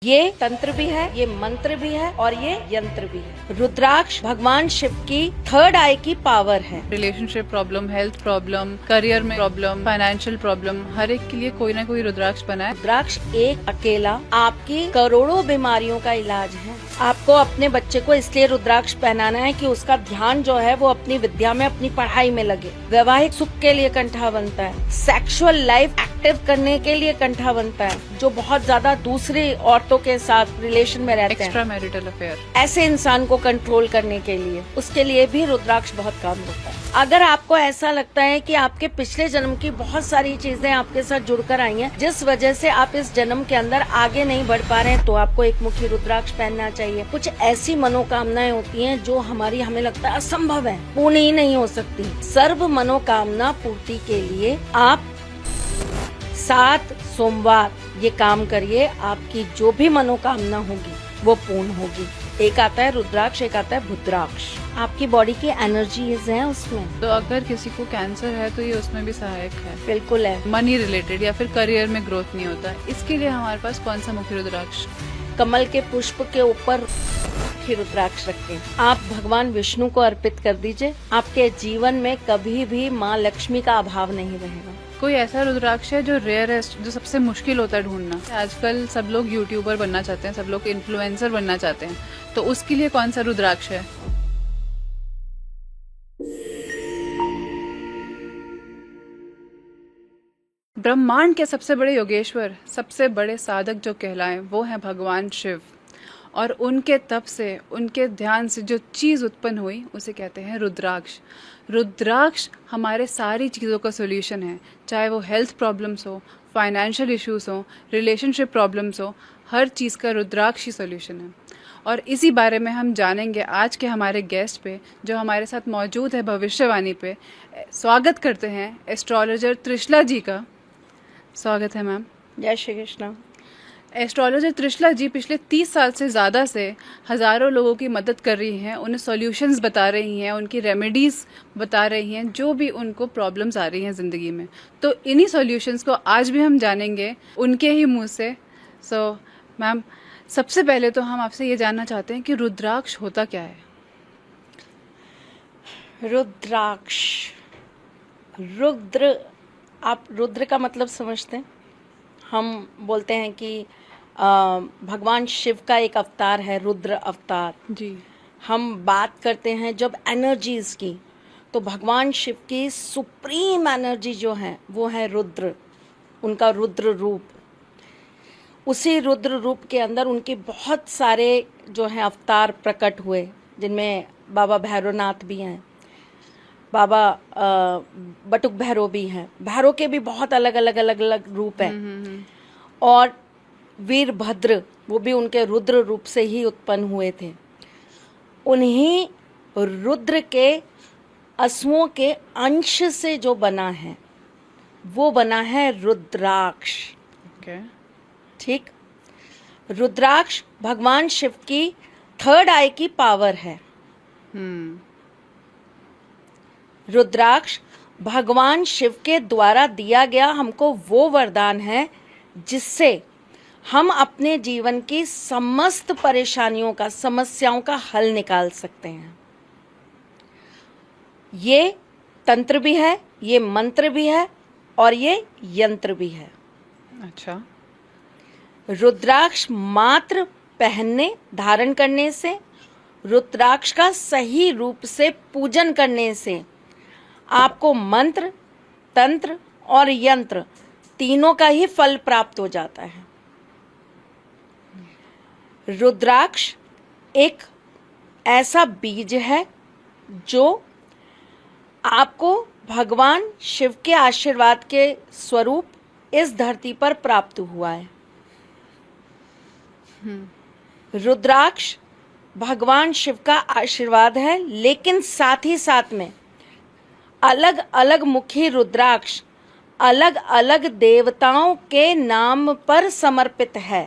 ये तंत्र भी है, ये मंत्र भी है और ये यंत्र भी है। रुद्राक्ष भगवान शिव की थर्ड आई की पावर है। Relationship problem, health problem, career में प्रॉब्लम, फाइनेंशियल प्रॉब्लम, हर एक के लिए कोई ना कोई रुद्राक्ष बना है। रुद्राक्ष एक अकेला आपकी करोड़ों बीमारियों का इलाज है। आपको अपने बच्चे को इसलिए रुद्राक्ष पहनाना है कि उसका ध्यान जो है वो अपनी विद्या में, अपनी पढ़ाई में लगे। वैवाहिक सुख के लिए कंठा बनता है, सेक्सुअल लाइफ एक्टिव करने के लिए कंठा बनता है। जो बहुत ज्यादा दूसरी औरतों के साथ रिलेशन में रहते हैं, एक्स्ट्रा मैरिटल अफेयर, ऐसे इंसान को कंट्रोल करने के लिए, उसके लिए भी रुद्राक्ष बहुत काम होता है। अगर आपको ऐसा लगता है कि आपके पिछले जन्म की बहुत सारी चीजें आपके साथ जुड़कर आई हैं, जिस वजह से आप इस जन्म के अंदर आगे नहीं बढ़ पा रहे हैं, तो आपको एक मुखी रुद्राक्ष पहनना चाहिए। कुछ ऐसी मनोकामनाएं होती हैं जो हमें लगता है असंभव है, पूर्ण ही नहीं हो सकती। सर्व मनोकामना पूर्ति के लिए आप 7 सोमवार ये काम करिए, आपकी जो भी मनोकामना होगी वो पूर्ण होगी। एक आता है रुद्राक्ष, एक आता है भुद्राक्ष। आपकी बॉडी की एनर्जीज हैं उसमें। तो अगर किसी को कैंसर है तो ये उसमें भी सहायक है। बिल्कुल है। मनी रिलेटेड या फिर करियर में ग्रोथ नहीं होता, इसके लिए हमारे पास कौन सा मुख्य रुद्राक्ष? कमल के पुष्प के ऊपर रुद्राक्ष रखें। आप भगवान विष्णु को अर्पित कर दीजिए, आपके जीवन में कभी भी माँ लक्ष्मी का अभाव नहीं रहेगा। कोई ऐसा रुद्राक्ष है जो रेयरेस्ट, जो सबसे मुश्किल होता है ढूंढना? आजकल सब लोग यूट्यूबर बनना चाहते हैं, सब लोग इन्फ्लुएंसर बनना चाहते हैं, तो उसके लिए कौन सा रुद्राक्ष है? ब्रह्मांड के सबसे बड़े योगेश्वर, सबसे बड़े साधक जो कहलाएं, वो हैं भगवान शिव। और उनके तप से, उनके ध्यान से जो चीज़ उत्पन्न हुई उसे कहते हैं रुद्राक्ष। रुद्राक्ष हमारे सारी चीज़ों का सोल्यूशन है, चाहे वो हेल्थ प्रॉब्लम्स हो, फाइनेंशियल इश्यूज हो, रिलेशनशिप प्रॉब्लम्स हो, हर चीज़ का रुद्राक्ष ही सोल्यूशन है। और इसी बारे में हम जानेंगे आज के हमारे गेस्ट पे, जो हमारे साथ मौजूद है भविष्यवाणी पे। स्वागत करते हैं एस्ट्रोलॉजर त्रिशला जी का। स्वागत है मैम। जय श्री कृष्ण। एस्ट्रोलॉजर त्रिशला जी पिछले 30 साल से ज़्यादा से हज़ारों लोगों की मदद कर रही हैं, उन्हें सॉल्यूशंस बता रही हैं, उनकी रेमेडीज़ बता रही हैं, जो भी उनको प्रॉब्लम्स आ रही हैं ज़िंदगी में। तो इन्हीं सॉल्यूशंस को आज भी हम जानेंगे उनके ही मुंह से। सो मैम, सबसे पहले तो हम आपसे ये जानना चाहते हैं कि रुद्राक्ष होता क्या है? रुद्राक्ष, रुद्र, आप रुद्र का मतलब समझते हैं? हम बोलते हैं कि भगवान शिव का एक अवतार है रुद्र अवतार जी। हम बात करते हैं जब एनर्जीज की, तो भगवान शिव की सुप्रीम एनर्जी जो है वो है रुद्र, उनका रुद्र रूप। उसी रुद्र रूप के अंदर उनके बहुत सारे जो हैं अवतार प्रकट हुए, जिनमें बाबा भैरवनाथ भी हैं, बाबा बटुक भैरव भी हैं। भैरव के भी बहुत अलग अलग रूप हैं। और वीरभद्र, वो भी उनके रुद्र रूप से ही उत्पन्न हुए थे। उन्हीं रुद्र के असुओं के अंश से जो बना है वो बना है रुद्राक्ष। ठीक। रुद्राक्ष भगवान शिव की थर्ड आई की पावर है। रुद्राक्ष भगवान शिव के द्वारा दिया गया हमको वो वरदान है जिससे हम अपने जीवन की समस्त परेशानियों का, समस्याओं का हल निकाल सकते हैं। ये तंत्र भी है, ये मंत्र भी है और ये यंत्र भी है। अच्छा। रुद्राक्ष मात्र पहनने, धारण करने से, रुद्राक्ष का सही रूप से पूजन करने से आपको मंत्र, तंत्र और यंत्र तीनों का ही फल प्राप्त हो जाता है। रुद्राक्ष एक ऐसा बीज है जो आपको भगवान शिव के आशीर्वाद के स्वरूप इस धरती पर प्राप्त हुआ है। रुद्राक्ष भगवान शिव का आशीर्वाद है, लेकिन साथ ही साथ में अलग अलग मुखी रुद्राक्ष अलग अलग देवताओं के नाम पर समर्पित है।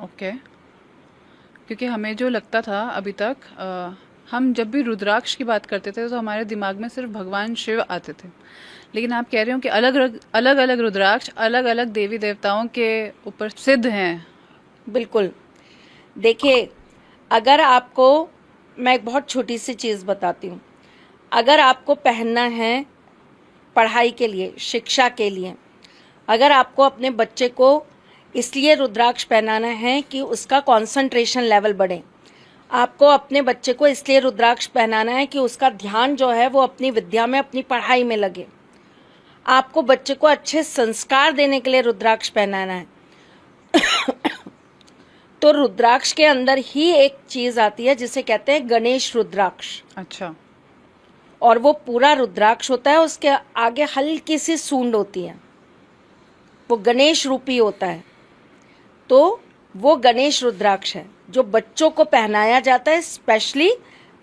ओके। क्योंकि हमें जो लगता था अभी तक, हम जब भी रुद्राक्ष की बात करते थे तो हमारे दिमाग में सिर्फ भगवान शिव आते थे, लेकिन आप कह रहे हो कि अलग अलग रुद्राक्ष अलग अलग देवी देवताओं के ऊपर सिद्ध हैं। बिल्कुल। देखिए, अगर आपको, मैं एक बहुत छोटी सी चीज़ बताती हूँ। अगर आपको पहनना है पढ़ाई के लिए, शिक्षा के लिए, अगर आपको अपने बच्चे को इसलिए रुद्राक्ष पहनाना है कि उसका कंसंट्रेशन लेवल बढ़े, आपको अपने बच्चे को इसलिए रुद्राक्ष पहनाना है कि उसका ध्यान जो है वो अपनी विद्या में, अपनी पढ़ाई में लगे, आपको बच्चे को अच्छे संस्कार देने के लिए रुद्राक्ष पहनाना है, तो रुद्राक्ष के अंदर ही एक चीज आती है जिसे कहते हैं गणेश रुद्राक्ष। अच्छा। और वो पूरा रुद्राक्ष होता है, उसके आगे हल्की सी सूंड होती है, वो गणेश रूपी होता है। तो वो गणेश रुद्राक्ष है जो बच्चों को पहनाया जाता है, स्पेशली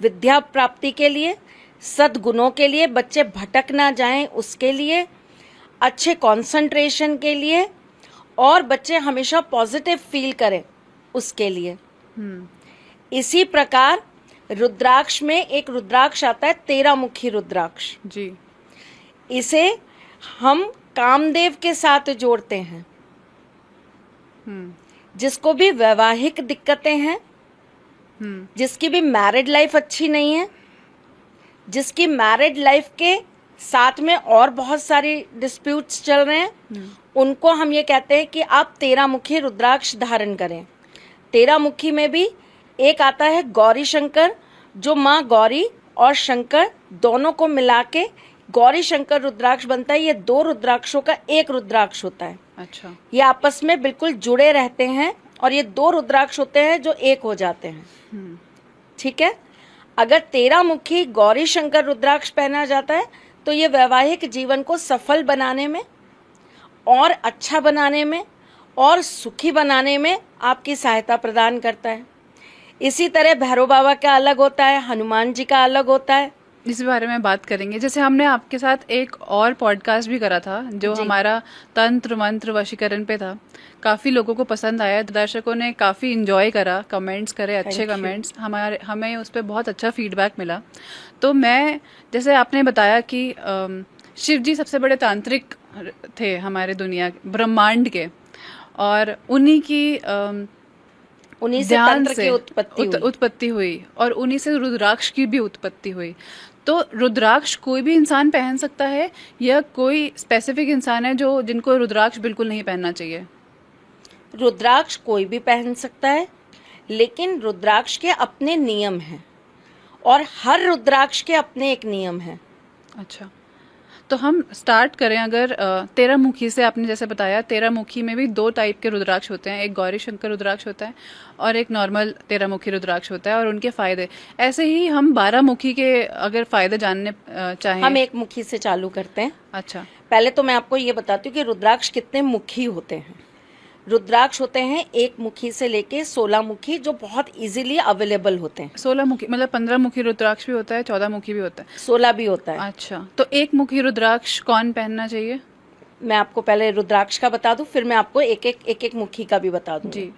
विद्या प्राप्ति के लिए, सद्गुणों के लिए, बच्चे भटक ना जाएं उसके लिए, अच्छे कंसंट्रेशन के लिए, और बच्चे हमेशा पॉजिटिव फील करें उसके लिए। इसी प्रकार रुद्राक्ष में एक रुद्राक्ष आता है 13 मुखी रुद्राक्ष जी। इसे हम कामदेव के साथ जोड़ते हैं। जिसको भी वैवाहिक दिक्कतें हैं, जिसकी भी मैरिड लाइफ अच्छी नहीं है, जिसकी मैरिड लाइफ के साथ में और बहुत सारी डिस्प्यूट्स चल रहे हैं, उनको हम ये कहते हैं कि आप 13 मुखी रुद्राक्ष धारण करें। 13 मुखी में भी एक आता है गौरी शंकर, जो माँ गौरी और शंकर दोनों को मिला के गौरी शंकर रुद्राक्ष बनता है। ये 2 रुद्राक्षों का एक रुद्राक्ष होता है। अच्छा। ये आपस में बिल्कुल जुड़े रहते हैं और ये 2 रुद्राक्ष होते हैं जो एक हो जाते हैं। ठीक है। अगर 13 मुखी गौरी शंकर रुद्राक्ष पहना जाता है तो ये वैवाहिक जीवन को सफल बनाने में और अच्छा बनाने में और सुखी बनाने में आपकी सहायता प्रदान करता है। इसी तरह भैरव बाबा का अलग होता है, हनुमान जी का अलग होता है। इस बारे में बात करेंगे। जैसे हमने आपके साथ एक और पॉडकास्ट भी करा था जो हमारा तंत्र मंत्र वशीकरण पे था, काफ़ी लोगों को पसंद आया, दर्शकों ने काफ़ी इंजॉय करा, कमेंट्स करे, अच्छे कमेंट्स, हमें उस पर बहुत अच्छा फीडबैक मिला। तो मैं, जैसे आपने बताया कि शिव जी सबसे बड़े तांत्रिक थे हमारे दुनिया ब्रह्मांड के, और उन्हीं से तंत्र की उत्पत्ति हुई और उन्हीं से रुद्राक्ष की भी उत्पत्ति हुई। तो रुद्राक्ष कोई भी इंसान पहन सकता है या कोई स्पेसिफिक इंसान है जिनको रुद्राक्ष बिल्कुल नहीं पहनना चाहिए? रुद्राक्ष कोई भी पहन सकता है, लेकिन रुद्राक्ष के अपने नियम हैं और हर रुद्राक्ष के अपने एक नियम हैं। अच्छा, तो हम स्टार्ट करें अगर 13 मुखी से। आपने जैसे बताया 13 मुखी में भी 2 टाइप के रुद्राक्ष होते हैं, एक गौरी शंकर रुद्राक्ष होता है और एक नॉर्मल 13 मुखी रुद्राक्ष होता है, और उनके फायदे। ऐसे ही हम 12 मुखी के अगर फायदे जानने चाहें, हम 1 मुखी से चालू करते हैं। अच्छा, पहले तो मैं आपको ये बताती हूँ कि रुद्राक्ष कितने मुखी होते हैं। रुद्राक्ष होते हैं 1 मुखी से लेके 16 मुखी, जो बहुत इजीली अवेलेबल होते हैं। 16 मुखी मतलब 15 मुखी रुद्राक्ष भी होता है, 14 मुखी भी होता है, 16 भी होता है। अच्छा, तो 1 मुखी रुद्राक्ष कौन पहनना चाहिए? मैं आपको पहले रुद्राक्ष का बता दूं, फिर मैं आपको एक मुखी का भी बता दूं जी।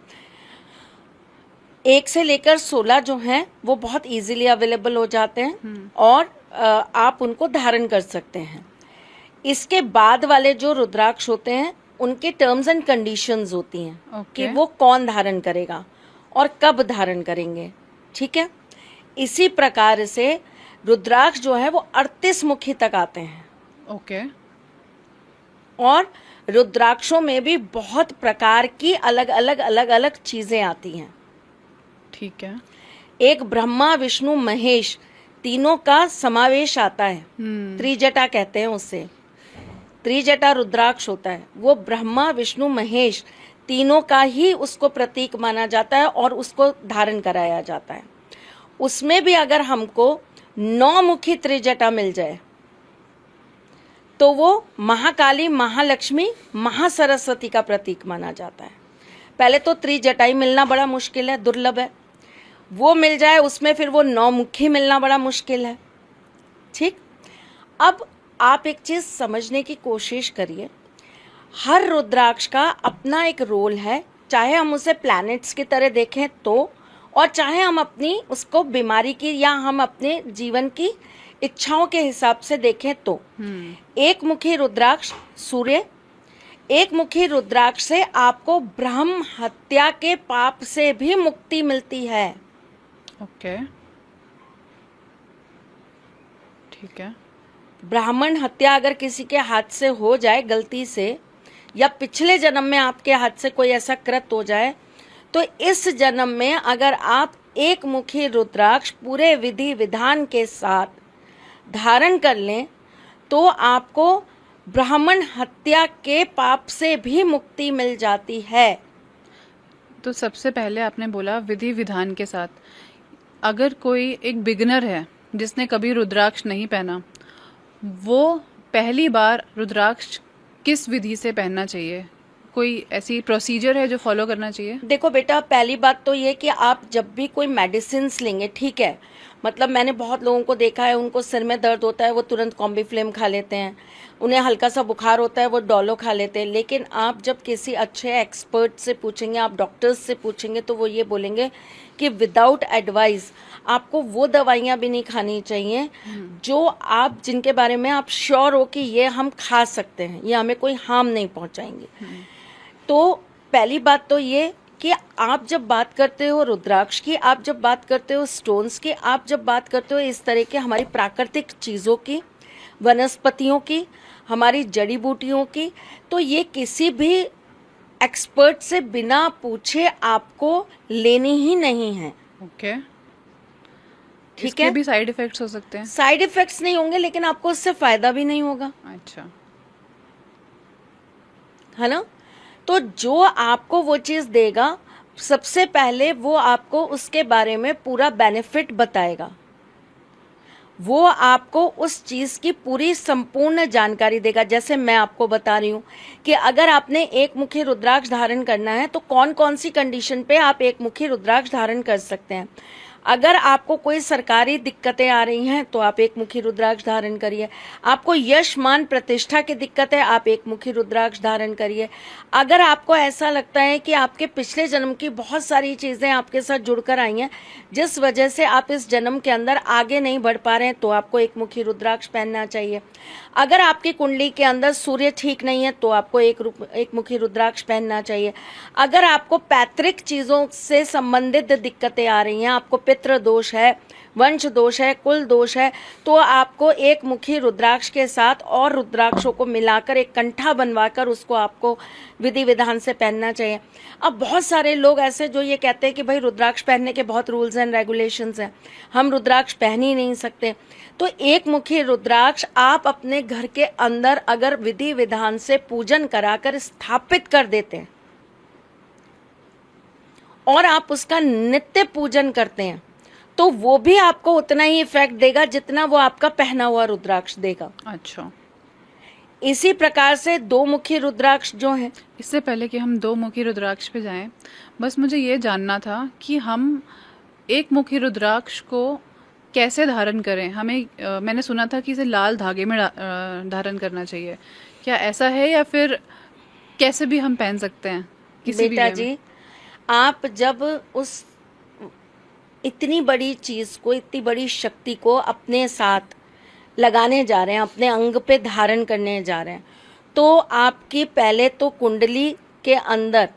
1 से लेकर 16 जो हैं वो बहुत इजीली अवेलेबल हो जाते हैं और आप उनको धारण कर सकते हैं। इसके बाद वाले जो रुद्राक्ष होते हैं उनके टर्म्स एंड कंडीशंस होती हैं कि वो कौन धारण करेगा और कब धारण करेंगे। ठीक है। इसी प्रकार से रुद्राक्ष जो है वो 38 मुखी तक आते हैं। ओके। और रुद्राक्षों में भी बहुत प्रकार की अलग अलग चीजें आती हैं। ठीक है। एक ब्रह्मा विष्णु महेश तीनों का समावेश आता है। त्रिजटा कहते हैं उससे। त्रिजटा रुद्राक्ष होता है, वो ब्रह्मा विष्णु महेश तीनों का ही उसको प्रतीक माना जाता है और उसको धारण कराया जाता है। उसमें भी अगर हमको 9 मुखी त्रिजटा मिल जाए तो वो महाकाली, महालक्ष्मी, महासरस्वती का प्रतीक माना जाता है। पहले तो त्रिजटाई मिलना बड़ा मुश्किल है, दुर्लभ है। वो मिल जाए उसमें फिर वो 9 मुखी मिलना बड़ा मुश्किल है। ठीक। अब आप एक चीज समझने की कोशिश करिए, हर रुद्राक्ष का अपना एक रोल है, चाहे हम उसे प्लैनेट्स की तरह देखें तो, और चाहे हम अपनी उसको बीमारी की या हम अपने जीवन की इच्छाओं के हिसाब से देखें तो। 1 मुखी रुद्राक्ष सूर्य, एक मुखी रुद्राक्ष से आपको ब्रह्म हत्या के पाप से भी मुक्ति मिलती है। ओके, ठीक है। ब्राह्मण हत्या अगर किसी के हाथ से हो जाए गलती से, या पिछले जन्म में आपके हाथ से कोई ऐसा कृत हो जाए, तो इस जन्म में अगर आप एक मुखी रुद्राक्ष पूरे विधि विधान के साथ धारण कर लें तो आपको ब्राह्मण हत्या के पाप से भी मुक्ति मिल जाती है। तो सबसे पहले आपने बोला विधि विधान के साथ। अगर कोई एक बिगिनर है जिसने कभी रुद्राक्ष नहीं पहना, वो पहली बार रुद्राक्ष किस विधि से पहनना चाहिए? कोई ऐसी प्रोसीजर है जो फॉलो करना चाहिए? देखो बेटा, पहली बात तो ये कि आप जब भी कोई मेडिसिन लेंगे, ठीक है, मतलब मैंने बहुत लोगों को देखा है, उनको सिर में दर्द होता है वो तुरंत कॉम्बीफ्लेम खा लेते हैं, उन्हें हल्का सा बुखार होता है वो डोलो खा लेते हैं। लेकिन आप जब किसी अच्छे एक्सपर्ट से पूछेंगे, आप डॉक्टर्स से पूछेंगे, तो वो ये बोलेंगे कि विदाउट एडवाइस आपको वो दवाइयाँ भी नहीं खानी चाहिए जो आप जिनके बारे में आप श्योर हो कि ये हम खा सकते हैं, ये हमें कोई हार्म नहीं पहुँचाएंगे। तो पहली बात तो ये कि आप जब बात करते हो रुद्राक्ष की, आप जब बात करते हो स्टोन्स की, आप जब बात करते हो इस तरह के हमारी प्राकृतिक चीज़ों की, वनस्पतियों की, हमारी जड़ी बूटियों की, तो ये किसी भी एक्सपर्ट से बिना पूछे आपको लेनी ही नहीं है। ओके, ठीक इसके है, भी साइड इफेक्ट्स हो सकते हैं? साइड इफेक्ट्स नहीं होंगे, लेकिन आपको उससे फायदा भी नहीं होगा, अच्छा, है ना। तो जो आपको वो चीज़ देगा, सबसे पहले वो आपको उसके बारे में पूरा बेनिफिट बताएगा, वो आपको उस चीज़ की पूरी संपूर्ण जानकारी देगा। जैसे मैं आपको बता रही हूँ कि अगर आपने एक मुखी रुद्राक्ष धारण करना है तो कौन कौन सी कंडीशन पे आप एक मुखी रुद्राक्ष धारण कर सकते हैं। अगर आपको कोई सरकारी दिक्कतें आ रही हैं तो आप एक मुखी रुद्राक्ष धारण करिए। आपको यश मान प्रतिष्ठा की दिक्कत है, आप एक मुखी रुद्राक्ष धारण करिए। अगर आपको ऐसा लगता है कि आपके पिछले जन्म की बहुत सारी चीज़ें आपके साथ जुड़कर आई हैं जिस वजह से आप इस जन्म के अंदर आगे नहीं बढ़ पा रहे हैं, तो आपको एक मुखी रुद्राक्ष पहनना चाहिए। अगर आपकी कुंडली के अंदर सूर्य ठीक नहीं है तो आपको एक मुखी रुद्राक्ष पहनना चाहिए। अगर आपको पैतृक चीज़ों से संबंधित दिक्कतें आ रही हैं, आपको पितृ दोष है, वंश दोष है, कुल दोष है, तो आपको एक मुखी रुद्राक्ष के साथ और रुद्राक्षों को मिलाकर एक कंठा बनवाकर उसको आपको विधि विधान से पहनना चाहिए। अब बहुत सारे लोग ऐसे जो ये कहते हैं कि भाई रुद्राक्ष पहनने के बहुत रूल्स एंड रेगुलेशंस हैं, हम रुद्राक्ष पहन ही नहीं सकते। तो एक मुखी रुद्राक्ष आप अपने घर के अंदर अगर विधि विधान से पूजन कराकर स्थापित कर देते हैं और आप उसका नित्य पूजन करते हैं तो वो भी आपको उतना ही इफेक्ट देगा जितना वो आपका पहना हुआ रुद्राक्ष देगा। अच्छा, इसी प्रकार से दो मुखी रुद्राक्ष जो हैं, इससे पहले कि हम दो मुखी रुद्राक्ष पे जाएं, बस मुझे ये जानना था कि हम एक मुखी रुद्राक्ष को कैसे धारण करें। हमें मैंने सुना था कि इसे लाल धागे में धारण करना चाहिए, क्या ऐसा है या फिर कैसे भी हम पहन सकते हैं किसी भी बेटा वे में? जी, आप जब उस इतनी बड़ी चीज को, इतनी बड़ी शक्ति को अपने साथ लगाने जा रहे हैं, अपने अंग पे धारण करने जा रहे हैं, तो आपकी पहले तो कुंडली के अंदर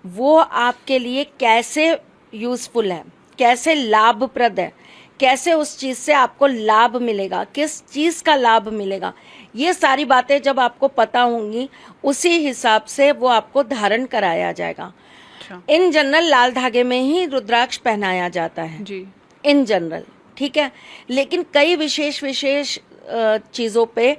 वो आपके लिए कैसे यूजफुल है, कैसे लाभप्रद है, कैसे उस चीज़ से आपको लाभ मिलेगा, किस चीज़ का लाभ मिलेगा, ये सारी बातें जब आपको पता होंगी उसी हिसाब से वो आपको धारण कराया जाएगा। अच्छा, इन जनरल लाल धागे में ही रुद्राक्ष पहनाया जाता है जी, इन जनरल, ठीक है। लेकिन कई विशेष चीज़ों पे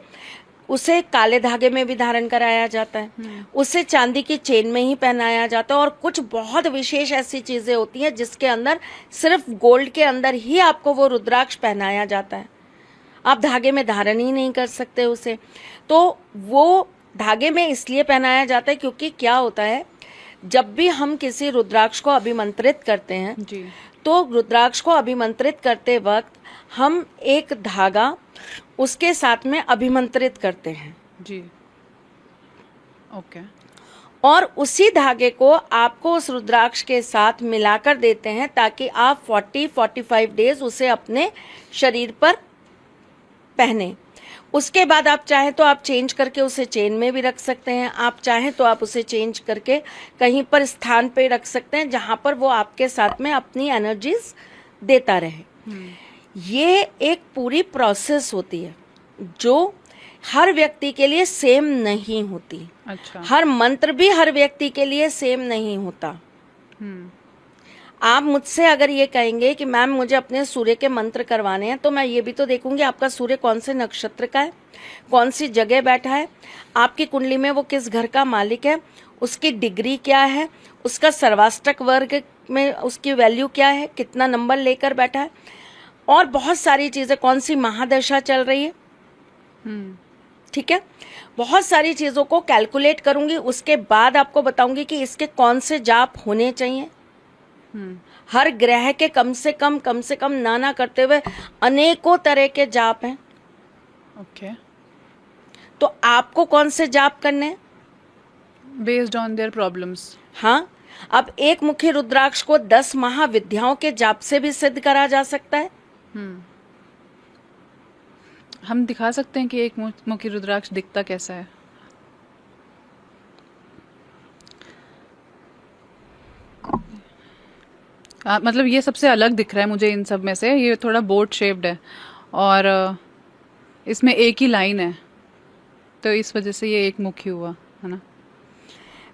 उसे काले धागे में भी धारण कराया जाता है, उसे चांदी की चेन में ही पहनाया जाता है, और कुछ बहुत विशेष ऐसी चीज़ें होती हैं जिसके अंदर सिर्फ गोल्ड के अंदर ही आपको वो रुद्राक्ष पहनाया जाता है, आप धागे में धारण ही नहीं कर सकते उसे। तो वो धागे में इसलिए पहनाया जाता है क्योंकि क्या होता है, जब भी हम किसी रुद्राक्ष को अभिमंत्रित करते हैं जी, तो रुद्राक्ष को अभिमंत्रित करते वक्त हम एक धागा उसके साथ में अभिमंत्रित करते हैं, जी, ओके, और उसी धागे को आपको उस रुद्राक्ष के साथ मिलाकर देते हैं ताकि आप 40-45 डेज उसे अपने शरीर पर पहने। उसके बाद आप चाहें तो आप चेंज करके उसे चेन में भी रख सकते हैं, आप चाहें तो आप उसे चेंज करके कहीं पर स्थान पे रख सकते हैं जहाँ पर वो आपके साथ में अपनी एनर्जीज देता रहे। ये एक पूरी प्रोसेस होती है जो हर व्यक्ति के लिए सेम नहीं होती। अच्छा। हर मंत्र भी हर व्यक्ति के लिए सेम नहीं होता। आप मुझसे अगर ये कहेंगे कि मैम मुझे अपने सूर्य के मंत्र करवाने हैं, तो मैं ये भी तो देखूंगी आपका सूर्य कौन से नक्षत्र का है, कौन सी जगह बैठा है, आपकी कुंडली में वो किस घर का मालिक है, उसकी डिग्री क्या है, उसका सर्वाष्टक वर्ग में उसकी वैल्यू क्या है, कितना नंबर लेकर बैठा है, और बहुत सारी चीज़ें, कौन सी महादशा चल रही है। ठीक है, बहुत सारी चीज़ों को कैलकुलेट करूंगी, उसके बाद आपको बताऊंगी कि इसके कौन से जाप होने चाहिए। हर ग्रह के कम से कम ना करते हुए अनेकों तरह के जाप हैं। ओके। तो आपको कौन से जाप करने हैं? Based on their problems. हाँ, अब एक मुखी रुद्राक्ष को 10 महाविद्याओं के जाप से भी सिद्ध करा जा सकता है। हम दिखा सकते हैं कि एक मुखी रुद्राक्ष दिखता कैसा है? मतलब ये सबसे अलग दिख रहा है मुझे इन सब में से। ये थोड़ा बोट शेप्ड है और इसमें एक ही लाइन है, तो इस वजह से ये एक मुखी हुआ है ना।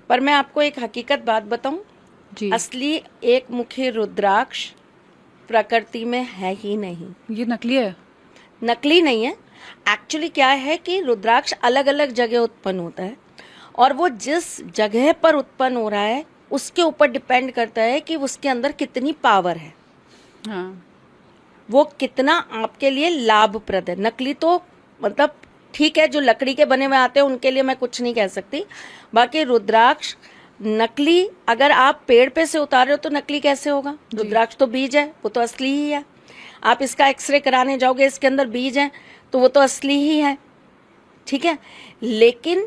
पर मैं आपको एक हकीकत बात बताऊं जी। असली एक मुखी रुद्राक्ष प्रकृति में है ही नहीं। ये नकली है? नकली नहीं है। एक्चुअली क्या है कि रुद्राक्ष अलग अलग जगह उत्पन्न होता है और वो जिस जगह पर उत्पन्न हो रहा है उसके ऊपर डिपेंड करता है कि उसके अंदर कितनी पावर है। हाँ। वो कितना आपके लिए लाभप्रद है। नकली तो मतलब ठीक है, जो लकड़ी के बने हुए आते हैं उनके लिए मैं कुछ नहीं कह सकती। बाकी रुद्राक्ष नकली, अगर आप पेड़ पे से उतार रहे हो तो नकली कैसे होगा? रुद्राक्ष तो बीज है, वो तो असली ही है। आप इसका एक्सरे कराने जाओगे, इसके अंदर बीज है तो वो तो असली ही है। ठीक है, लेकिन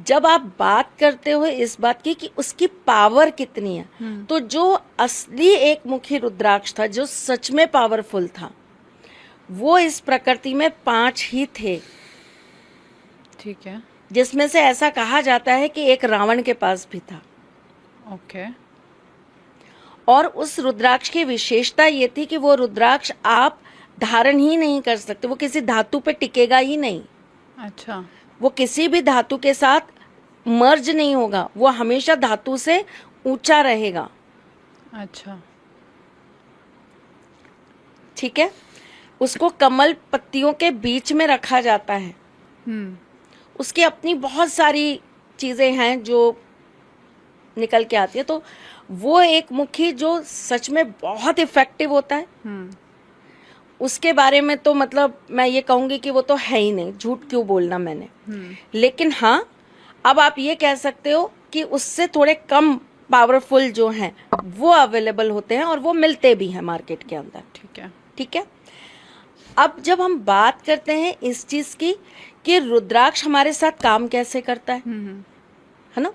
जब आप बात करते हो इस बात की कि उसकी पावर कितनी है, तो जो असली एक मुखी रुद्राक्ष था, जो सच में पावरफुल था, वो इस प्रकृति में 5 ही थे। ठीक है। जिसमें से ऐसा कहा जाता है कि एक रावण के पास भी था। ओके। और उस रुद्राक्ष की विशेषता ये थी कि वो रुद्राक्ष आप धारण ही नहीं कर सकते, वो किसी धातु पे टिकेगा ही नहीं। अच्छा। वो किसी भी धातु के साथ मर्ज नहीं होगा, वो हमेशा धातु से ऊंचा रहेगा। अच्छा। ठीक है, उसको कमल पत्तियों के बीच में रखा जाता है। उसकी अपनी बहुत सारी चीजें हैं जो निकल के आती है। तो वो एक मुखी जो सच में बहुत इफेक्टिव होता है, उसके बारे में तो मतलब मैं ये कहूंगी कि वो तो है ही नहीं। झूठ क्यों बोलना मैंने। लेकिन हाँ, अब आप ये कह सकते हो कि उससे थोड़े कम पावरफुल जो हैं वो अवेलेबल होते हैं और वो मिलते भी हैं मार्केट के अंदर। ठीक है। ठीक है, अब जब हम बात करते हैं इस चीज की कि रुद्राक्ष हमारे साथ काम कैसे करता है ना,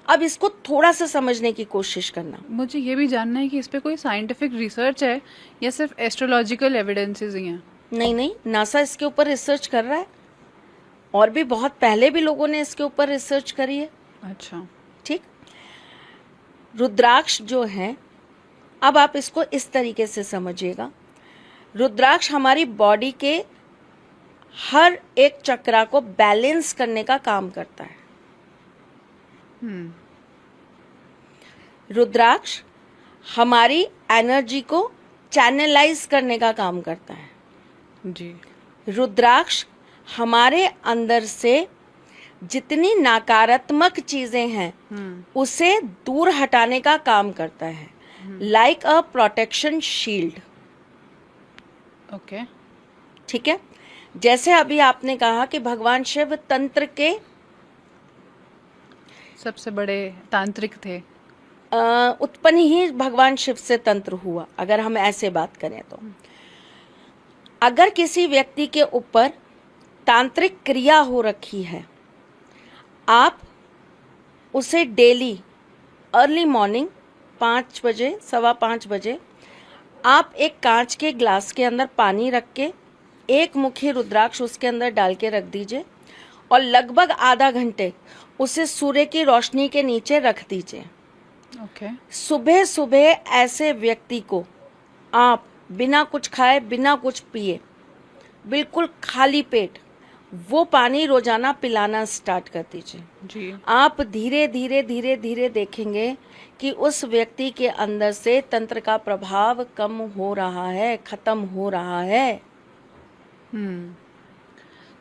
अब इसको थोड़ा सा समझने की कोशिश करना। मुझे ये भी जानना है कि इस पे कोई साइंटिफिक रिसर्च है या सिर्फ एस्ट्रोलॉजिकल एविडेंसेस ही हैं? नहीं, नासा इसके ऊपर रिसर्च कर रहा है और भी बहुत पहले भी लोगों ने इसके ऊपर रिसर्च करी है। अच्छा। ठीक, रुद्राक्ष जो है, अब आप इसको इस तरीके से समझिएगा। रुद्राक्ष हमारी बॉडी के हर एक चक्रा को बैलेंस करने का काम करता है। रुद्राक्ष हमारी एनर्जी को चैनलाइज करने का काम करता है। जी। रुद्राक्ष हमारे अंदर से जितनी नकारात्मक चीजें हैं उसे दूर हटाने का काम करता है, like a protection shield. Okay. ठीक है, जैसे अभी आपने कहा कि भगवान शिव तंत्र के सबसे बड़े तांत्रिक थे। उत्पन्न ही भगवान शिव से तंत्र हुआ, अगर हम ऐसे बात करें तो। अगर किसी व्यक्ति के ऊपर तांत्रिक क्रिया हो रखी है, आप उसे डेली अर्ली मॉर्निंग 5 बजे, 4:15 बजे आप एक कांच के ग्लास के अंदर पानी रख के एक मुखी रुद्राक्ष उसके अंदर डाल के रख दीजिए और लगभग आधा घंटे उसे सूर्य की रोशनी के नीचे रख दीजिए। ओके। सुबह सुबह ऐसे व्यक्ति को आप बिना कुछ खाए बिना कुछ पिए बिल्कुल खाली पेट वो पानी रोजाना पिलाना स्टार्ट कर दीजिए। जी। आप धीरे धीरे धीरे धीरे देखेंगे कि उस व्यक्ति के अंदर से तंत्र का प्रभाव कम हो रहा है, खत्म हो रहा है।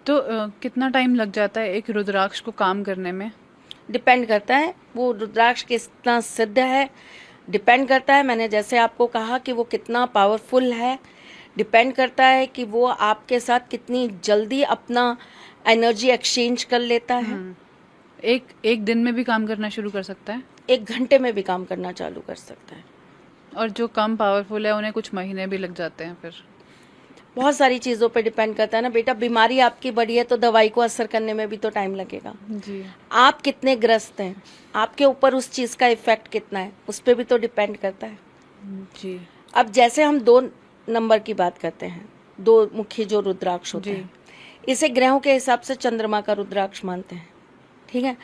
तो कितना टाइम लग जाता है एक रुद्राक्ष को काम करने में? डिपेंड करता है वो रुद्राक्ष कितना सिद्ध है, डिपेंड करता है मैंने जैसे आपको कहा कि वो कितना पावरफुल है, डिपेंड करता है कि वो आपके साथ कितनी जल्दी अपना एनर्जी एक्सचेंज कर लेता है। एक दिन में भी काम करना शुरू कर सकता है? 1 घंटे में भी काम करना चालू कर सकता है। और जो कम पावरफुल है उन्हें कुछ महीने भी लग जाते हैं फिर? बहुत सारी चीज़ों पे डिपेंड करता है ना बेटा। बीमारी आपकी बड़ी है तो दवाई को असर करने में भी तो टाइम लगेगा। जी। आप कितने ग्रस्त हैं, आपके ऊपर उस चीज़ का इफेक्ट कितना है, उस पर भी तो डिपेंड करता है। जी। अब जैसे हम 2 नंबर की बात करते हैं, 2 मुखी जो रुद्राक्ष होते हैं, इसे ग्रहों के हिसाब से चंद्रमा का रुद्राक्ष मानते हैं। ठीक है।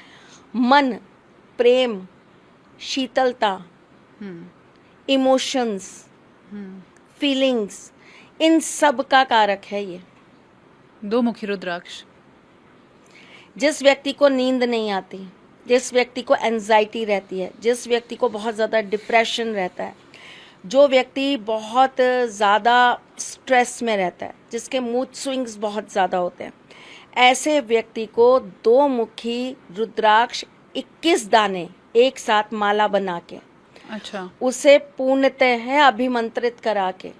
मन, प्रेम, शीतलता, इमोशंस, फीलिंग्स, इन सब का कारक है ये। 2 मुखी रुद्राक्ष। जिस व्यक्ति को नींद नहीं आती, जिस व्यक्ति को एंजाइटी रहती है, जिस व्यक्ति को बहुत ज़्यादा डिप्रेशन रहता है, जो व्यक्ति बहुत ज़्यादा स्ट्रेस में रहता है, जिसके मूड स्विंग्स बहुत ज़्यादा होते हैं, ऐसे व्यक्ति को 2 मुखी रुद्राक्ष 21 दाने एक साथ माला बना के, अच्छा, उसे पूर्णतः अभिमंत्रित करा के,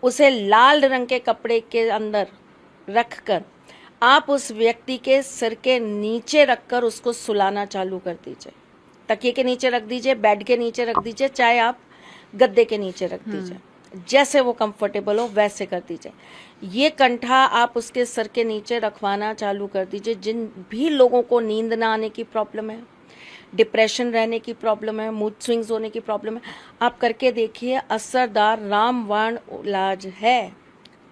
उसे लाल रंग के कपड़े के अंदर रखकर आप उस व्यक्ति के सिर के नीचे रखकर उसको सुलाना चालू कर दीजिए। तकिए के नीचे रख दीजिए, बेड के नीचे रख दीजिए, चाहे आप गद्दे के नीचे रख दीजिए, जैसे वो कंफर्टेबल हो वैसे कर दीजिए। ये कंठा आप उसके सर के नीचे रखवाना चालू कर दीजिए। जिन भी लोगों को नींद ना आने की प्रॉब्लम है, डिप्रेशन रहने की प्रॉब्लम है, मूड स्विंग्स होने की प्रॉब्लम है, आप करके देखिए, असरदार रामबाण इलाज है।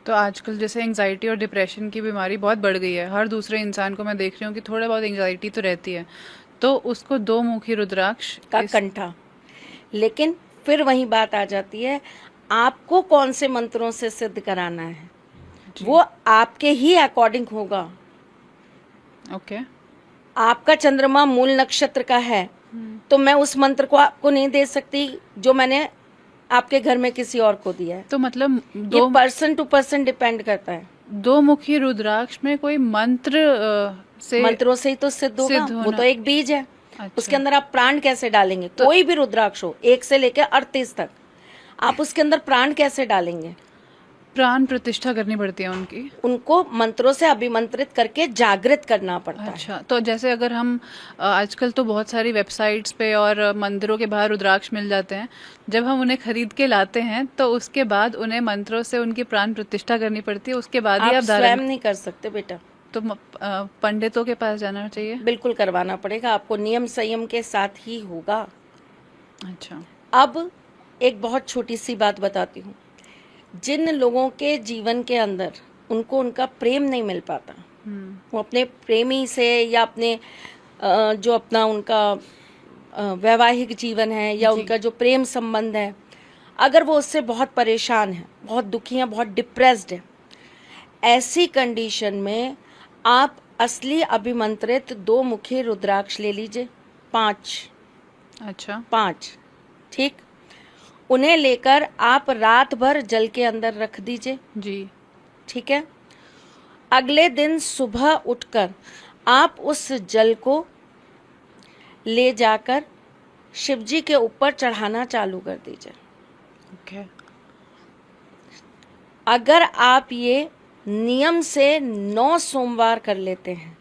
तो आजकल जैसे एंजाइटी और डिप्रेशन की बीमारी बहुत बढ़ गई है, हर दूसरे इंसान को मैं देख रही हूँ कि थोड़ा बहुत एंजाइटी तो रहती है, तो उसको 2 मुखी रुद्राक्ष का कंठा। लेकिन फिर वही बात आ जाती है, आपको कौन से मंत्रों से सिद्ध कराना है, वो आपके ही अकॉर्डिंग होगा। ओके। आपका चंद्रमा मूल नक्षत्र का है तो मैं उस मंत्र को आपको नहीं दे सकती जो मैंने आपके घर में किसी और को दिया है। तो मतलब ये पर्सन टू पर्सन डिपेंड करता है। 2 मुखी रुद्राक्ष में कोई मंत्र मंत्रों से ही तो सिद्ध होगा। वो तो एक बीज है। अच्छा। उसके अंदर आप प्राण कैसे डालेंगे? कोई भी रुद्राक्ष हो, 1 से लेकर 38 तक, आप उसके अंदर प्राण कैसे डालेंगे? प्राण प्रतिष्ठा करनी पड़ती है उनकी, उनको मंत्रों से अभिमंत्रित करके जागृत करना पड़ता है। अच्छा, तो जैसे अगर हम आजकल तो बहुत सारी वेबसाइट्स पे और मंदिरों के बाहर रुद्राक्ष मिल जाते हैं, जब हम उन्हें खरीद के लाते हैं तो उसके बाद उन्हें मंत्रों से उनकी प्राण प्रतिष्ठा करनी पड़ती है, उसके बाद ही आप स्वयं नहीं कर सकते बेटा। तो पंडितों के पास जाना चाहिए? बिल्कुल करवाना पड़ेगा आपको, नियम संयम के साथ ही होगा। अच्छा। अब एक बहुत छोटी सी बात बताती हूँ। जिन लोगों के जीवन के अंदर उनको उनका प्रेम नहीं मिल पाता, वो अपने प्रेमी से या अपने जो अपना उनका वैवाहिक जीवन है या उनका जो प्रेम संबंध है, अगर वो उससे बहुत परेशान है, बहुत दुखी है, बहुत डिप्रेस्ड है, ऐसी कंडीशन में आप असली अभिमंत्रित 2 मुखी रुद्राक्ष ले लीजिए, 5। अच्छा, 5, ठीक। उन्हें लेकर आप रात भर जल के अंदर रख दीजिए जी, ठीक है। अगले दिन सुबह उठकर आप उस जल को ले जाकर शिव जी के ऊपर चढ़ाना चालू कर दीजिए। ओके। अगर आप ये नियम से 9 सोमवार कर लेते हैं,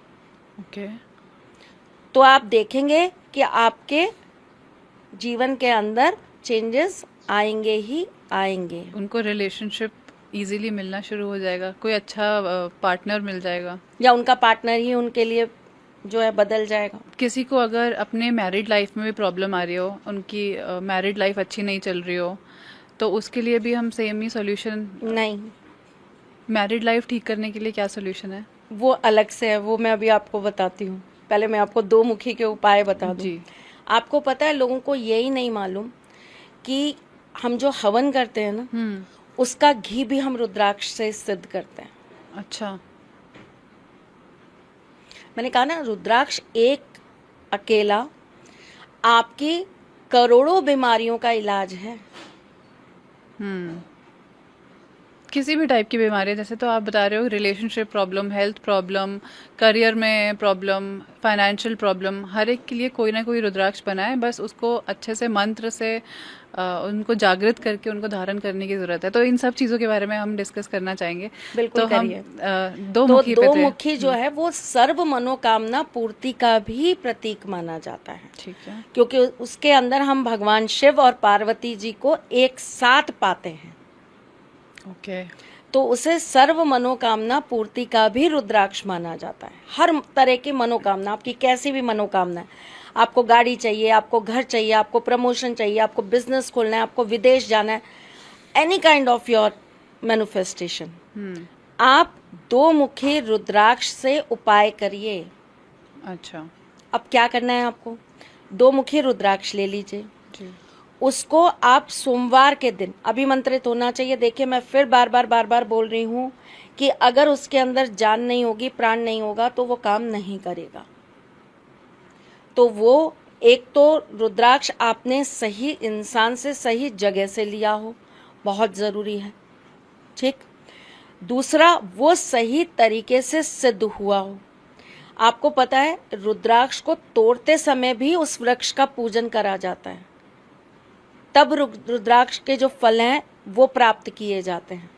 ओके, तो आप देखेंगे कि आपके जीवन के अंदर चेंजेस आएंगे ही आएंगे। उनको रिलेशनशिप इजीली मिलना शुरू हो जाएगा, कोई अच्छा पार्टनर मिल जाएगा, या उनका पार्टनर ही उनके लिए जो है बदल जाएगा। किसी को अगर अपने मैरिड लाइफ में भी प्रॉब्लम आ रही हो, उनकी मैरिड लाइफ अच्छी नहीं चल रही हो, तो उसके लिए भी हम सेम ही सॉल्यूशन? नहीं, मैरिड लाइफ ठीक करने के लिए क्या सोल्यूशन है? वो अलग से है, वो मैं अभी आपको बताती हूँ। पहले मैं आपको दो मुखी के उपाय बता दूँ। जी। आपको पता है, लोगों को यही नहीं मालूम कि हम जो हवन करते हैं ना, उसका घी भी हम रुद्राक्ष से सिद्ध करते हैं। अच्छा। मैंने कहा ना, रुद्राक्ष एक अकेला आपकी करोड़ों बीमारियों का इलाज है। किसी भी टाइप की बीमारी, जैसे तो आप बता रहे हो relationship problem, health problem, career में प्रॉब्लम, फाइनेंशियल प्रॉब्लम, हर एक के लिए कोई ना कोई रुद्राक्ष बना है। बस उसको अच्छे से मंत्र से उनको जागृत करके उनको धारण करने की ज़रूरत है। तो इन सब चीज़ों के बारे में हम डिस्कस करना चाहेंगे। बिल्कुल तो हम करिए। दो तो मुखी पे दो थे। मुखी जो है वो सर्व मनोकामना पूर्ति का भी प्रतीक माना जाता है, ठीक है। क्योंकि उसके अंदर हम भगवान शिव और पार्वती जी को एक साथ पाते हैं। ओके। तो उसे सर्व मनोकामना पूर्ति का भी रुद्राक्ष माना जाता है। हर तरह की मनोकामना, आपकी कैसी भी मनोकामना है, आपको गाड़ी चाहिए, आपको घर चाहिए, आपको प्रमोशन चाहिए, आपको बिजनेस खोलना है, आपको विदेश जाना है, any kind of your manifestation, आप दो मुखी रुद्राक्ष से उपाय करिए। अच्छा। अब क्या करना है आपको, दो मुखी रुद्राक्ष ले लीजिए, जी। उसको आप सोमवार के दिन अभिमंत्रित होना चाहिए। देखिए, मैं फिर बार बार बोल रही हूँ कि अगर उसके अंदर जान नहीं होगी, प्राण नहीं होगा, तो वो काम नहीं करेगा। तो वो एक तो रुद्राक्ष आपने सही इंसान से सही जगह से लिया हो, बहुत ज़रूरी है, ठीक। दूसरा, वो सही तरीके से सिद्ध हुआ हो। आपको पता है, रुद्राक्ष को तोड़ते समय भी उस वृक्ष का पूजन करा जाता है, तब रुद्राक्ष के जो फल हैं वो प्राप्त किए जाते हैं।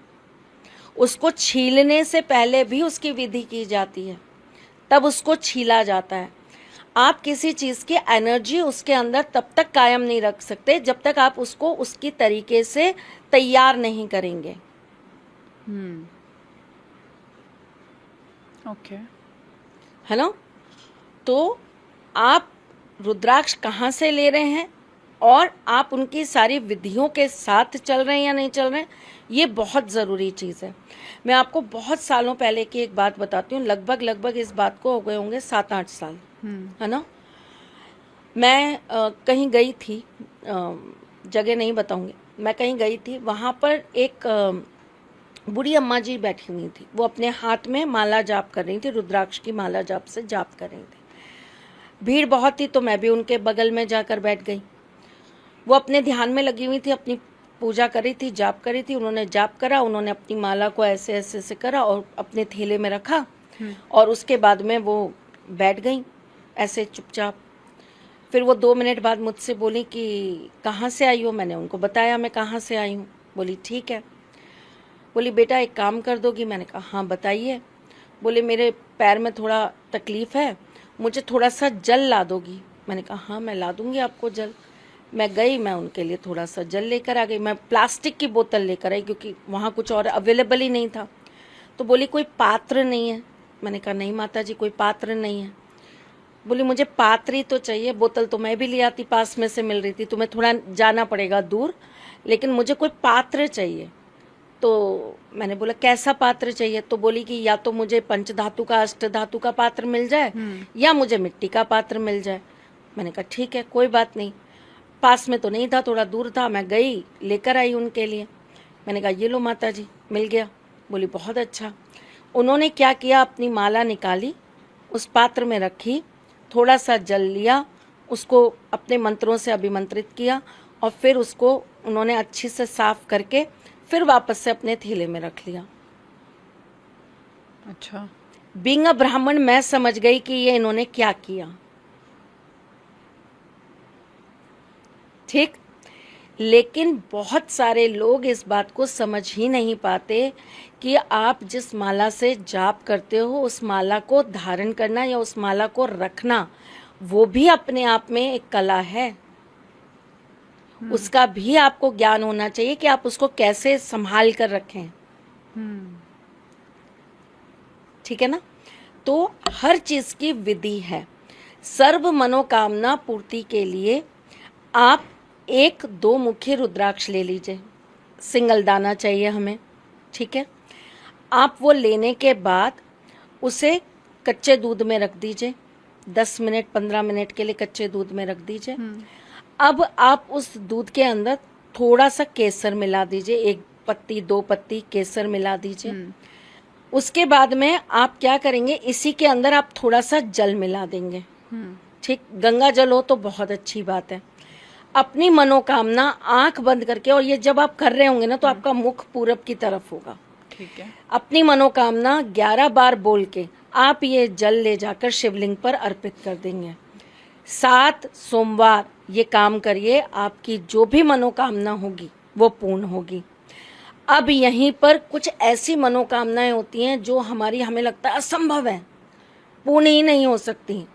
उसको छीलने से पहले भी उसकी विधि की जाती है, तब उसको छीला जाता है। आप किसी चीज़ की एनर्जी उसके अंदर तब तक कायम नहीं रख सकते जब तक आप उसको उसकी तरीके से तैयार नहीं करेंगे। ओके। है ना। तो आप रुद्राक्ष कहाँ से ले रहे हैं और आप उनकी सारी विधियों के साथ चल रहे हैं या नहीं चल रहे हैं, ये बहुत ज़रूरी चीज़ है। मैं आपको बहुत सालों पहले की एक बात बताती हूँ, लगभग इस बात को हो गए होंगे 7-8 साल, है ना। मैं कहीं गई थी, जगह नहीं बताऊंगी, मैं कहीं गई थी, वहाँ पर एक बूढ़ी अम्मा जी बैठी हुई थी। वो अपने हाथ में माला जाप कर रही थी, रुद्राक्ष की माला जाप से जाप कर रही थी। भीड़ बहुत थी, तो मैं भी उनके बगल में जाकर बैठ गई। वो अपने ध्यान में लगी हुई थी, अपनी पूजा कर रही थी, जाप कर रही थी। उन्होंने जाप करा, उन्होंने अपनी माला को ऐसे ऐसे करा और अपने थैले में रखा, और उसके बाद में वो बैठ गई ऐसे चुपचाप। फिर वो 2 मिनट बाद मुझसे बोली कि कहाँ से आई हो। मैंने उनको बताया मैं कहाँ से आई हूँ। बोली ठीक है। बोली बेटा एक काम कर दोगी। मैंने कहा हाँ बताइए। बोले मेरे पैर में थोड़ा तकलीफ़ है, मुझे थोड़ा सा जल ला दोगी। मैंने कहा हाँ मैं ला दूंगी आपको जल। मैं गई, मैं उनके लिए थोड़ा सा जल लेकर आ गई। मैं प्लास्टिक की बोतल लेकर आई क्योंकि वहाँ कुछ और अवेलेबल ही नहीं था। तो बोली कोई पात्र नहीं है। मैंने कहा नहीं माता जी, कोई पात्र नहीं है। बोली मुझे पात्र ही तो चाहिए, बोतल तो मैं भी ले आती, पास में से मिल रही थी, तुम्हें थोड़ा जाना पड़ेगा दूर, लेकिन मुझे कोई पात्र चाहिए। तो मैंने बोला कैसा पात्र चाहिए। तो बोली कि या तो मुझे पंचधातु का, अष्ट धातु का पात्र मिल जाए, या मुझे मिट्टी का पात्र मिल जाए। मैंने कहा ठीक है कोई बात नहीं। पास में तो नहीं था, थोड़ा दूर था। मैं गई, लेकर आई उनके लिए। मैंने कहा ये लो माता जी, मिल गया। बोली बहुत अच्छा। उन्होंने क्या किया, अपनी माला निकाली, उस पात्र में रखी, थोड़ा सा जल लिया, उसको अपने मंत्रों से अभिमंत्रित किया, और फिर उसको उन्होंने अच्छी से साफ करके फिर वापस से अपने थैले में रख लिया। अच्छा। बीइंग अ ब्राह्मण मैं समझ गई कि ये इन्होंने क्या किया। ठीक। लेकिन बहुत सारे लोग इस बात को समझ ही नहीं पाते कि आप जिस माला से जाप करते हो, उस माला को धारण करना या उस माला को रखना, वो भी अपने आप में एक कला है। उसका भी आपको ज्ञान होना चाहिए कि आप उसको कैसे संभाल कर रखें। ठीक है ना। तो हर चीज की विधि है। सर्व मनोकामना पूर्ति के लिए आप 1-2 मुखी रुद्राक्ष ले लीजिए, सिंगल दाना चाहिए हमें। ठीक है। आप वो लेने के बाद उसे कच्चे दूध में रख दीजिए, 10 मिनट 15 मिनट के लिए कच्चे दूध में रख दीजिए। अब आप उस दूध के अंदर थोड़ा सा केसर मिला दीजिए, 1 पत्ती 2 पत्ती केसर मिला दीजिए। उसके बाद में आप क्या करेंगे, इसी के अंदर आप थोड़ा सा जल मिला देंगे। ठीक, गंगा जल हो तो बहुत अच्छी बात है। अपनी मनोकामना आंख बंद करके, और ये जब आप कर रहे होंगे ना तो आपका मुख पूरब की तरफ होगा। ठीक है। अपनी मनोकामना 11 बार बोल के आप ये जल ले जाकर शिवलिंग पर अर्पित कर देंगे। 7 सोमवार ये काम करिए, आपकी जो भी मनोकामना होगी वो पूर्ण होगी। अब यहीं पर कुछ ऐसी मनोकामनाएं होती हैं जो हमें लगता है असंभव है, पूर्ण ही नहीं हो सकती।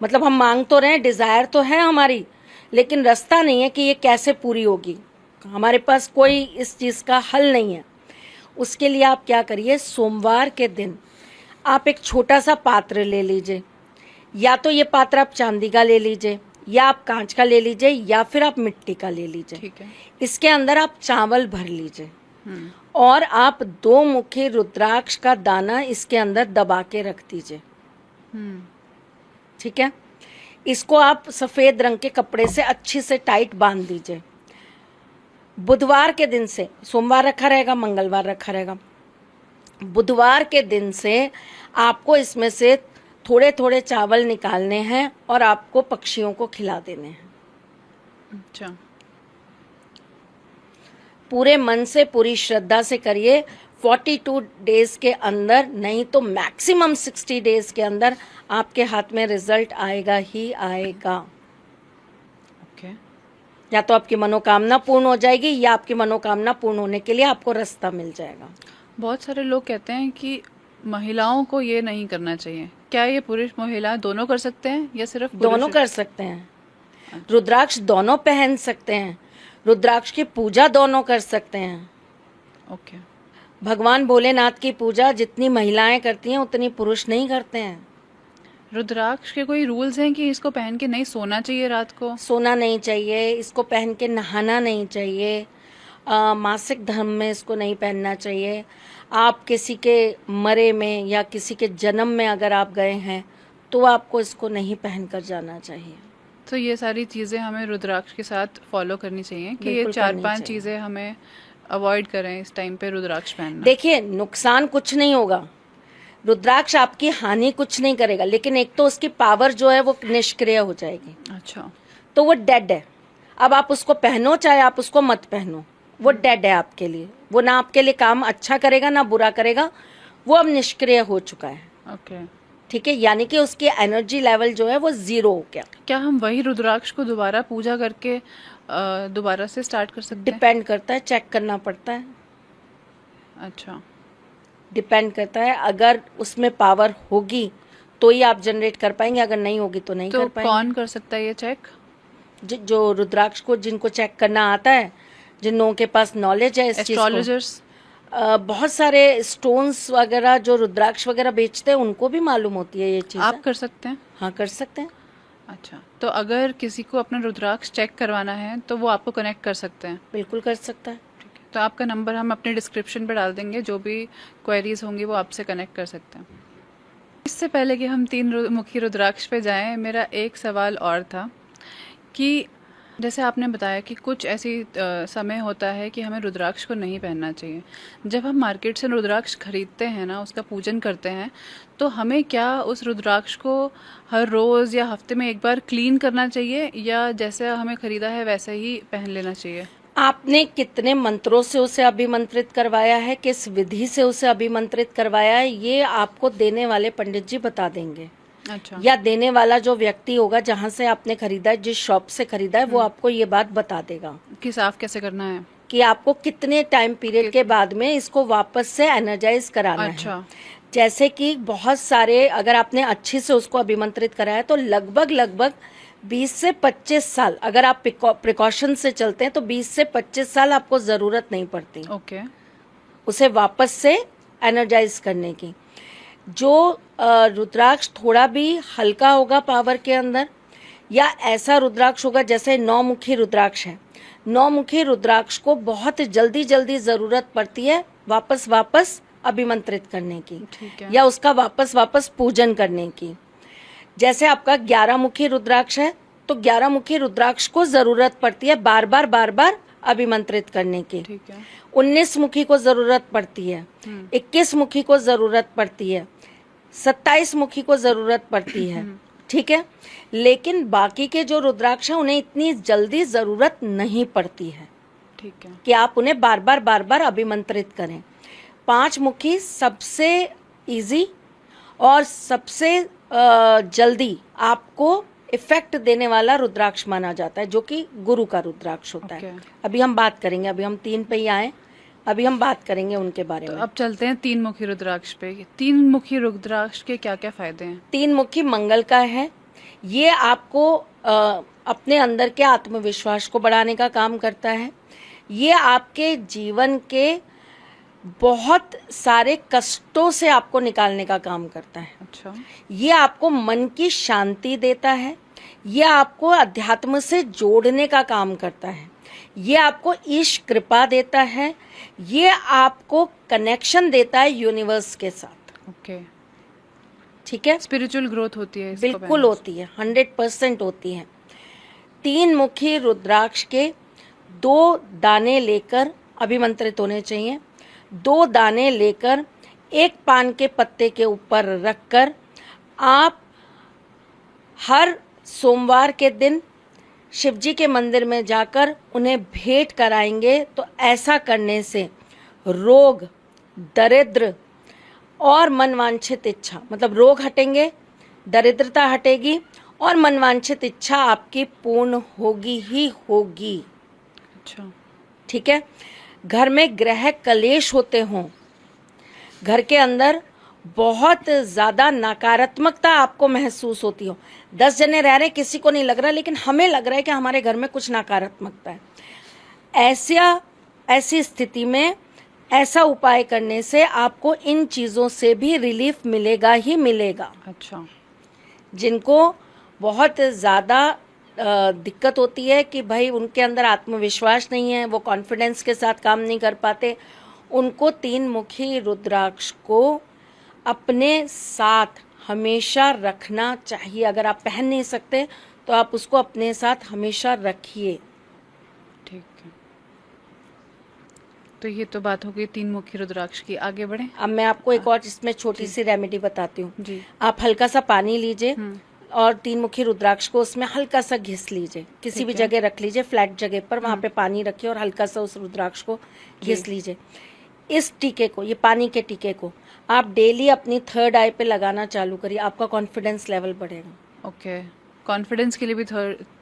मतलब हम मांग तो रहे हैं, डिजायर तो है हमारी, लेकिन रास्ता नहीं है कि ये कैसे पूरी होगी। हमारे पास कोई इस चीज का हल नहीं है। उसके लिए आप क्या करिए, सोमवार के दिन आप एक छोटा सा पात्र ले लीजिए, या तो ये पात्र आप चांदी का ले लीजिए, या आप कांच का ले लीजिए, या फिर आप मिट्टी का ले लीजिए। ठीक है। इसके अंदर आप चावल भर लीजिए और आप 2 मुखी रुद्राक्ष का दाना इसके अंदर दबा के रख दीजिए। ठीक है। इसको आप सफेद रंग के कपड़े से अच्छी से टाइट बांध दीजिए। बुधवार के दिन से, सोमवार रखा रहेगा, मंगलवार रखा रहेगा, बुधवार के दिन से आपको इसमें से थोड़े थोड़े चावल निकालने हैं और आपको पक्षियों को खिला देने हैं। अच्छा। पूरे मन से, पूरी श्रद्धा से करिए। 42 डेज के अंदर, नहीं तो मैक्सिमम 60 डेज के अंदर आपके हाथ में रिजल्ट आएगा ही आएगा। ओके। या तो आपकी मनोकामना पूर्ण हो जाएगी, या आपकी मनोकामना पूर्ण होने के लिए आपको रास्ता मिल जाएगा। बहुत सारे लोग कहते हैं कि महिलाओं को ये नहीं करना चाहिए, क्या ये पुरुष महिला दोनों कर सकते हैं या सिर्फ पुरुष? दोनों कर सकते हैं। रुद्राक्ष दोनों पहन सकते हैं, रुद्राक्ष की पूजा दोनों कर सकते हैं। ओके। भगवान भोलेनाथ की पूजा जितनी महिलाएं करती हैं उतनी पुरुष नहीं करते हैं। रुद्राक्ष के कोई रूल्स हैं कि इसको पहन के नहीं सोना चाहिए रात को? सोना नहीं चाहिए, इसको पहन के नहाना नहीं चाहिए, मासिक धर्म में इसको नहीं पहनना चाहिए। आप किसी के मरे में या किसी के जन्म में अगर आप गए हैं तो आपको इसको नहीं पहन कर जाना चाहिए। तो ये सारी चीज़ें हमें रुद्राक्ष के साथ फॉलो करनी चाहिए कि ये बिल्कुल 4-5 करनी चीज़ें हमें अवॉइड करें इस टाइम पे रुद्राक्ष पहनना। देखिए, नुकसान कुछ नहीं होगा, रुद्राक्ष आपकी हानि कुछ नहीं करेगा, लेकिन एक तो उसकी पावर जो है वो निष्क्रिय हो जाएगी। अच्छा। तो वो डेड है। अब आप उसको पहनो चाहे आप उसको मत पहनो, वो डेड है आपके लिए। वो ना आपके लिए काम अच्छा करेगा ना बुरा करेगा, वो अब निष्क्रिय हो चुका है। ओके। ठीक है, यानी कि उसकी एनर्जी लेवल जो है वो 0 हो गया। क्या हम वही रुद्राक्ष को दोबारा पूजा करके दोबारा से स्टार्ट कर सकते हैं? डिपेंड करता है, चेक करना पड़ता है। अच्छा। डिपेंड करता है, अगर उसमें पावर होगी तो ही आप जनरेट कर पाएंगे, अगर नहीं होगी तो नहीं तो कर पाएंगे। कौन कर सकता है ये चेक? जो रुद्राक्ष को जिनको चेक करना आता है, जिन लोगों के पास नॉलेज है इस चीज को। एस्ट्रोलॉजर्स? बहुत सारे स्टोन्स वगैरह जो रुद्राक्ष वगैरह बेचते हैं उनको भी मालूम होती है ये चीज। आप कर सकते हैं? हाँ, कर सकते हैं। अच्छा, तो अगर किसी को अपना रुद्राक्ष चेक करवाना है तो वो आपको कनेक्ट कर सकते हैं? बिल्कुल कर सकता है। ठीक है, तो आपका नंबर हम अपने डिस्क्रिप्शन पे डाल देंगे, जो भी क्वेरीज होंगी वो आपसे कनेक्ट कर सकते हैं। इससे पहले कि हम 3 मुखी रुद्राक्ष पे जाएं, मेरा एक सवाल और था कि जैसे आपने बताया कि कुछ ऐसी समय होता है कि हमें रुद्राक्ष को नहीं पहनना चाहिए। जब हम मार्केट से रुद्राक्ष खरीदते हैं ना, उसका पूजन करते हैं, तो हमें क्या उस रुद्राक्ष को हर रोज़ या हफ्ते में एक बार क्लीन करना चाहिए, या जैसे हमें खरीदा है वैसे ही पहन लेना चाहिए? आपने कितने मंत्रों से उसे अभिमंत्रित करवाया है, किस विधि से उसे अभिमंत्रित करवाया है, ये आपको देने वाले पंडित जी बता देंगे। अच्छा। या देने वाला जो व्यक्ति होगा जहाँ से आपने खरीदा है, जिस शॉप से खरीदा है, वो आपको ये बात बता देगा कि साफ कैसे करना है, कि आपको कितने टाइम पीरियड के बाद में इसको वापस से एनर्जाइज कराना अच्छा है। जैसे कि बहुत सारे, अगर आपने अच्छे से उसको अभिमंत्रित कराया है तो लगभग 20 से 25 साल, अगर आप प्रिकॉशन से चलते हैं तो 20 से 25 साल आपको जरूरत नहीं पड़ती ओके उसे वापस से एनर्जाइज करने की। जो रुद्राक्ष थोड़ा भी हल्का होगा पावर के अंदर, या ऐसा रुद्राक्ष होगा जैसे 9 मुखी रुद्राक्ष है, 9 मुखी रुद्राक्ष को बहुत जल्दी जरूरत पड़ती है वापस अभिमंत्रित करने की, ठीक है। या उसका वापस पूजन करने की। जैसे आपका 11 मुखी रुद्राक्ष है, तो 11 मुखी रुद्राक्ष को जरूरत पड़ती है बार बार अभिमंत्रित करने की। ठीक है। 19 मुखी को जरूरत पड़ती है, 21 मुखी को जरूरत पड़ती है, 27 मुखी को जरूरत पड़ती है, ठीक है। लेकिन बाकी के जो रुद्राक्ष हैं उन्हें इतनी जल्दी जरूरत नहीं पड़ती है, ठीक है। कि आप उन्हें बार बार अभिमंत्रित करें। 5 मुखी सबसे इजी और सबसे जल्दी आपको इफेक्ट देने वाला रुद्राक्ष माना जाता है, जो कि गुरु का रुद्राक्ष होता है। अभी हम बात करेंगे, अभी हम 3 पे ही आए, अभी हम बात करेंगे उनके बारे में। अब चलते हैं 3 मुखी रुद्राक्ष पे। 3 मुखी रुद्राक्ष के क्या क्या फायदे हैं? 3 मुखी मंगल का है। ये आपको अपने अंदर के आत्मविश्वास को बढ़ाने का काम करता है। ये आपके जीवन के बहुत सारे कष्टों से आपको निकालने का काम करता है। अच्छा। ये आपको मन की शांति देता है। ये आपको अध्यात्म से जोड़ने का काम करता है। ये आपको ईश कृपा देता है। ये आपको कनेक्शन देता है यूनिवर्स के साथ। ओके। ठीक है, स्पिरिचुअल ग्रोथ होती है इसको बिल्कुल होती है, 100% होती है। 3 मुखी रुद्राक्ष के 2 दाने लेकर अभिमंत्रित होने चाहिए। 2 दाने लेकर एक पान के पत्ते के ऊपर रखकर आप हर सोमवार के दिन शिवजी के मंदिर में जाकर उन्हें भेंट कराएंगे, तो ऐसा करने से रोग, दरिद्र और मनवांछित इच्छा, मतलब रोग हटेंगे, दरिद्रता हटेगी और मनवांछित इच्छा आपकी पूर्ण होगी ही होगी। अच्छा। ठीक है। घर में ग्रह कलेश होते हों, घर के अंदर बहुत ज़्यादा नकारात्मकता आपको महसूस होती हो, 10 जने रह रहे, किसी को नहीं लग रहा, लेकिन हमें लग रहा है कि हमारे घर में कुछ नकारात्मकता है, ऐसी स्थिति में ऐसा उपाय करने से आपको इन चीज़ों से भी रिलीफ मिलेगा ही मिलेगा। अच्छा। जिनको बहुत ज़्यादा दिक्कत होती है कि भाई उनके अंदर आत्मविश्वास नहीं है, वो कॉन्फिडेंस के साथ काम नहीं कर पाते, उनको 3 मुखी रुद्राक्ष को अपने साथ हमेशा रखना चाहिए। अगर आप पहन नहीं सकते तो आप उसको अपने साथ हमेशा रखिए। ठीक है। तो ये तो बात हो गई 3 मुखी रुद्राक्ष की। आगे बढ़े। अब मैं आपको एक और इसमें छोटी सी रेमेडी बताती हूँ जी। आप हल्का सा पानी लीजिए और 3 मुखी रुद्राक्ष को उसमें हल्का सा घिस लीजिए, किसी भी जगह रख लीजिए, फ्लैट जगह पर, वहां पे पानी रखिए और हल्का सा उस रुद्राक्ष को घिस लीजिए। इस टीके को, ये पानी के टीके को आप डेली अपनी 3rd आई पे लगाना चालू करिए, आपका कॉन्फिडेंस लेवल बढ़ेगा। ओके। कॉन्फिडेंस के लिए भी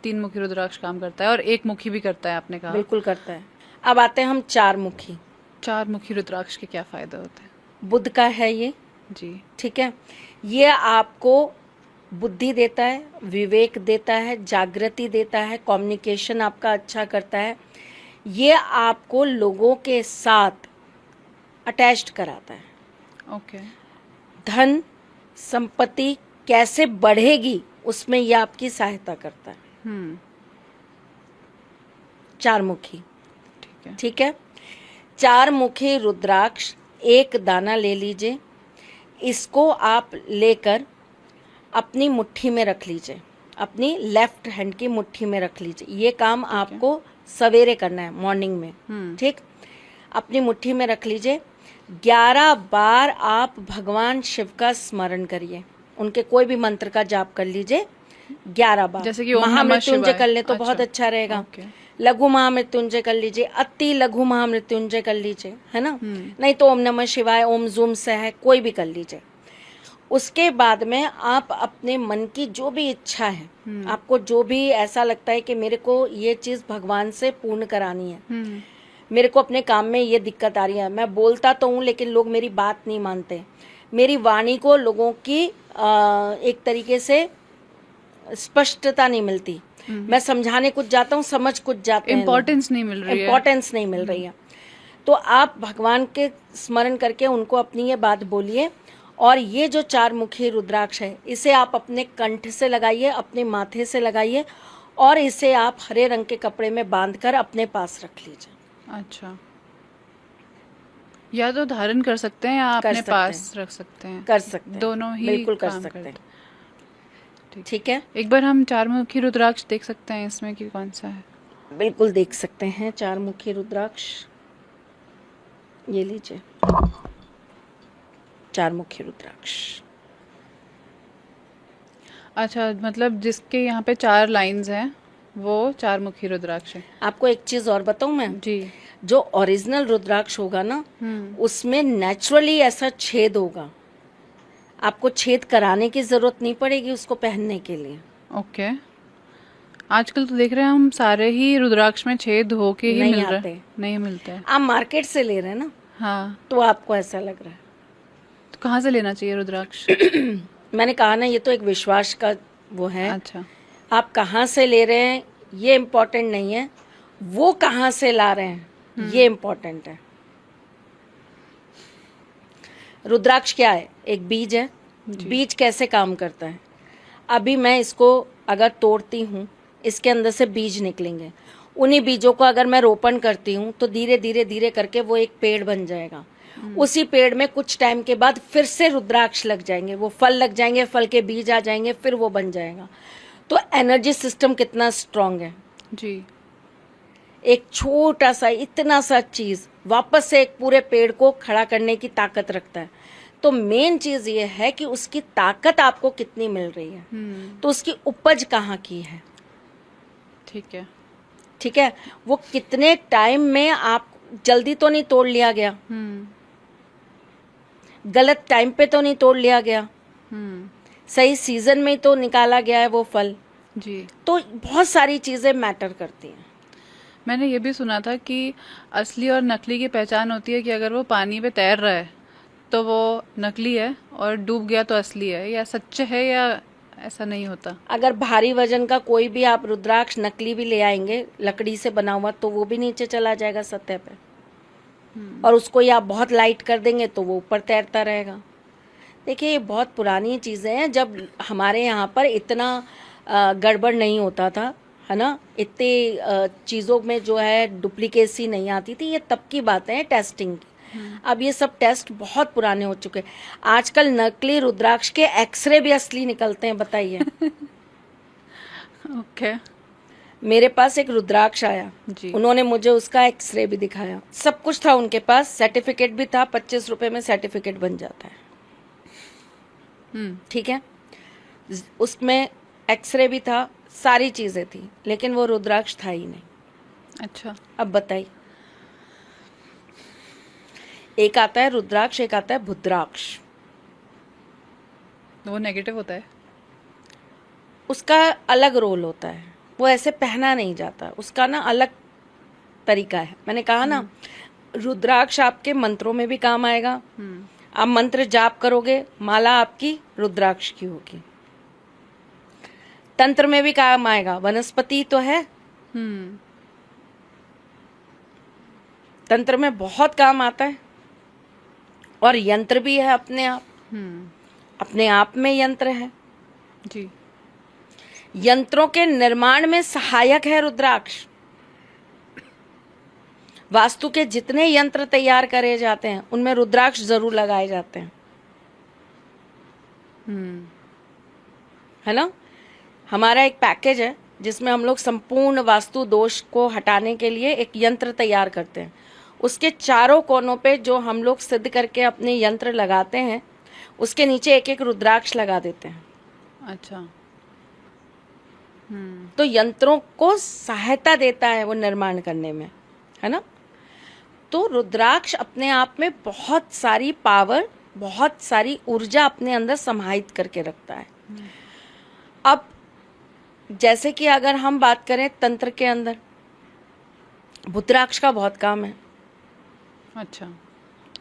3 मुखी रुद्राक्ष काम करता है और 1 मुखी भी करता है, आपने कहा। बिल्कुल करता है। अब आते हैं हम 4 मुखी। 4 मुखी रुद्राक्ष के क्या फायदे होते हैं? बुध का है ये। जी। ठीक है। ये आपको बुद्धि देता है, विवेक देता है, जागृति देता है, कम्युनिकेशन आपका अच्छा करता है। ये आपको लोगों के साथ अटैच्ड कराता है। ओके। धन संपत्ति कैसे बढ़ेगी उसमें ये आपकी सहायता करता है। 4 मुखी। ठीक है। ठीक है। 4 मुखी रुद्राक्ष 1 दाना ले लीजिए, इसको आप लेकर अपनी मुट्ठी में रख लीजिए, अपनी लेफ्ट हैंड की मुट्ठी में रख लीजिए। ये काम आपको सवेरे करना है, मॉर्निंग में। ठीक। अपनी मुट्ठी में रख लीजिए। 11 बार आप भगवान शिव का स्मरण करिए, उनके कोई भी मंत्र का जाप कर लीजिए 11 बार। जैसे कि ओम नमः महामृत्युंजय शिवाय कर ले तो अच्छा। बहुत अच्छा रहेगा। ओके। लघु महामृत्युंजय कर लीजिए, अति लघु महामृत्युंजय कर लीजिए, है ना। नहीं तो ओम नमः शिवाय, ओम जूम से है, कोई भी कर लीजिए। उसके बाद में आप अपने मन की जो भी इच्छा है, आपको जो भी ऐसा लगता है कि मेरे को ये चीज़ भगवान से पूर्ण करानी है, मेरे को अपने काम में ये दिक्कत आ रही है, मैं बोलता तो हूँ लेकिन लोग मेरी बात नहीं मानते, मेरी वाणी को लोगों की एक तरीके से स्पष्टता नहीं मिलती, मैं समझाने कुछ जाता हूँ, समझ कुछ जाते हैं, इम्पोर्टेंस नहीं मिल रही है। इम्पोर्टेंस नहीं मिल रही है। तो आप भगवान के स्मरण करके उनको अपनी ये बात बोलिए। और ये जो 4 मुखी रुद्राक्ष है, इसे आप अपने कंठ से लगाइए, अपने माथे से लगाइए और इसे आप हरे रंग के कपड़े में बांधकर अपने पास रख लीजिए। अच्छा। या तो धारण कर सकते हैं या कर अपने सकते पास रख सकते हैं, कर सकते हैं, दोनों ही बिल्कुल कर काम सकते हैं। करते हैं। ठीक है, एक बार हम चारमुखी रुद्राक्ष देख सकते हैं इसमें कि कौन सा है? बिल्कुल देख सकते हैं। चार मुखी रुद्राक्ष, ये लीजिए, चार मुखी रुद्राक्ष। अच्छा, मतलब जिसके यहाँ पे 4 लाइंस हैं वो चारमुखी रुद्राक्ष है। आपको एक चीज और बताऊं मैं, जी। जो ओरिजिनल रुद्राक्ष होगा ना, हम्म। उसमें नेचुरली ऐसा छेद होगा, आपको छेद कराने की जरूरत नहीं पड़ेगी उसको पहनने के लिए। ओके। आजकल तो देख रहे हैं हम सारे ही रुद्राक्ष में छेद होके ही नहीं मिल रहे आते। हैं, नहीं मिलते हैं। आप मार्केट से ले रहे हैं ना, हाँ, तो आपको ऐसा लग रहा है। तो कहाँ से लेना चाहिए रुद्राक्ष? मैंने कहा ना, ये तो एक विश्वास का वो है। अच्छा। आप कहाँ से ले रहे हैं ये इम्पोर्टेंट नहीं है, वो कहाँ से ला रहे हैं ये इम्पोर्टेंट है। रुद्राक्ष क्या है? एक बीज है। बीज कैसे काम करता है? अभी मैं इसको अगर तोड़ती हूँ, इसके अंदर से बीज निकलेंगे। उन्हीं बीजों को अगर मैं रोपण करती हूँ तो धीरे धीरे धीरे करके वो एक पेड़ बन जाएगा। उसी पेड़ में कुछ टाइम के बाद फिर से रुद्राक्ष लग जाएंगे, वो फल लग जाएंगे, फल के बीज आ जाएंगे, फिर वो बन जाएगा। तो एनर्जी सिस्टम कितना स्ट्रांग है। जी। एक छोटा सा इतना सा चीज वापस से एक पूरे पेड़ को खड़ा करने की ताकत रखता है। तो मेन चीज ये है कि उसकी ताकत आपको कितनी मिल रही है, तो उसकी उपज कहाँ की है। ठीक है। ठीक है, वो कितने टाइम में, आप जल्दी तो नहीं तोड़ लिया गया, गलत टाइम पे तो नहीं तोड़ लिया गया, सही सीजन में तो निकाला गया है वो फल। जी। तो बहुत सारी चीजें मैटर करती हैं। मैंने ये भी सुना था कि असली और नकली की पहचान होती है कि अगर वो पानी पे तैर रहा है तो वो नकली है, और डूब गया तो असली है, या सच है, या ऐसा नहीं होता? अगर भारी वजन का कोई भी आप रुद्राक्ष नकली भी ले आएंगे लकड़ी से बना हुआ, तो वो भी नीचे चला जाएगा सतह पे। और उसको ही आप बहुत लाइट कर देंगे तो वो ऊपर तैरता रहेगा। देखिए, ये बहुत पुरानी चीज़ें हैं, जब हमारे यहाँ पर इतना गड़बड़ नहीं होता था, है ना, इतने चीज़ों में जो है डुप्लीकेसी नहीं आती थी। ये तब की बातें हैं टेस्टिंग की। अब ये सब टेस्ट बहुत पुराने हो चुके हैं। आजकल नकली रुद्राक्ष के एक्सरे भी असली निकलते हैं, बताइए। ओके। मेरे पास एक रुद्राक्ष आया जी। उन्होंने मुझे उसका एक्सरे भी दिखाया, सब कुछ था उनके पास, सर्टिफिकेट भी था, 25 रुपए में सर्टिफिकेट बन जाता है। ठीक है, उसमें एक्सरे भी था, सारी चीजें थी, लेकिन वो रुद्राक्ष था ही नहीं। अच्छा। अब बताइए, एक आता है रुद्राक्ष, एक आता है भुद्राक्ष। वो नेगेटिव होता है? उसका अलग रोल होता है, वो ऐसे पहना नहीं जाता, उसका ना अलग तरीका है। मैंने कहा ना, रुद्राक्ष आपके मंत्रों में भी काम आएगा। आप मंत्र जाप करोगे, माला आपकी रुद्राक्ष की होगी। तंत्र में भी काम आएगा, वनस्पति तो है, तंत्र में बहुत काम आता है। और यंत्र भी है अपने आप, अपने आप में यंत्र है। जी। यंत्रों के निर्माण में सहायक है रुद्राक्ष। वास्तु के जितने यंत्र तैयार करे जाते हैं उनमें रुद्राक्ष जरूर लगाए जाते हैं, है ना। हमारा एक पैकेज है जिसमें हम लोग संपूर्ण वास्तु दोष को हटाने के लिए एक यंत्र तैयार करते हैं। उसके चारों कोनों पे जो हम लोग सिद्ध करके अपने यंत्र लगाते हैं, उसके नीचे एक एक रुद्राक्ष लगा देते हैं। अच्छा। तो यंत्रों को सहायता देता है वो निर्माण करने में, है ना। तो रुद्राक्ष अपने आप में बहुत सारी पावर, बहुत सारी ऊर्जा अपने अंदर समाहित करके रखता है। अब जैसे कि अगर हम बात करें तंत्र के अंदर, भुद्राक्ष का बहुत काम है। अच्छा,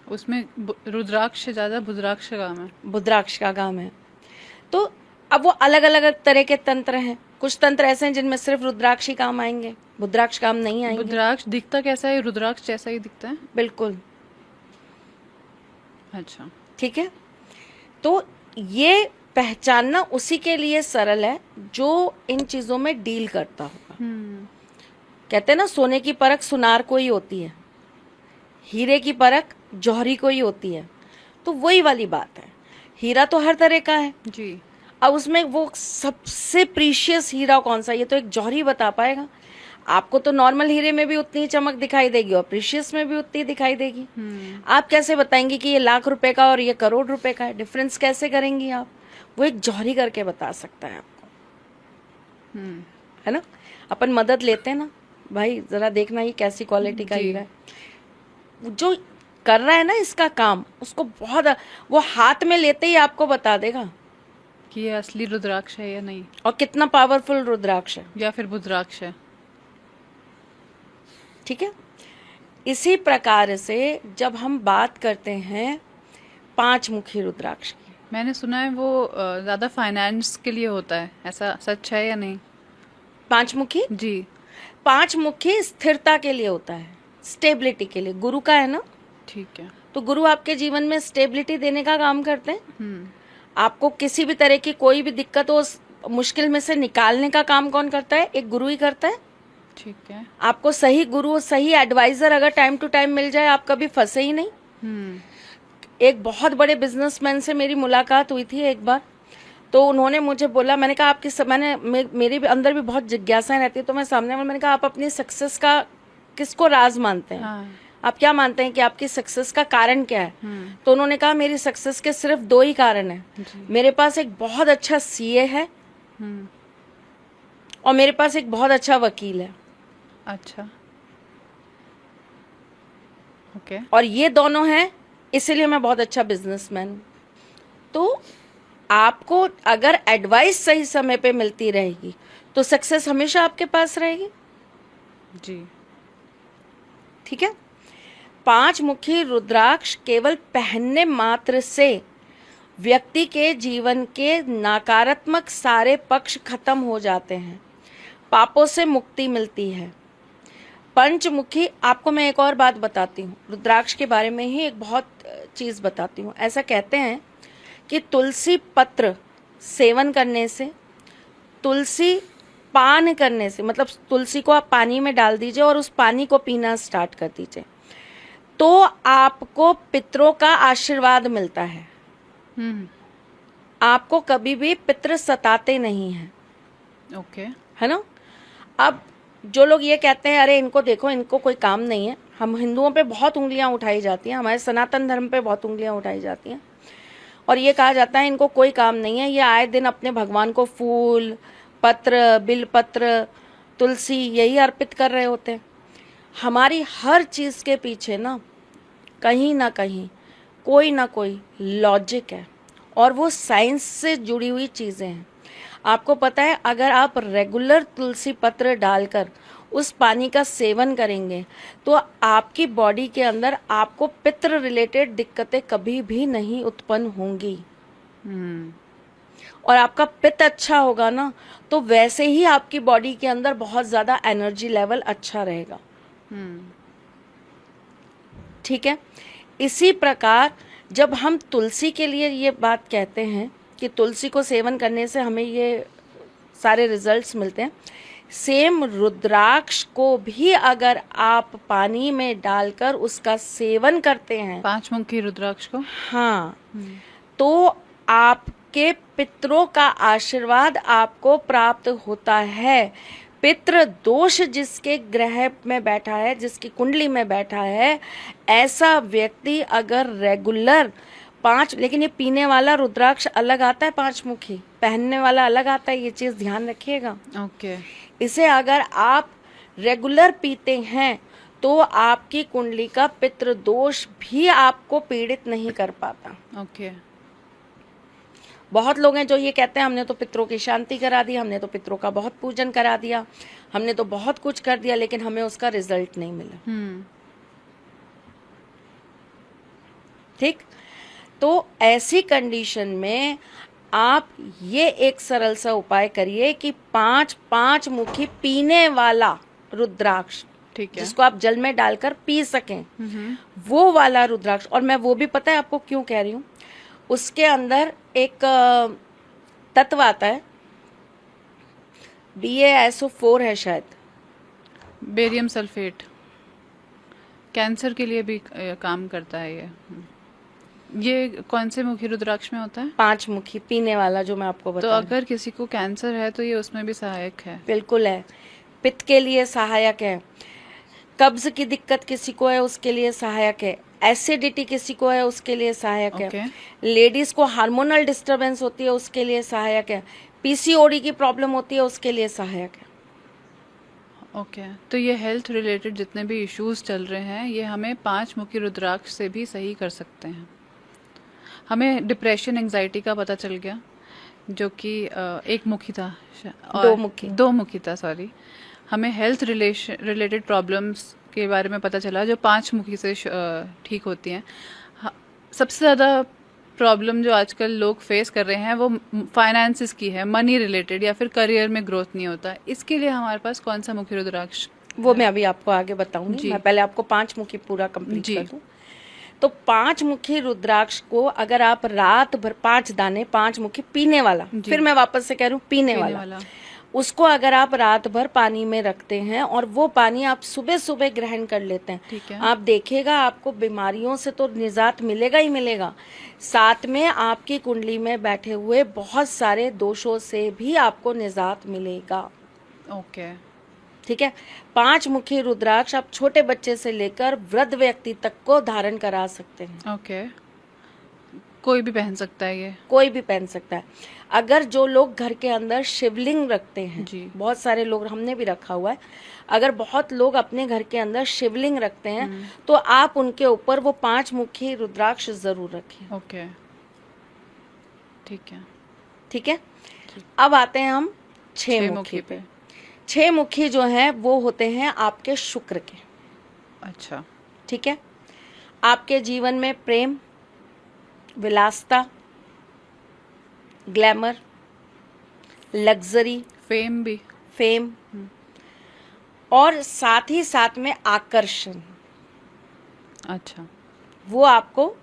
उसमें रुद्राक्ष से ज्यादा भुद्राक्ष का काम है? भुद्राक्ष का काम है। तो अब वो अलग अलग तरह के तंत्र हैं। कुछ तंत्र ऐसे हैं जिनमें सिर्फ रुद्राक्ष ही काम आएंगे, भुद्राक्ष काम नहीं आएंगे। भुद्राक्ष दिखता कैसा है? रुद्राक्ष जैसा ही दिखता है? बिल्कुल। अच्छा। ठीक है, तो ये पहचानना उसी के लिए सरल है जो इन चीजों में डील करता होगा। कहते हैं ना, सोने की परख सुनार को ही होती है, हीरे की परख जौहरी को ही होती है। तो वही वाली बात है, हीरा तो हर तरह का है। जी। अब उसमें वो सबसे प्रीशियस हीरा कौन सा, ये तो एक जौहरी बता पाएगा। आपको तो नॉर्मल हीरे में भी उतनी ही चमक दिखाई देगी और प्रीशियस में भी उतनी दिखाई देगी। आप कैसे बताएंगे कि ये लाख रुपए का और ये करोड़ रुपए का है? डिफरेंस कैसे करेंगी आप? वो एक जौहरी करके बता सकता है आपको, है ना। अपन मदद लेते हैं ना, भाई जरा देखना ये कैसी क्वालिटी का जी। हीरा है। जो कर रहा है ना इसका काम, उसको बहुत, वो हाथ में लेते ही आपको बता देगा कि ये असली रुद्राक्ष है या नहीं, और कितना पावरफुल रुद्राक्ष है। या फिर बुद्राक्ष है। ठीक है। इसी प्रकार से जब हम बात करते हैं पांच मुखी रुद्राक्ष की, मैंने सुना है वो ज़्यादा फाइनेंस के लिए होता है, ऐसा सच है या नहीं? पांच मुखी, जी। पांच मुखी स्थिरता के लिए होता है, स्टेबिलिटी के लिए। गुरु का है ना, ठीक है। तो गुरु आपके जीवन में स्टेबिलिटी देने का काम करते हैं। हम्म। आपको किसी भी तरह की कोई भी दिक्कत हो, उस मुश्किल में से निकालने का काम कौन करता है? एक गुरु ही करता है। ठीक है। आपको सही गुरु, सही एडवाइजर अगर टाइम टू टाइम मिल जाए, आप कभी फंसे ही नहीं। हम्म। एक बहुत बड़े बिजनेसमैन से मेरी मुलाकात हुई थी एक बार, तो उन्होंने मुझे बोला, मैंने कहा आपकी मेरी भी अंदर भी बहुत जिज्ञासाएं रहती है, तो मैं सामने मैंने कहा आप अपनी सक्सेस का किसको राज मानते हैं? हाँ। आप क्या मानते हैं कि आपकी सक्सेस का कारण क्या है? तो उन्होंने कहा मेरी सक्सेस के सिर्फ दो ही कारण हैं। मेरे पास एक बहुत अच्छा सीए है और मेरे पास एक बहुत अच्छा वकील है। अच्छा। ओके। और ये दोनों हैं, इसीलिए मैं बहुत अच्छा बिजनेसमैन हूँ। तो आपको अगर एडवाइस सही समय पे मिलती रहेगी तो सक्सेस हमेशा आपके पास रहेगी। जी। ठीक है। पांच मुखी रुद्राक्ष केवल पहनने मात्र से व्यक्ति के जीवन के नकारात्मक सारे पक्ष खत्म हो जाते हैं, पापों से मुक्ति मिलती है। पंचमुखी, आपको मैं एक और बात बताती हूँ, रुद्राक्ष के बारे में ही एक बहुत चीज़ बताती हूँ। ऐसा कहते हैं कि तुलसी पत्र सेवन करने से, तुलसी पान करने से, मतलब तुलसी को आप पानी में डाल दीजिए और उस पानी को पीना स्टार्ट कर दीजिए, तो आपको पितरों का आशीर्वाद मिलता है। आपको कभी भी पितर सताते नहीं हैं। ओके। है ना। अब जो लोग ये कहते हैं अरे इनको देखो, इनको कोई काम नहीं है, हम हिंदुओं पे बहुत उंगलियां उठाई जाती हैं, हमारे सनातन धर्म पे बहुत उंगलियां उठाई जाती हैं और ये कहा जाता है इनको कोई काम नहीं है, ये आए दिन अपने भगवान को फूल पत्र, बिल पत्र, तुलसी यही अर्पित कर रहे होते हैं। हमारी हर चीज़ के पीछे ना कहीं कोई ना कोई लॉजिक है और वो साइंस से जुड़ी हुई चीज़ें हैं। आपको पता है, अगर आप रेगुलर तुलसी पत्र डालकर उस पानी का सेवन करेंगे तो आपकी बॉडी के अंदर आपको पित्र रिलेटेड दिक्कतें कभी भी नहीं उत्पन्न होंगी। और आपका पित्त अच्छा होगा ना, तो वैसे ही आपकी बॉडी के अंदर बहुत ज़्यादा एनर्जी लेवल अच्छा रहेगा। ठीक है। इसी प्रकार जब हम तुलसी के लिए ये बात कहते हैं कि तुलसी को सेवन करने से हमें ये सारे रिजल्ट्स मिलते हैं, सेम रुद्राक्ष को भी अगर आप पानी में डालकर उसका सेवन करते हैं, पांचमुखी रुद्राक्ष को, हाँ, तो आपके पितरों का आशीर्वाद आपको प्राप्त होता है। पितृ दोष जिसके ग्रह में बैठा है, जिसकी कुंडली में बैठा है, ऐसा व्यक्ति अगर रेगुलर लेकिन ये पीने वाला रुद्राक्ष अलग आता है, पांच मुखी पहनने वाला अलग आता है, ये चीज ध्यान रखिएगा। ओके। इसे अगर आप रेगुलर पीते हैं तो आपकी कुंडली का पितृ दोष भी आपको पीड़ित नहीं कर पाता। ओके। बहुत लोग हैं जो ये कहते हैं हमने तो पितरों की शांति करा दी, हमने तो पितरों का बहुत पूजन करा दिया, हमने तो बहुत कुछ कर दिया, लेकिन हमें उसका रिजल्ट नहीं मिला। ठीक। तो ऐसी कंडीशन में आप ये एक सरल सा उपाय करिए कि पांच मुखी पीने वाला रुद्राक्ष, ठीक है, जिसको आप जल में डालकर पी सकें, वो वाला रुद्राक्ष। और मैं वो भी पता है आपको क्यों कह रही हूँ, उसके अंदर एक तत्व आता है, BaSO4 है शायद, बेरियम सल्फेट। कैंसर के लिए भी काम करता है ये। ये कौन से मुखी रुद्राक्ष में होता है? 5 मुखी पीने वाला जो मैं आपको तो बता रही हूँ। अगर किसी को कैंसर है तो ये उसमें भी सहायक है? बिल्कुल है, पित्त के लिए सहायक है, कब्ज की दिक्कत किसी को है उसके लिए सहायक है, एसिडिटी किसी को है उसके लिए सहायक ओके। है, लेडीज को हार्मोनल डिस्टरबेंस होती है उसके लिए सहायक है, पीसीओडी की प्रॉब्लम होती है उसके लिए सहायक है। ओके, तो ये हेल्थ रिलेटेड जितने भी इश्यूज चल रहे हैं ये हमें 5 मुखी रुद्राक्ष से भी सही कर सकते हैं। हमें डिप्रेशन एंजाइटी का पता चल गया जो कि एक मुखी था और 2 मुखी। 2 मुखी था, सॉरी। हमें हेल्थ रिलेटेड प्रॉब्लम्स के बारे में पता चला जो 5 मुखी से ठीक होती हैं। सबसे ज़्यादा प्रॉब्लम जो आजकल लोग फेस कर रहे हैं वो फाइनेंसिस की है, मनी रिलेटेड, या फिर करियर में ग्रोथ नहीं होता। इसके लिए हमारे पास कौन सा मुखी रुद्राक्ष? वो मैं अभी आपको आगे बताऊंगी, जी। मैं पहले आपको 5 मुखी पूरा कंप्लीट जी। कर दूं। तो 5 मुखी रुद्राक्ष को अगर आप रात भर 5 दाने 5 मुखी पीने वाला, जी। फिर मैं वापस से कह रही हूँ पीने वाला, उसको अगर आप रात भर पानी में रखते हैं और वो पानी आप सुबह सुबह ग्रहण कर लेते हैं, ठीक है। आप देखिएगा आपको बीमारियों से तो निजात मिलेगा ही मिलेगा, साथ में आपकी कुंडली में बैठे हुए बहुत सारे दोषों से भी आपको निजात मिलेगा। ओके। ठीक है। 5 मुखी रुद्राक्ष आप छोटे बच्चे से लेकर वृद्ध व्यक्ति तक को धारण करा सकते हैं। ओके, कोई भी पहन सकता है ये? कोई भी पहन सकता है। अगर जो लोग घर के अंदर शिवलिंग रखते हैं, जी। बहुत सारे लोग, हमने भी रखा हुआ है, अगर बहुत लोग अपने घर के अंदर शिवलिंग रखते हैं तो आप उनके ऊपर वो 5 मुखी रुद्राक्ष जरूर रखें। ओके, ठीक है। ठीक है। अब आते हैं हम 6 मुखी पे। 6 मुखी जो हैं वो होते हैं आपके शुक्र के। अच्छा। ठीक है। आपके जीवन में प्रेम, विलासता, ग्लैमर, लग्जरी, फेम भी? फेम, और साथ ही साथ में आकर्षण, अच्छा, वो आपको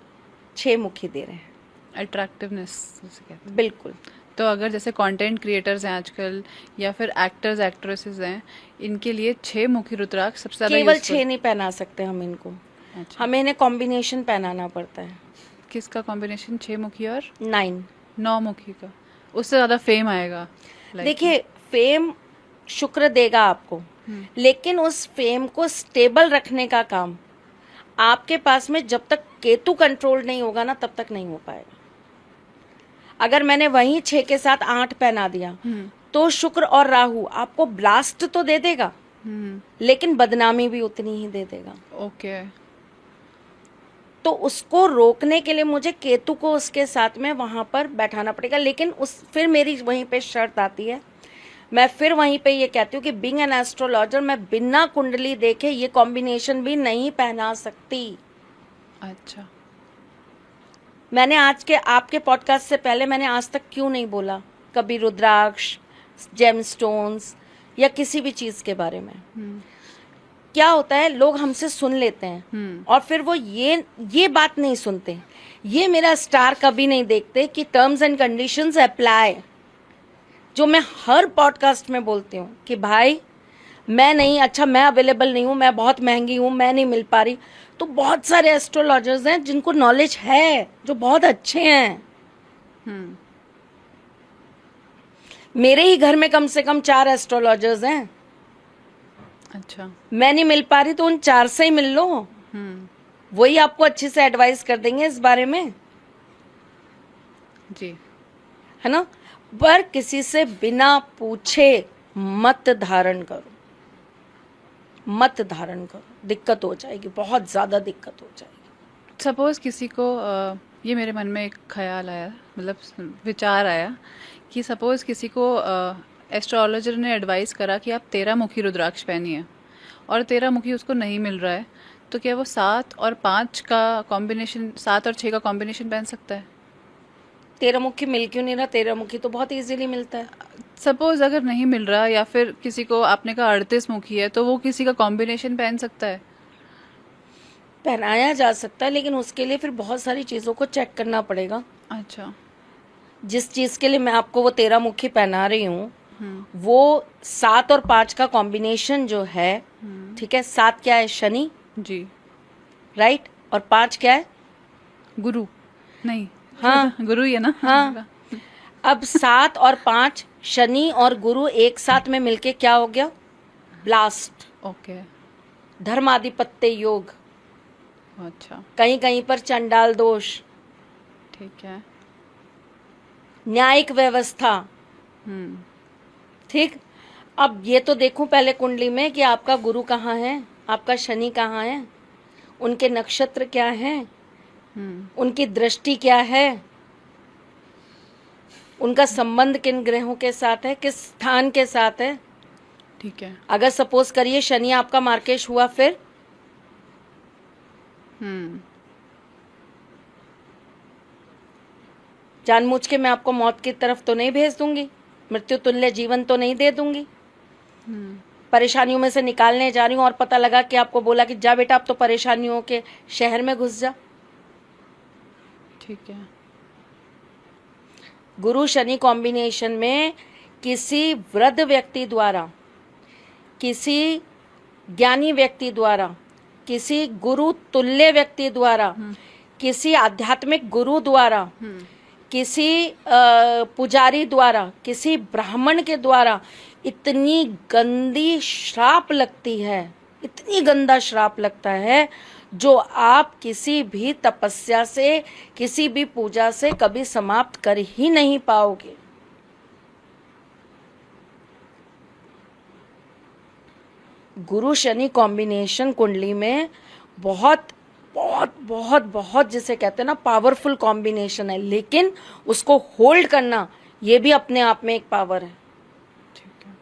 6 मुखी दे रहे हैं। अट्रैक्टिवनेस जिसे कहते हैं। बिल्कुल। तो अगर जैसे कंटेंट क्रिएटर्स हैं आजकल या फिर एक्टर्स एक्ट्रेसेस हैं, इनके लिए 6 मुखी रुद्राक्ष सबसे ज्यादा केवल useful? 6 नहीं पहना सकते हम इनको, अच्छा। हमें इन्हें कॉम्बिनेशन पहनाना पड़ता है। किसका कॉम्बिनेशन? 6 मुखी और 9 मुखी का? उससे ज्यादा फेम आएगा? देखिए, फेम शुक्र देगा आपको, लेकिन उस फेम को स्टेबल रखने का काम आपके पास में जब तक केतु कंट्रोल नहीं होगा ना तब तक नहीं हो पाएगा। अगर मैंने वहीं 6 के साथ 8 पहना दिया तो शुक्र और राहु आपको ब्लास्ट तो दे देगा, लेकिन बदनामी भी उतनी ही दे देगा। ओके। तो उसको रोकने के लिए मुझे केतु को उसके साथ में वहां पर बैठाना पड़ेगा। लेकिन फिर मेरी वहीं पे शर्त आती है, मैं फिर वहीं पे ये कहती हूँ कि बीइंग एन एस्ट्रोलॉजर मैं बिना कुंडली देखे ये कॉम्बिनेशन भी नहीं पहना सकती। अच्छा। मैंने आज के आपके पॉडकास्ट से पहले मैंने आज तक क्यों नहीं बोला कभी रुद्राक्ष, जेमस्टोन्स या किसी भी चीज के बारे में? क्या होता है, लोग हमसे सुन लेते हैं और फिर वो ये बात नहीं सुनते, ये मेरा स्टार कभी नहीं देखते कि टर्म्स एंड कंडीशंस अप्लाई, जो मैं हर पॉडकास्ट में बोलती हूँ कि भाई मैं नहीं, अच्छा मैं अवेलेबल नहीं हूँ, मैं बहुत महंगी हूँ, मैं नहीं मिल पा रही। तो बहुत सारे एस्ट्रोलॉजर्स हैं जिनको नॉलेज है, जो बहुत अच्छे हैं। मेरे ही घर में कम से कम 4 एस्ट्रोलॉजर्स हैं। अच्छा। मैं नहीं मिल पा रही तो उन 4 से ही मिल लो, वही आपको अच्छे से एडवाइस कर देंगे इस बारे में, जी, है ना। पर किसी से बिना पूछे मत धारण करो, मत धारण करो, दिक्कत हो जाएगी, बहुत ज्यादा दिक्कत हो जाएगी। सपोज किसी को ये मेरे मन में एक ख्याल आया, मतलब विचार आया कि सपोज किसी को एस्ट्रोलॉजर ने एडवाइस करा कि आप 13 मुखी रुद्राक्ष पहनिए और 13 मुखी उसको नहीं मिल रहा है, तो क्या वो 7 और 5 का कॉम्बिनेशन, 7 और 6 का कॉम्बिनेशन पहन सकता है? 13 मुखी मिल क्यों नहीं रहा? 13 मुखी तो बहुत इजीली मिलता है। सपोज अगर नहीं मिल रहा, या फिर किसी को आपने कहा 38 मुखी है, तो वो किसी का कॉम्बिनेशन पहन सकता है? पहनाया जा सकता है, लेकिन उसके लिए फिर बहुत सारी चीजों को चेक करना पड़ेगा। अच्छा। जिस चीज के लिए मैं आपको वो 13 मुखी पहना रही हूँ वो 7 और 5 का कॉम्बिनेशन जो है, ठीक है, 7 क्या है? शनि, जी। राइट, और 5 क्या है? गुरु नहीं, हाँ गुरु ही है ना। हाँ। अब 7 और 5 शनि और गुरु एक साथ में मिलके क्या हो गया? ब्लास्ट, ओके, धर्माधिपत्य योग, अच्छा, कहीं कहीं पर चंडाल दोष, ठीक है। न्यायिक व्यवस्था। हम्म, ठीक, अब ये तो देखूं पहले कुंडली में कि आपका गुरु कहाँ है, आपका शनि कहाँ है, उनके नक्षत्र क्या है, उनकी दृष्टि क्या है, उनका संबंध किन ग्रहों के साथ है, किस स्थान के साथ है। ठीक है। अगर सपोज करिए शनि आपका मार्केश हुआ, फिर जानबूझ के मैं आपको मौत की तरफ तो नहीं भेज दूंगी, मृत्यु तुल्य जीवन तो नहीं दे दूंगी। परेशानियों में से निकालने जा रही हूँ और पता लगा कि आपको बोला कि जा बेटा अब तो परेशानियों के शहर में घुस जा। ठीक है। गुरु शनि कॉम्बिनेशन में किसी वृद्ध व्यक्ति द्वारा, किसी ज्ञानी व्यक्ति द्वारा, किसी गुरु तुल्य व्यक्ति द्वारा, किसी आध्यात्मिक गुरु द्वारा, किसी पुजारी द्वारा, किसी ब्राह्मण के द्वारा इतनी गंदी श्राप लगती है, इतनी गंदा श्राप लगता है जो आप किसी भी तपस्या से, किसी भी पूजा से कभी समाप्त कर ही नहीं पाओगे। गुरु शनि कॉम्बिनेशन कुंडली में बहुत बहुत बहुत बहुत जिसे कहते हैं ना पावरफुल कॉम्बिनेशन है, लेकिन उसको होल्ड करना ये भी अपने आप में एक पावर है। ठीक है।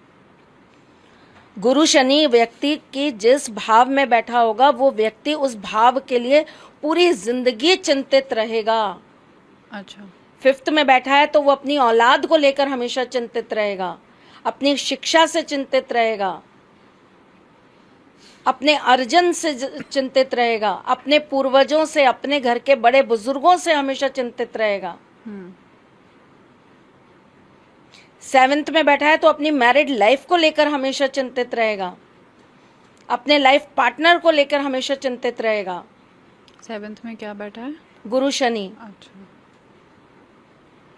गुरु शनि व्यक्ति की जिस भाव में बैठा होगा वो व्यक्ति उस भाव के लिए पूरी जिंदगी चिंतित रहेगा। अच्छा, 5th में बैठा है तो वो अपनी औलाद को लेकर हमेशा चिंतित रहेगा, अपनी शिक्षा से चिंतित रहेगा, अपने अर्जन से चिंतित रहेगा, अपने पूर्वजों से, अपने घर के बड़े बुजुर्गों से हमेशा चिंतित रहेगा। 7th में बैठा है तो अपनी मैरिड लाइफ को लेकर हमेशा चिंतित रहेगा, अपने लाइफ पार्टनर को लेकर हमेशा चिंतित रहेगा। 7th में क्या बैठा है? गुरु शनि। अच्छा,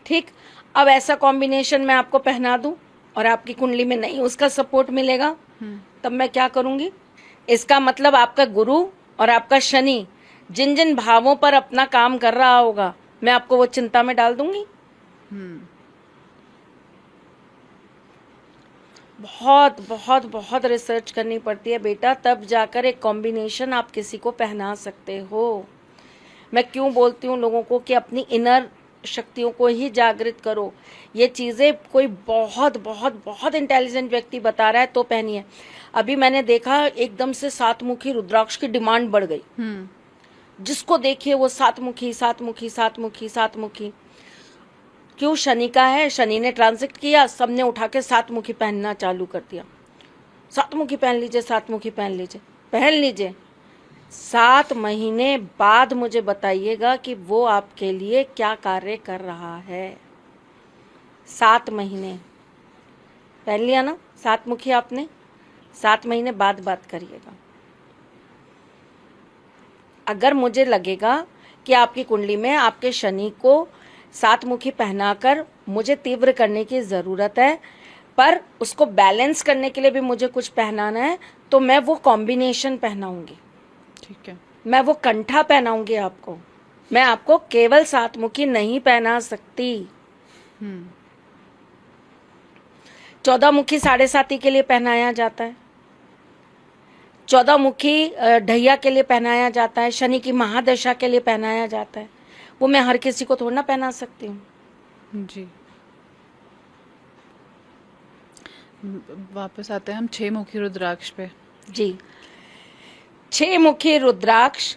ठीक, अब ऐसा कॉम्बिनेशन मैं आपको पहना दूं और आपकी कुंडली में नहीं उसका सपोर्ट मिलेगा, तब मैं क्या करूंगी? इसका मतलब आपका गुरु और आपका शनि जिन जिन भावों पर अपना काम कर रहा होगा मैं आपको वो चिंता में डाल दूंगी। बहुत बहुत बहुत रिसर्च करनी पड़ती है बेटा, तब जाकर एक कॉम्बिनेशन आप किसी को पहना सकते हो। मैं क्यों बोलती हूँ लोगों को कि अपनी इनर शक्तियों को ही जागृत करो। ये चीज़ें कोई बहुत बहुत बहुत इंटेलिजेंट व्यक्ति बता रहा है तो पहनिए। अभी मैंने देखा एकदम से 7 मुखी रुद्राक्ष की डिमांड बढ़ गई, जिसको देखिए वो 7 मुखी 7 मुखी 7 मुखी 7 मुखी। क्यों? शनि का है, शनि ने ट्रांजिट किया, सबने उठा के 7 मुखी पहनना चालू कर दिया। 7 मुखी पहन लीजिए, 7 मुखी पहन लीजिए, पहन लीजिए। 7 महीने बाद मुझे बताइएगा कि वो आपके लिए क्या कार्य कर रहा है। 7 महीने पहन लिया ना 7 मुखी आपने, 7 महीने बाद बात करिएगा। अगर मुझे लगेगा कि आपकी कुंडली में आपके शनि को 7 मुखी पहनाकर मुझे तीव्र करने की ज़रूरत है, पर उसको बैलेंस करने के लिए भी मुझे कुछ पहनाना है, तो मैं वो कॉम्बिनेशन पहनाऊंगी। ठीक है। मैं वो कंठा पहनाऊंगी आपको, मैं आपको केवल 7 मुखी नहीं पहना सकती। 14 मुखी 7.5 के लिए पहनाया जाता है, 14 मुखी ढैया के लिए पहनाया जाता है, शनि की महादशा के लिए पहनाया जाता है। वो मैं हर किसी को थोड़ा ना पहना सकती हूँ। जी, वापस आते हैं हम 6 मुखी रुद्राक्ष पे। जी, 6 मुखी रुद्राक्ष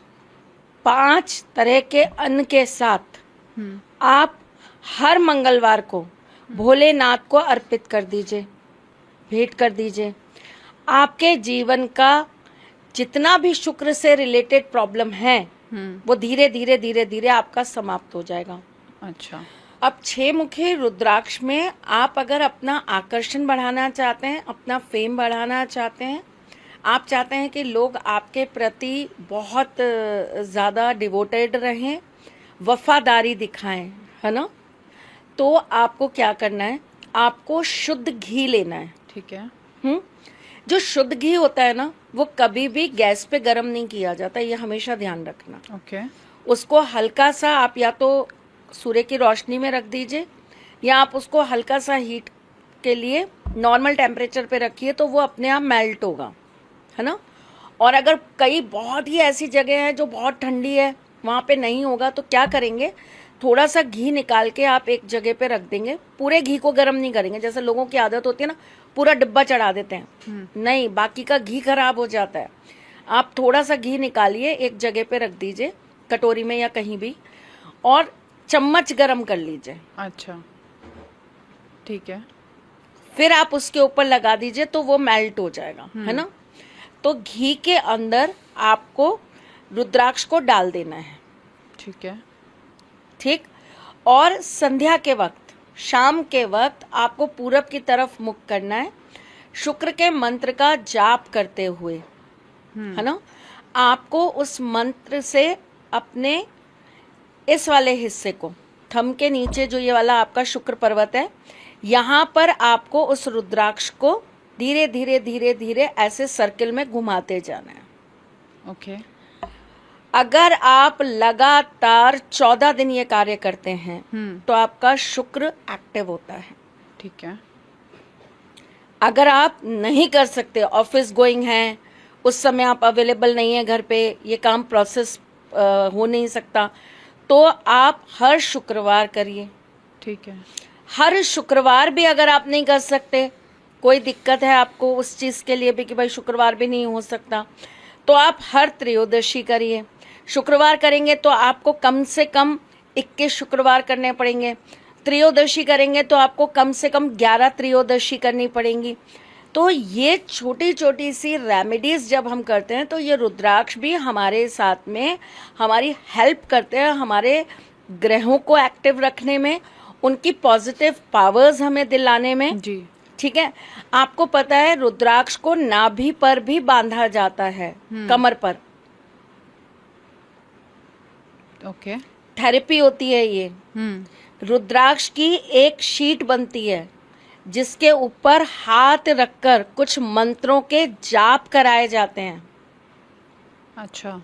5 तरह के अन्न के साथ आप हर मंगलवार को भोलेनाथ को अर्पित कर दीजिए, भेंट कर दीजिए। आपके जीवन का जितना भी शुक्र से रिलेटेड प्रॉब्लम है वो धीरे धीरे धीरे धीरे आपका समाप्त हो जाएगा। अच्छा, अब 6 मुखी रुद्राक्ष में आप अगर अपना आकर्षण बढ़ाना चाहते हैं, अपना फेम बढ़ाना चाहते हैं, आप चाहते हैं कि लोग आपके प्रति बहुत ज़्यादा डिवोटेड रहें, वफादारी दिखाएं, है ना? तो आपको क्या करना है, आपको शुद्ध घी लेना है। ठीक है। जो शुद्ध घी होता है ना, वो कभी भी गैस पे गर्म नहीं किया जाता, ये हमेशा ध्यान रखना। ओके। उसको हल्का सा आप या तो सूर्य की रोशनी में रख दीजिए, या आप उसको हल्का सा हीट के लिए नॉर्मल टेम्परेचर पे रखिए, तो वो अपने आप मेल्ट होगा, है ना? और अगर कई बहुत ही ऐसी जगह है जो बहुत ठंडी है, वहाँ पे नहीं होगा, तो क्या करेंगे, थोड़ा सा घी निकाल के आप एक जगह पे रख देंगे। पूरे घी को गर्म नहीं करेंगे, जैसे लोगों की आदत होती है ना, पूरा डिब्बा चढ़ा देते हैं। नहीं, बाकी का घी खराब हो जाता है। आप थोड़ा सा घी निकालिए, एक जगह पे रख दीजिए, कटोरी में या कहीं भी, और चम्मच गरम कर लीजिए। अच्छा, ठीक है। फिर आप उसके ऊपर लगा दीजिए, तो वो मेल्ट हो जाएगा, है ना? तो घी के अंदर आपको रुद्राक्ष को डाल देना है। ठीक है। ठीक। और संध्या के वक्त, शाम के वक्त आपको पूरब की तरफ मुख करना है, शुक्र के मंत्र का जाप करते हुए, है ना? आपको उस मंत्र से अपने इस वाले हिस्से को, थंब के नीचे जो ये वाला आपका शुक्र पर्वत है, यहाँ पर आपको उस रुद्राक्ष को धीरे धीरे धीरे धीरे ऐसे सर्किल में घुमाते जाना है। ओके। अगर आप लगातार 14 दिन ये कार्य करते हैं तो आपका शुक्र एक्टिव होता है। ठीक है। अगर आप नहीं कर सकते, ऑफिस गोइंग हैं, उस समय आप अवेलेबल नहीं है घर पे, ये काम प्रोसेस हो नहीं सकता, तो आप हर शुक्रवार करिए। ठीक है। हर शुक्रवार भी अगर आप नहीं कर सकते, कोई दिक्कत है आपको उस चीज़ के लिए भी कि भाई शुक्रवार भी नहीं हो सकता, तो आप हर त्रयोदशी करिए। शुक्रवार करेंगे तो आपको कम से कम 21 शुक्रवार करने पड़ेंगे। त्रयोदशी करेंगे तो आपको कम से कम 11 त्रयोदशी करनी पड़ेंगी। तो ये छोटी छोटी सी रेमेडीज जब हम करते हैं, तो ये रुद्राक्ष भी हमारे साथ में हमारी हेल्प करते हैं, हमारे ग्रहों को एक्टिव रखने में, उनकी पॉजिटिव पावर्स हमें दिलाने में। जी। ठीक है। आपको पता है रुद्राक्ष को नाभि पर भी बांधा जाता है, कमर पर। ओके। थेरेपी होती है ये। रुद्राक्ष की एक शीट बनती है जिसके ऊपर हाथ रखकर कुछ मंत्रों के जाप कराए जाते हैं। अच्छा।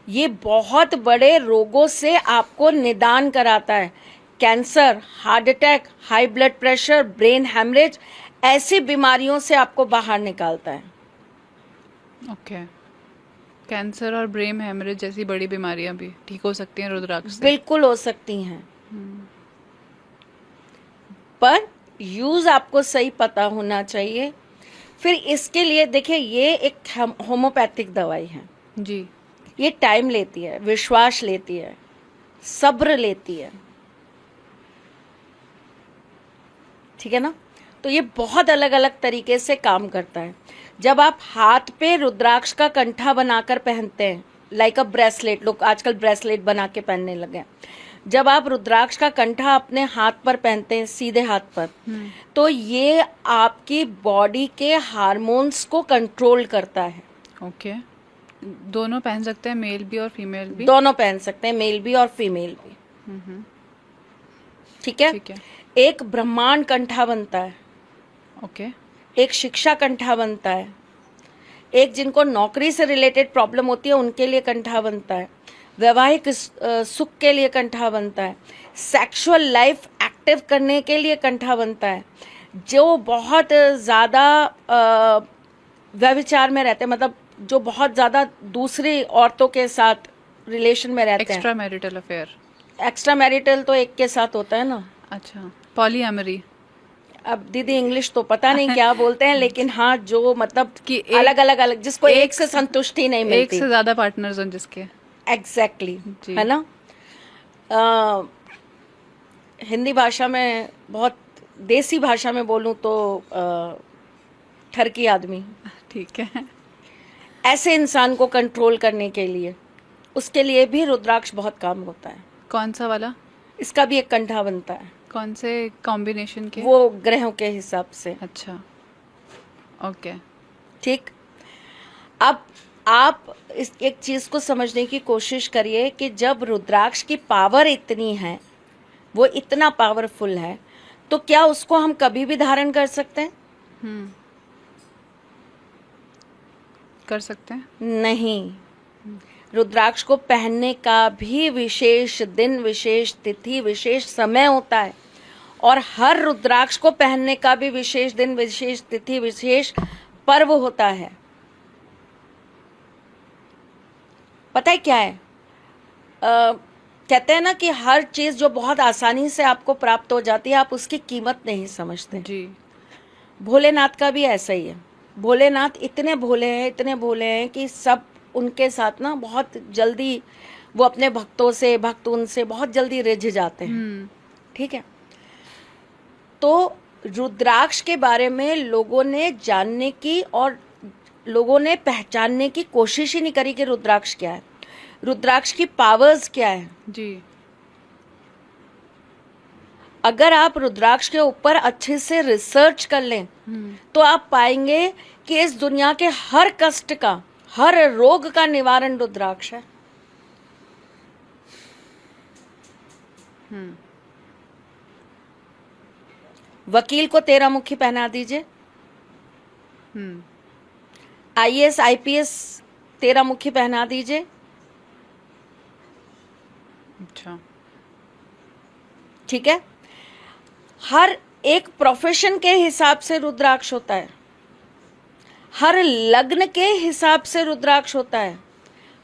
ये बहुत बड़े रोगों से आपको निदान कराता है। Cancer, heart attack, high blood pressure, brain haemorrhage, ऐसी बीमारियों से आपको बाहर निकालता है। ओके। कैंसर और ब्रेन हेमरेज जैसी बड़ी बीमारियां भी ठीक हो सकती हैं रुद्राक्ष से? बिल्कुल हो सकती हैं, पर यूज आपको सही पता होना चाहिए। फिर इसके लिए देखिए, ये एक होम्योपैथिक दवाई है जी। ये टाइम लेती है, विश्वास लेती है, सब्र लेती है। ठीक है ना? तो ये बहुत अलग अलग तरीके से काम करता है। जब आप हाथ पे रुद्राक्ष का कंठा बनाकर पहनते हैं, लाइक अ ब्रेसलेट, लोग आजकल ब्रेसलेट बना के पहनने लगे हैं, जब आप रुद्राक्ष का कंठा अपने हाथ पर पहनते हैं, सीधे हाथ पर, तो ये आपकी बॉडी के हार्मोन्स को कंट्रोल करता है। ओके। दोनों पहन सकते हैं, मेल भी और फीमेल भी? दोनों पहन सकते हैं, मेल भी और फीमेल भी। ठीक है। ठीक है। एक ब्रह्मांड कंठा बनता है, ओके। एक शिक्षा कंठा बनता है, एक जिनको नौकरी से रिलेटेड प्रॉब्लम होती है उनके लिए कंठा बनता है, वैवाहिक सुख के लिए कंठा बनता है, सेक्सुअल लाइफ एक्टिव करने के लिए कंठा बनता है, जो बहुत ज़्यादा व्यभिचार में रहते हैं, मतलब जो बहुत ज़्यादा दूसरी औरतों के साथ रिलेशन में रहते हैं। Extra marital affair? Extra marital तो एक के साथ होता है ना। अच्छा, पॉलीएमरी? अब दीदी इंग्लिश तो पता नहीं क्या बोलते हैं, लेकिन हाँ, जो मतलब कि अलग अलग अलग, जिसको एक से संतुष्टि नहीं मिलती, एक से ज्यादा पार्टनर्स हैं जिसके। एग्जैक्टली जी। है ना? हिंदी भाषा में, बहुत देसी भाषा में बोलूं तो ठरकी आदमी, ठीक है। ऐसे इंसान को कंट्रोल करने के लिए, उसके लिए भी रुद्राक्ष बहुत काम होता है। कौन सा वाला? इसका भी एक कंठा बनता है। कौन से कॉम्बिनेशन के? वो ग्रहों के हिसाब से। अच्छा, ओके। ठीक। अब आप इस एक चीज को समझने की कोशिश करिए कि जब रुद्राक्ष की पावर इतनी है, वो इतना पावरफुल है, तो क्या उसको हम कभी भी धारण कर सकते हैं? कर सकते हैं? नहीं। रुद्राक्ष को पहनने का भी विशेष दिन, विशेष तिथि, विशेष समय होता है, और हर रुद्राक्ष को पहनने का भी विशेष दिन, विशेष तिथि, विशेष पर्व होता है। पता है क्या है? कहते हैं ना कि हर चीज जो बहुत आसानी से आपको प्राप्त हो जाती है, आप उसकी कीमत नहीं समझते। जी। भोलेनाथ का भी ऐसा ही है। भोलेनाथ इतने भोले हैं, इतने भोले हैं कि सब उनके साथ ना बहुत जल्दी वो अपने भक्तों से, भक्त उनसे बहुत जल्दी रिझ जाते हैं। ठीक है, तो रुद्राक्ष के बारे में लोगों ने जानने की और लोगों ने पहचानने की कोशिश ही नहीं करी कि रुद्राक्ष क्या है, रुद्राक्ष की पावर्स क्या है। जी। अगर आप रुद्राक्ष के ऊपर अच्छे से रिसर्च कर लें तो आप पाएंगे कि इस दुनिया के हर कष्ट का, हर रोग का निवारण रुद्राक्ष है। वकील को 13 मुखी पहना दीजिए, IAS IPS 13 मुखी पहना दीजिए। अच्छा। ठीक है, हर एक प्रोफेशन के हिसाब से रुद्राक्ष होता है, हर लग्न के हिसाब से रुद्राक्ष होता है,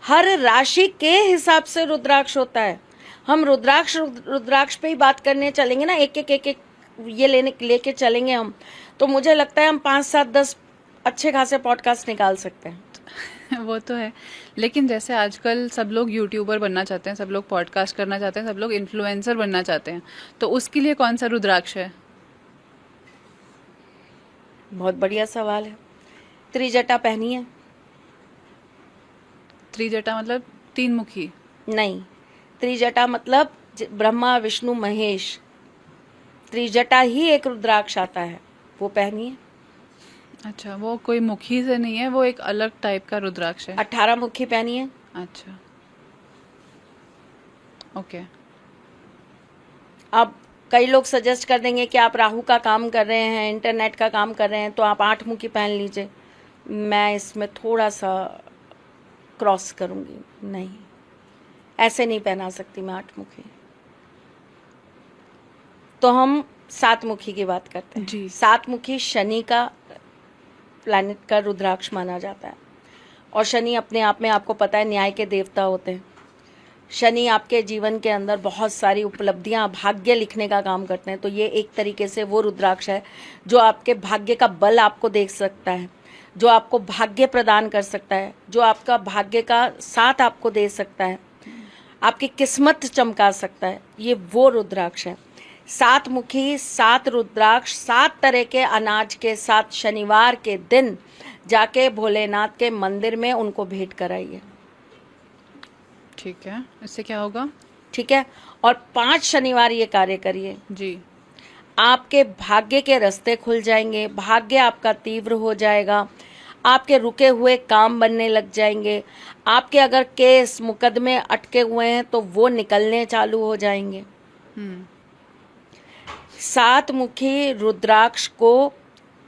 हर राशि के हिसाब से रुद्राक्ष होता है। हम रुद्राक्ष पे ही बात करने चलेंगे ना, एक एक ये लेके चलेंगे हम, तो मुझे लगता है हम 5 7 10 अच्छे खासे पॉडकास्ट निकाल सकते हैं। वो तो है, लेकिन जैसे आजकल सब लोग यूट्यूबर बनना चाहते हैं, सब लोग पॉडकास्ट करना चाहते हैं, सब लोग इन्फ्लुएंसर बनना चाहते हैं, तो उसके लिए कौन सा रुद्राक्ष है? बहुत बढ़िया सवाल है। त्रिजटा पहनी है? त्रिजटा मतलब 3 मुखी? नहीं, त्रिजटा मतलब ब्रह्मा विष्णु महेश, त्रिजटा ही एक रुद्राक्ष आता है, वो पहनी है। अच्छा, वो कोई मुखी से नहीं है, वो एक अलग टाइप का रुद्राक्ष है। 18 मुखी पहनी है। अच्छा, ओके। अब कई लोग सजेस्ट कर देंगे कि आप राहु का काम कर रहे हैं, इंटरनेट का काम कर रहे हैं, तो आप 8 मुखी पहन लीजिए। मैं इसमें थोड़ा सा क्रॉस करूंगी, नहीं, ऐसे नहीं पहना सकती मैं 8 मुखी। तो हम 7 मुखी की बात करते हैं जी। 7 मुखी शनि का प्लैनेट का रुद्राक्ष माना जाता है, और शनि अपने आप में, आपको पता है, न्याय के देवता होते हैं। शनि आपके जीवन के अंदर बहुत सारी उपलब्धियां, भाग्य लिखने का काम करते हैं। तो ये एक तरीके से वो रुद्राक्ष है जो आपके भाग्य का बल आपको दे सकता है, जो आपको भाग्य प्रदान कर सकता है, जो आपका भाग्य का साथ आपको दे सकता है, आपकी किस्मत चमका सकता है। ये वो रुद्राक्ष है। 7 मुखी, 7 रुद्राक्ष, 7 तरह के अनाज के साथ शनिवार के दिन जाके भोलेनाथ के मंदिर में उनको भेंट कराइए। ठीक है, इससे क्या होगा? ठीक है, और 5 शनिवार ये कार्य करिए जी। आपके भाग्य के रास्ते खुल जाएंगे, भाग्य आपका तीव्र हो जाएगा, आपके रुके हुए काम बनने लग जाएंगे, आपके अगर केस मुकदमे अटके हुए हैं तो वो निकलने चालू हो जाएंगे। 7 मुखी रुद्राक्ष को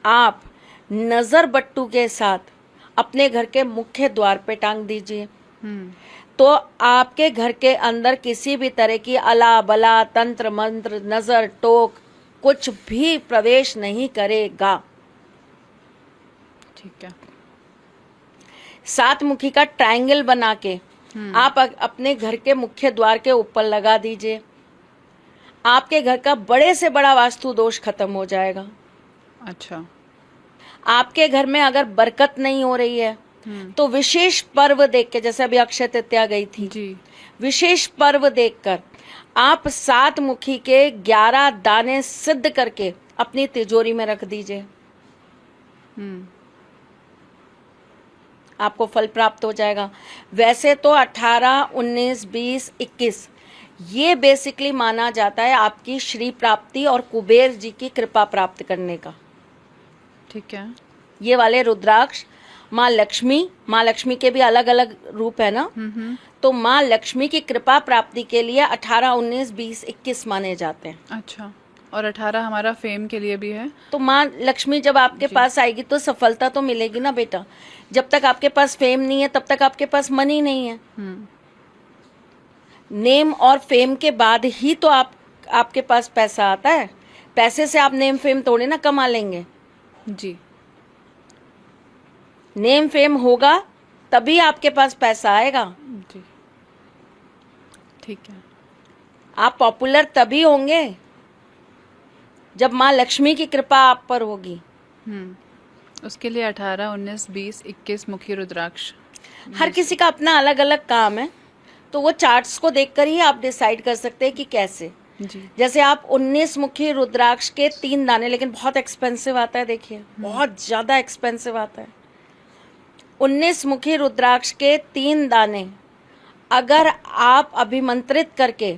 आप नजर बट्टू के साथ अपने घर के मुख्य द्वार पे टांग दीजिए, तो आपके घर के अंदर किसी भी तरह की अला बला, तंत्र मंत्र, नजर टोक कुछ भी प्रवेश नहीं करेगा। ठीक है। 7 मुखी का ट्रायंगल बना के आप अपने घर के मुख्य द्वार के ऊपर लगा दीजिए। आपके घर का बड़े से बड़ा वास्तु दोष खत्म हो जाएगा। अच्छा। आपके घर में अगर बरकत नहीं हो रही है तो विशेष पर्व देख के, जैसे अभी अक्षय तृतीया गई थी जी, विशेष पर्व देखकर आप 7 मुखी के 11 दाने सिद्ध करके अपनी तिजोरी में रख दीजिए। आपको फल प्राप्त हो जाएगा। वैसे तो 18, 19, 20, 21 ये बेसिकली माना जाता है आपकी श्री प्राप्ति और कुबेर जी की कृपा प्राप्त करने का। ठीक है। ये वाले रुद्राक्ष माँ लक्ष्मी के भी अलग अलग रूप है ना, तो माँ लक्ष्मी की कृपा प्राप्ति के लिए 18, 19, 20, 21 माने जाते हैं। अच्छा, और 18 हमारा फेम के लिए भी है। तो माँ लक्ष्मी जब आपके पास आएगी तो सफलता तो मिलेगी ना बेटा। जब तक आपके पास फेम नहीं है तब तक आपके पास मनी नहीं है। नेम और फेम के बाद ही तो आपके पास पैसा आता है। पैसे से आप नेम फेम थोड़े ना कमा लेंगे। जी, नेम फेम होगा तभी आपके पास पैसा आएगा। जी, ठीक है। आप पॉपुलर तभी होंगे जब माँ लक्ष्मी की कृपा आप पर होगी। उसके लिए 18, 19, 20, 21 मुखी रुद्राक्ष। हर किसी का अपना अलग अलग काम है, तो वो चार्ट्स को देखकर ही आप डिसाइड कर सकते हैं कि कैसे। जी, जैसे आप 19 मुखी रुद्राक्ष के 3 दाने, लेकिन बहुत एक्सपेंसिव आता है, देखिए बहुत ज्यादा एक्सपेंसिव आता है। 19 मुखी रुद्राक्ष के 3 दाने अगर आप अभिमंत्रित करके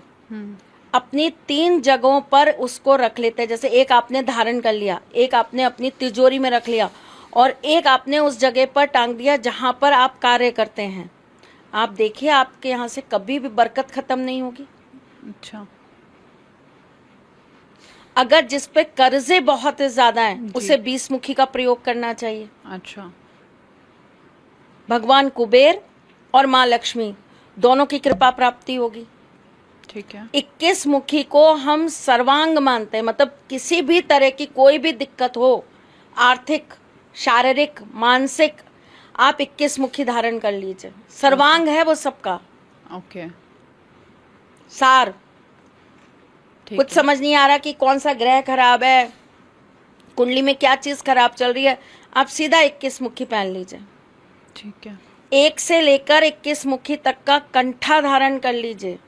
अपनी 3 जगहों पर उसको रख लेते हैं, जैसे एक आपने धारण कर लिया, एक आपने अपनी तिजोरी में रख लिया और एक आपने उस जगह पर टांग दिया जहां पर आप कार्य करते हैं, आप देखिए आपके यहाँ से कभी भी बरकत खत्म नहीं होगी। अच्छा, अगर जिस पे कर्जे बहुत ज्यादा हैं जी। उसे 20 मुखी का प्रयोग करना चाहिए। अच्छा, भगवान कुबेर और माँ लक्ष्मी दोनों की कृपा प्राप्ति होगी। ठीक है। 21 मुखी को हम सर्वांग मानते हैं, मतलब किसी भी तरह की कोई भी दिक्कत हो, आर्थिक, शारीरिक, मानसिक, आप 21 मुखी धारण कर लीजिए। सर्वांग है वो सबका ओके, सार। ठीक कुछ है। समझ नहीं आ रहा कि कौन सा ग्रह खराब है, कुंडली में क्या चीज खराब चल रही है, आप सीधा 21 मुखी पहन लीजिए। ठीक है। 1 से लेकर 21 मुखी तक का कंठा धारण कर लीजिए।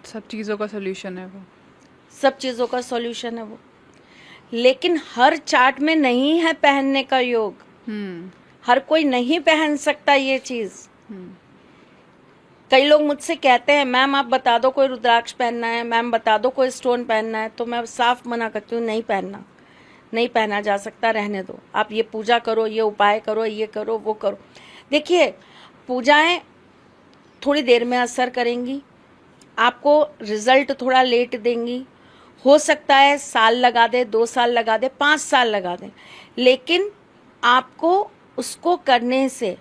सब चीज़ों का सोल्यूशन है वो। सब चीजों का सॉल्यूशन है वो, लेकिन हर चार्ट में नहीं है पहनने का योग। हर कोई नहीं पहन सकता ये चीज। कई लोग मुझसे कहते हैं मैम आप बता दो कोई रुद्राक्ष पहनना है, मैम बता दो कोई स्टोन पहनना है, तो मैं साफ मना करती हूँ, नहीं पहनना, नहीं पहना जा सकता, रहने दो। आप ये पूजा करो, ये उपाय करो, ये करो, वो करो। देखिए पूजाएं थोड़ी देर में असर करेंगी, आपको रिजल्ट थोड़ा लेट देंगी। हो सकता है साल लगा दे, 2 साल लगा दे, 5 साल लगा दे, लेकिन आपको उसको करने से,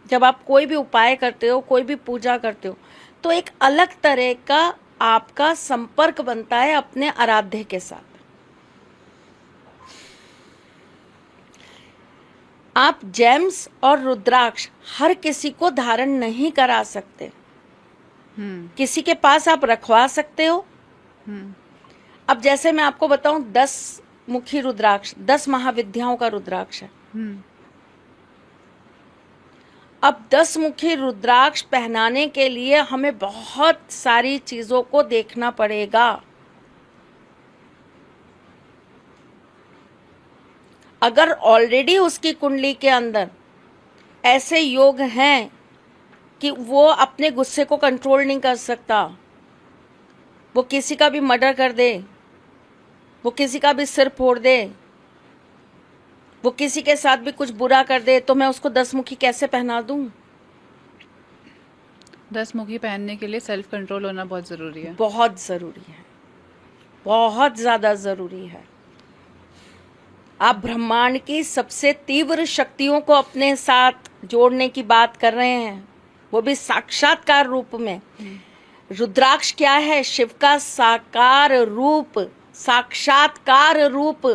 जब आप कोई भी उपाय करते हो, कोई भी पूजा करते हो, तो एक अलग तरह का आपका संपर्क बनता है अपने आराध्य के साथ। आप जेम्स और रुद्राक्ष हर किसी को धारण नहीं करा सकते। किसी के पास आप रखवा सकते हो। अब जैसे मैं आपको बताऊं, 10 मुखी रुद्राक्ष 10 महाविद्याओं का रुद्राक्ष है। अब 10 मुखी रुद्राक्ष पहनाने के लिए हमें बहुत सारी चीजों को देखना पड़ेगा। अगर ऑलरेडी उसकी कुंडली के अंदर ऐसे योग हैं कि वो अपने गुस्से को कंट्रोल नहीं कर सकता, वो किसी का भी मर्डर कर दे, वो किसी का भी सिर फोड़ दे, वो किसी के साथ भी कुछ बुरा कर दे, तो मैं उसको 10 मुखी कैसे पहना दूं? 10 मुखी पहनने के लिए सेल्फ कंट्रोल होना बहुत ज़रूरी है। बहुत ज़रूरी है, बहुत ज़्यादा ज़रूरी है। आप ब्रह्मांड की सबसे तीव्र शक्तियों को अपने साथ जोड़ने की बात कर रहे हैं, वो भी साक्षात्कार रूप में। रुद्राक्ष क्या है? शिव का साकार रूप, साक्षात्कार रूप।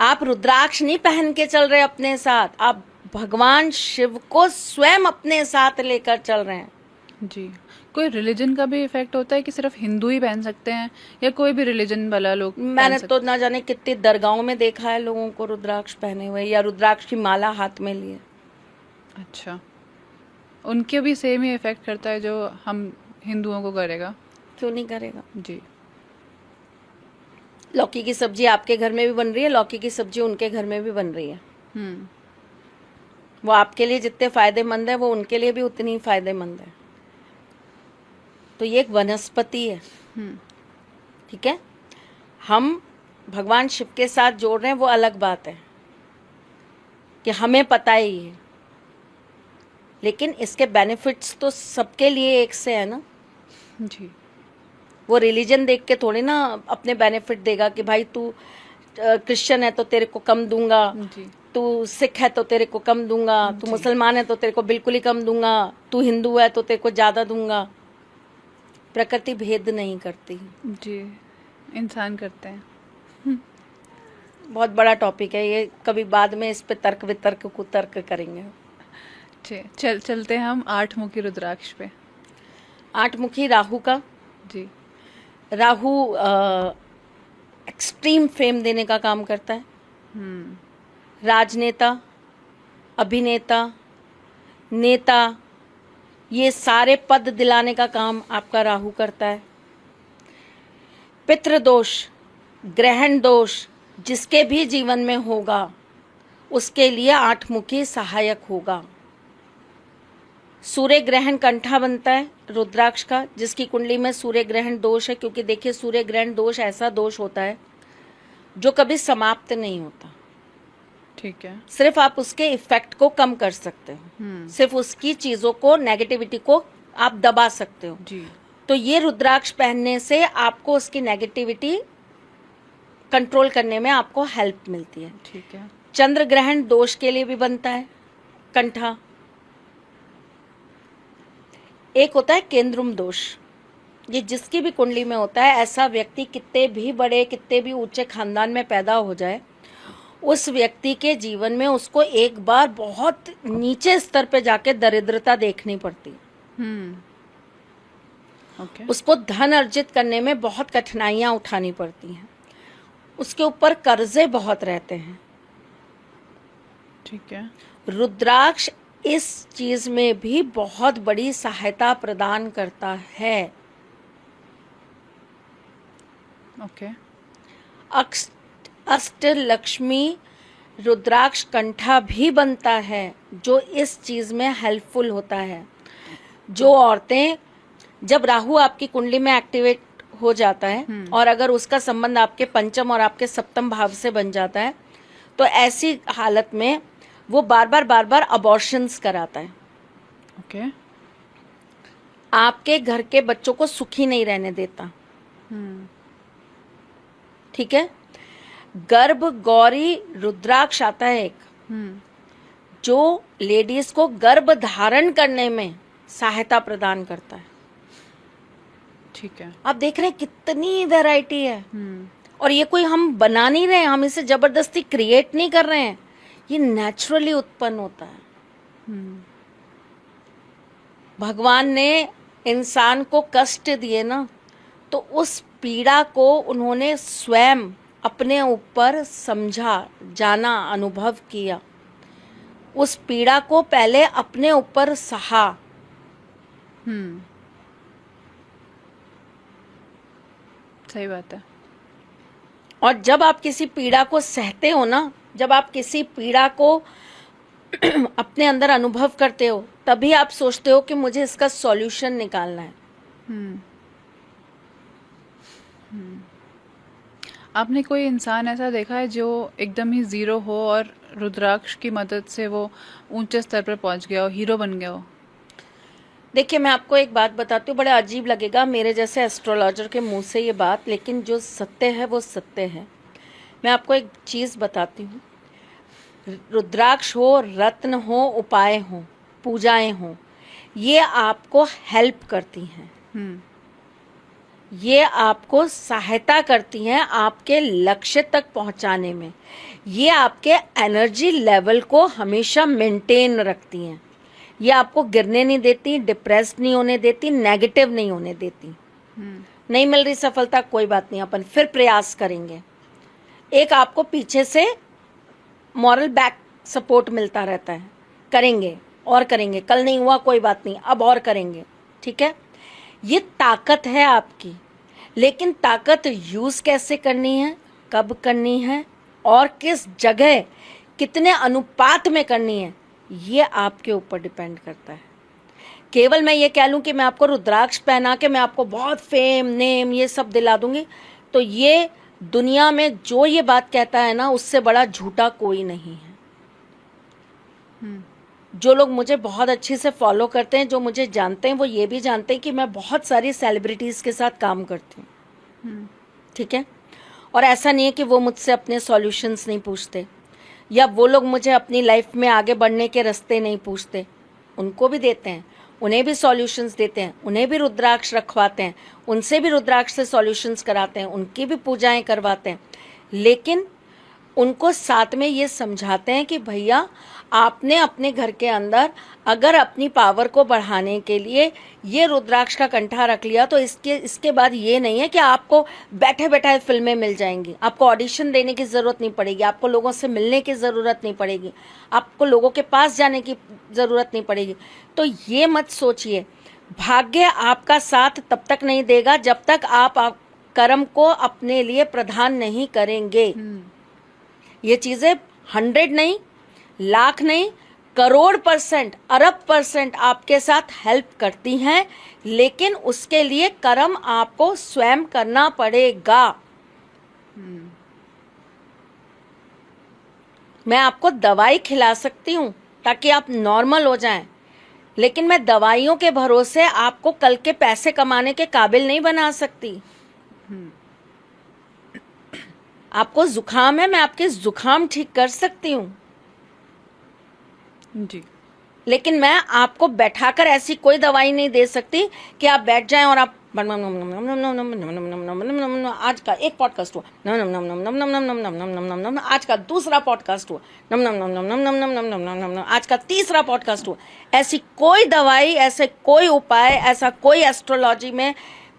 आप रुद्राक्ष नहीं पहन के चल रहे अपने साथ, आप भगवान शिव को स्वयं अपने साथ लेकर चल रहे हैं। जी, कोई रिलीजन का भी इफेक्ट होता है कि सिर्फ हिंदू ही पहन सकते हैं या कोई भी रिलीजन वाला लोग? मैंने तो ना जाने कितनी दरगाहों में देखा है लोगों को रुद्राक्ष पहने हुए या रुद्राक्ष की माला हाथ में लिए। अच्छा, उनके भी सेम ही इफेक्ट करता है जो हम हिंदुओं को करेगा? क्यों नहीं करेगा? जी। लौकी की सब्जी आपके घर में भी बन रही है, लौकी की सब्जी उनके घर में भी बन रही है। वो आपके लिए जितने फायदेमंद है वो उनके लिए भी उतनी ही फायदेमंद है। तो ये एक वनस्पति है, ठीक है। हम भगवान शिव के साथ जोड़ रहे हैं वो अलग बात है कि हमें पता ही है, लेकिन इसके बेनिफिट्स तो सबके लिए एक से है ना। जी। वो रिलीजन देख के थोड़ी ना अपने बेनिफिट देगा कि भाई तू क्रिश्चियन है तो तेरे को कम दूंगा, जी। तू सिख है तो तेरे को कम दूंगा, तू जी। मुसलमान है तो तेरे को बिल्कुल ही कम दूंगा, तू हिंदू है तो तेरे को ज़्यादा दूंगा। प्रकृति भेद नहीं करती। जी, इंसान करते हैं। बहुत बड़ा टॉपिक है ये, कभी बाद में इस पे तर्क वितर्क कुतर्क करेंगे। चलते हैं हम 8 मुखी रुद्राक्ष पे। 8 मुखी राहु का। जी। राहु एक्सट्रीम फेम देने का काम करता है। राजनेता, अभिनेता, नेता, ये सारे पद दिलाने का काम आपका राहु करता है। पितृदोष, ग्रहण दोष जिसके भी जीवन में होगा उसके लिए 8 मुखी सहायक होगा। सूर्य ग्रहण कंठा बनता है रुद्राक्ष का, जिसकी कुंडली में सूर्य ग्रहण दोष है, क्योंकि देखिए सूर्य ग्रहण दोष ऐसा दोष होता है जो कभी समाप्त नहीं होता। ठीक है। सिर्फ आप उसके इफेक्ट को कम कर सकते हो, सिर्फ उसकी चीजों को, नेगेटिविटी को आप दबा सकते हो। जी। तो ये रुद्राक्ष पहनने से आपको उसकी नेगेटिविटी कंट्रोल करने में आपको हेल्प मिलती है। ठीक है। चंद्र ग्रहण दोष के लिए भी बनता है कंठा। एक होता है केंद्रुम दोष, ये जिसकी भी कुंडली में होता है। ऐसा व्यक्ति कितने भी बड़े, कितने भी ऊंचे खानदान में पैदा हो जाए, उस व्यक्ति के जीवन में उसको एक बार बहुत नीचे स्तर पे जाके दरिद्रता देखनी पड़ती है। ओके। उसको धन अर्जित करने में बहुत कठिनाइयां उठानी पड़ती हैं, उसके ऊपर कर्जे बहुत रहते हैं। ठीक है। रुद्राक्ष इस चीज में भी बहुत बड़ी सहायता प्रदान करता है। ओके। अष्टलक्ष्मी रुद्राक्ष कंठा भी बनता है जो इस चीज में हेल्पफुल होता है। जो औरतें, जब राहु आपकी कुंडली में एक्टिवेट हो जाता है और अगर उसका संबंध आपके पंचम और आपके सप्तम भाव से बन जाता है, तो ऐसी हालत में वो बार बार अबॉर्शंस कराता है। ओके। आपके घर के बच्चों को सुखी नहीं रहने देता। ठीक है। गर्भ गौरी रुद्राक्ष आता है एक, जो लेडीज को गर्भ धारण करने में सहायता प्रदान करता है। ठीक है। आप देख रहे हैं कितनी वैरायटी है। और ये कोई हम बना नहीं रहे हैं, हम इसे जबरदस्ती क्रिएट नहीं कर रहे हैं, ये नेचुरली उत्पन्न होता है। भगवान ने इंसान को कष्ट दिए ना, तो उस पीड़ा को उन्होंने स्वयं अपने ऊपर समझा, जाना, अनुभव किया। उस पीड़ा को पहले अपने ऊपर सहा। सही बात है। और जब आप किसी पीड़ा को सहते हो ना, जब आप किसी पीड़ा को अपने अंदर अनुभव करते हो, तभी आप सोचते हो कि मुझे इसका सॉल्यूशन निकालना है। आपने कोई इंसान ऐसा देखा है जो एकदम ही जीरो हो और रुद्राक्ष की मदद से वो ऊंचे स्तर पर पहुंच गया हो, हीरो बन गया हो? देखिए, मैं आपको एक बात बताती हूँ, बड़ा अजीब लगेगा मेरे जैसे एस्ट्रोलॉजर के मुंह से ये बात, लेकिन जो सत्य है वो सत्य है। मैं आपको एक चीज़ बताती हूँ। रुद्राक्ष हो, रत्न हो, उपाय हो, पूजाएं हो, ये आपको हेल्प करती हैं। ये आपको सहायता करती हैं आपके लक्ष्य तक पहुंचाने में। ये आपके एनर्जी लेवल को हमेशा मेंटेन रखती हैं। ये आपको गिरने नहीं देती, डिप्रेस्ड नहीं होने देती, नेगेटिव नहीं होने देती। नहीं मिल रही सफलता, कोई बात नहीं, अपन फिर प्रयास करेंगे। एक आपको पीछे से मॉरल बैक सपोर्ट मिलता रहता है, करेंगे और करेंगे, कल नहीं हुआ कोई बात नहीं, अब और करेंगे। ठीक है, ये ताकत है आपकी। लेकिन ताकत यूज कैसे करनी है, कब करनी है और किस जगह, कितने अनुपात में करनी है, ये आपके ऊपर डिपेंड करता है। केवल मैं ये कह लूं कि मैं आपको रुद्राक्ष पहना के मैं आपको बहुत फेम, नेम, ये सब दिला दूंगी, तो ये दुनिया में जो ये बात कहता है ना, उससे बड़ा झूठा कोई नहीं है। जो लोग मुझे बहुत अच्छे से फॉलो करते हैं, जो मुझे जानते हैं, वो ये भी जानते हैं कि मैं बहुत सारी सेलिब्रिटीज़ के साथ काम करती हूँ, ठीक है। और ऐसा नहीं है कि वो मुझसे अपने सॉल्यूशंस नहीं पूछते, या वो लोग मुझे अपनी लाइफ में आगे बढ़ने के रास्ते नहीं पूछते। उनको भी देते हैं, उन्हें भी सॉल्यूशंस देते हैं, उन्हें भी रुद्राक्ष रखवाते हैं, उनसे भी रुद्राक्ष से सॉल्यूशंस कराते हैं, उनकी भी पूजाएं करवाते हैं। लेकिन उनको साथ में ये समझाते हैं कि भैया, आपने अपने घर के अंदर अगर अपनी पावर को बढ़ाने के लिए ये रुद्राक्ष का कंठा रख लिया, तो इसके बाद ये नहीं है कि आपको बैठे बैठाए फिल्में मिल जाएंगी, आपको ऑडिशन देने की ज़रूरत नहीं पड़ेगी, आपको लोगों से मिलने की ज़रूरत नहीं पड़ेगी, आपको लोगों के पास जाने की ज़रूरत नहीं पड़ेगी। तो ये मत सोचिए, भाग्य आपका साथ तब तक नहीं देगा जब तक आप कर्म को अपने लिए प्रधान नहीं करेंगे। ये चीज़ें 100 नहीं, लाख नहीं, करोड़ %, अरब % आपके साथ हेल्प करती हैं, लेकिन उसके लिए कर्म आपको स्वयं करना पड़ेगा। मैं आपको दवाई खिला सकती हूँ ताकि आप नॉर्मल हो जाएं, लेकिन मैं दवाइयों के भरोसे आपको कल के पैसे कमाने के काबिल नहीं बना सकती। आपको जुकाम है, मैं आपके जुकाम ठीक कर सकती हूँ जी, लेकिन मैं आपको बैठाकर ऐसी कोई दवाई नहीं दे सकती कि आप बैठ जाएं और आप आज का एक पॉडकास्ट हुआ, आज का दूसरा पॉडकास्ट हुआ, आज का तीसरा पॉडकास्ट हुआ। ऐसी कोई दवाई, ऐसे कोई उपाय, ऐसा कोई एस्ट्रोलॉजी में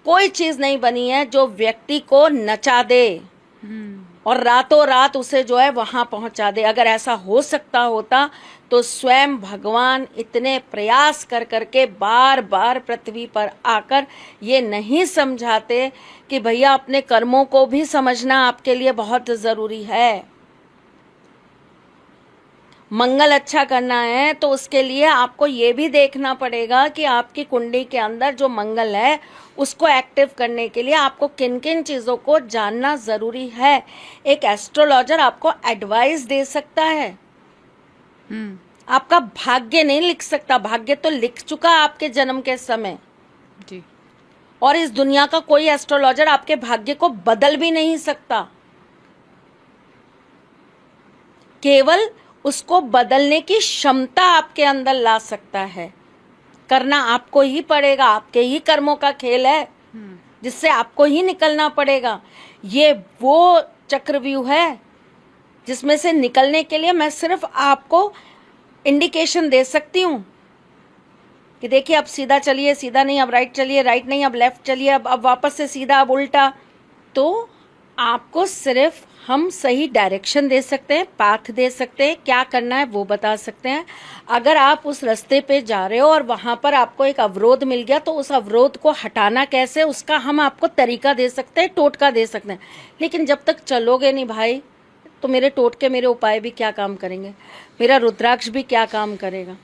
कोई चीज नहीं बनी है जो व्यक्ति को नचा दे और रातों रात उसे जो है वहां पहुंचा दे। अगर ऐसा हो सकता होता तो स्वयं भगवान इतने प्रयास कर करके बार बार पृथ्वी पर आकर ये नहीं समझाते कि भैया, अपने कर्मों को भी समझना आपके लिए बहुत जरूरी है। मंगल अच्छा करना है तो उसके लिए आपको ये भी देखना पड़ेगा कि आपकी कुंडली के अंदर जो मंगल है उसको एक्टिव करने के लिए आपको किन किन चीज़ों को जानना ज़रूरी है। एक एस्ट्रोलॉजर आपको एडवाइस दे सकता है, आपका भाग्य नहीं लिख सकता। भाग्य तो लिख चुका आपके जन्म के समय जी, और इस दुनिया का कोई एस्ट्रोलॉजर आपके भाग्य को बदल भी नहीं सकता। केवल उसको बदलने की क्षमता आपके अंदर ला सकता है। करना आपको ही पड़ेगा, आपके ही कर्मों का खेल है जिससे आपको ही निकलना पड़ेगा। ये वो चक्रव्यूह है जिसमें से निकलने के लिए मैं सिर्फ आपको इंडिकेशन दे सकती हूँ कि देखिए, अब सीधा चलिए, सीधा नहीं, अब राइट चलिए, राइट नहीं, अब लेफ्ट चलिए, अब वापस से सीधा, अब उल्टा। तो आपको सिर्फ हम सही डायरेक्शन दे सकते हैं, पाथ दे सकते हैं, क्या करना है वो बता सकते हैं। अगर आप उस रास्ते पे जा रहे हो और वहाँ पर आपको एक अवरोध मिल गया तो उस अवरोध को हटाना कैसे, उसका हम आपको तरीका दे सकते हैं, टोटका दे सकते हैं। लेकिन जब तक चलोगे नहीं भाई, तो मेरे टोटके, मेरे उपाय भी क्या काम करेंगे, मेरा रुद्राक्ष भी क्या काम करेगा।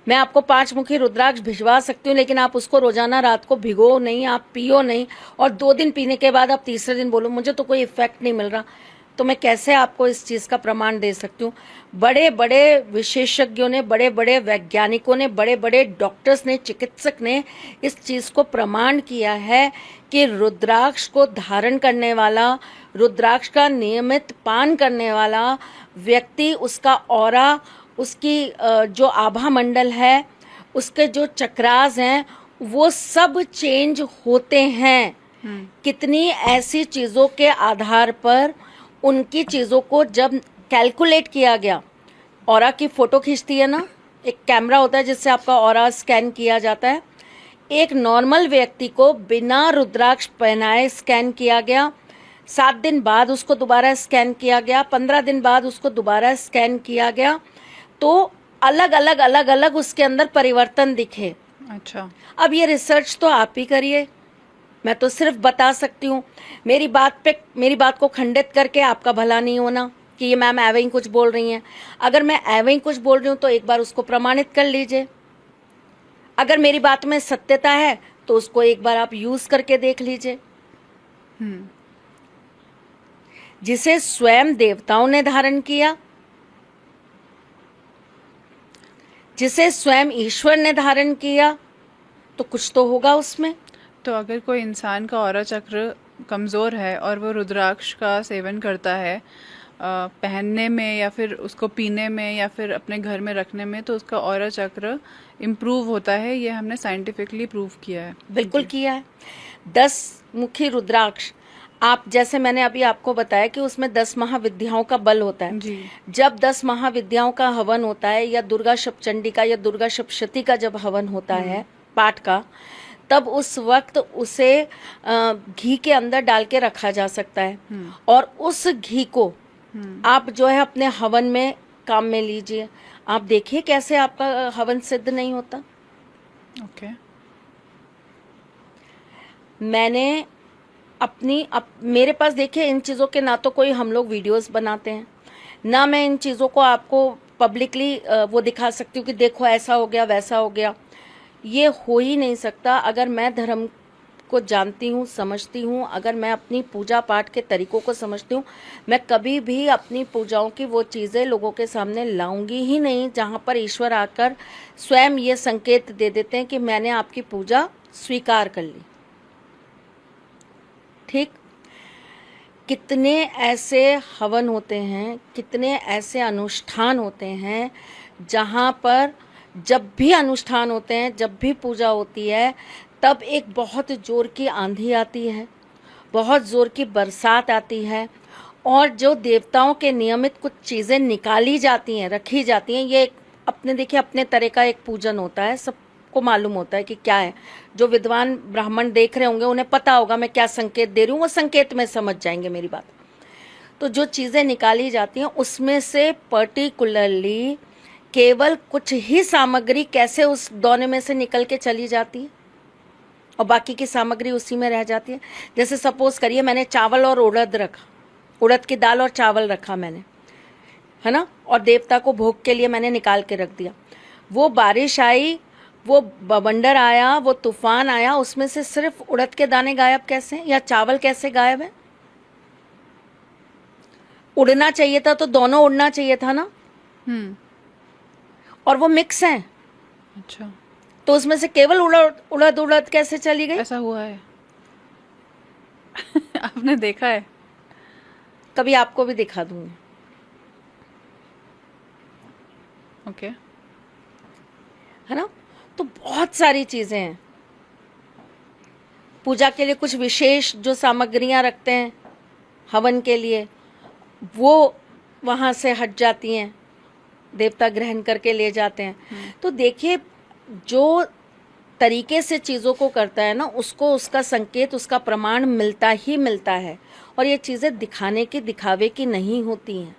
मैं आपको 5 मुखी रुद्राक्ष भिजवा सकती हूँ, लेकिन आप उसको रोजाना रात को भिगो नहीं, आप पियो नहीं, और 2 दिन पीने के बाद आप तीसरे दिन बोलो मुझे तो कोई इफेक्ट नहीं मिल रहा, तो मैं कैसे आपको इस चीज़ का प्रमाण दे सकती हूँ। बड़े बड़े विशेषज्ञों ने, बड़े बड़े वैज्ञानिकों ने, बड़े बड़े डॉक्टर्स ने, चिकित्सक ने इस चीज़ को प्रमाण किया है कि रुद्राक्ष को धारण करने वाला, रुद्राक्ष का नियमित पान करने वाला व्यक्ति, उसका ऑरा, उसकी जो आभा मंडल है, उसके जो चक्रास हैं, वो सब चेंज होते हैं। कितनी ऐसी चीज़ों के आधार पर उनकी चीज़ों को जब कैलकुलेट किया गया, ऑरा की फ़ोटो खींचती है ना, एक कैमरा होता है जिससे आपका ऑरा स्कैन किया जाता है। एक नॉर्मल व्यक्ति को बिना रुद्राक्ष पहनाए स्कैन किया गया, 7 दिन बाद उसको दोबारा स्कैन किया गया, 15 दिन बाद उसको दोबारा स्कैन किया गया, तो अलग अलग अलग अलग उसके अंदर परिवर्तन दिखे। अच्छा, अब ये रिसर्च तो आप ही करिए, मैं तो सिर्फ बता सकती हूँ। मेरी बात को खंडित करके आपका भला नहीं होना कि ये मैम ऐवे ही कुछ बोल रही हैं। अगर मैं ऐवे ही कुछ बोल रही हूँ तो एक बार उसको प्रमाणित कर लीजिए। अगर मेरी बात में सत्यता है तो उसको एक बार आप यूज करके देख लीजिए। जिसे स्वयं देवताओं ने धारण किया, जिसे स्वयं ईश्वर ने धारण किया, तो कुछ तो होगा उसमें। तो अगर कोई इंसान का ऑरा चक्र कमज़ोर है और वो रुद्राक्ष का सेवन करता है पहनने में या फिर उसको पीने में या फिर अपने घर में रखने में, तो उसका ऑरा चक्र इम्प्रूव होता है। ये हमने साइंटिफिकली प्रूव किया है। बिल्कुल किया है। 10 मुखी रुद्राक्ष, आप जैसे मैंने अभी आपको बताया कि उसमें 10 महाविद्याओं का बल होता है। जी। जब 10 महाविद्याओं का हवन होता है या दुर्गा सप्तचंडी का या दुर्गा सप्तशती का जब हवन होता है पाठ का, तब उस वक्त उसे घी के अंदर डाल के रखा जा सकता है और उस घी को आप जो है अपने हवन में काम में लीजिए। आप देखिए कैसे आपका हवन सिद्ध नहीं होता। ओके। मैंने मेरे पास देखिए इन चीज़ों के ना तो कोई हम लोग वीडियोस बनाते हैं, ना मैं इन चीज़ों को आपको पब्लिकली वो दिखा सकती हूँ कि देखो ऐसा हो गया वैसा हो गया। ये हो ही नहीं सकता। अगर मैं धर्म को जानती हूँ, समझती हूँ, अगर मैं अपनी पूजा पाठ के तरीकों को समझती हूँ, मैं कभी भी अपनी पूजाओं की वो चीज़ें लोगों के सामने लाऊंगी ही नहीं जहाँ पर ईश्वर आकर स्वयं ये संकेत दे देते हैं कि मैंने आपकी पूजा स्वीकार कर ली। ठीक, कितने ऐसे हवन होते हैं, कितने ऐसे अनुष्ठान होते हैं जहाँ पर जब भी अनुष्ठान होते हैं, जब भी पूजा होती है, तब एक बहुत ज़ोर की आंधी आती है, बहुत ज़ोर की बरसात आती है और जो देवताओं के नियमित कुछ चीज़ें निकाली जाती हैं, रखी जाती हैं। ये अपने देखिए अपने तरह का एक पूजन होता है, सबको मालूम होता है कि क्या है। जो विद्वान ब्राह्मण देख रहे होंगे उन्हें पता होगा मैं क्या संकेत दे रही हूँ, वो संकेत में समझ जाएंगे मेरी बात। तो जो चीज़ें निकाली जाती हैं उसमें से पर्टिकुलरली केवल कुछ ही सामग्री कैसे उस दोने में से निकल के चली जाती है और बाकी की सामग्री उसी में रह जाती है। जैसे सपोज करिए मैंने चावल और उड़द रखा, उड़द की दाल और चावल रखा मैंने, है ना, और देवता को भोग के लिए मैंने निकाल के रख दिया। वो बारिश आई, वो बवंडर आया, वो तूफान आया, उसमें से सिर्फ उड़द के दाने गायब कैसे हैं या चावल कैसे गायब है? उड़ना चाहिए था तो दोनों उड़ना चाहिए था ना, और वो मिक्स हैं। अच्छा, तो उसमें से केवल उड़द उड़द कैसे चली गई? ऐसा हुआ है? आपने देखा है? कभी आपको भी दिखा दूंगी। ओके। है ना, तो बहुत सारी चीजें हैं। पूजा के लिए कुछ विशेष जो सामग्रियां रखते हैं हवन के लिए, वो वहां से हट जाती हैं, देवता ग्रहण करके ले जाते हैं। तो देखिए जो तरीके से चीज़ों को करता है ना, उसको उसका संकेत, उसका प्रमाण मिलता ही मिलता है। और ये चीज़ें दिखाने की, दिखावे की नहीं होती हैं।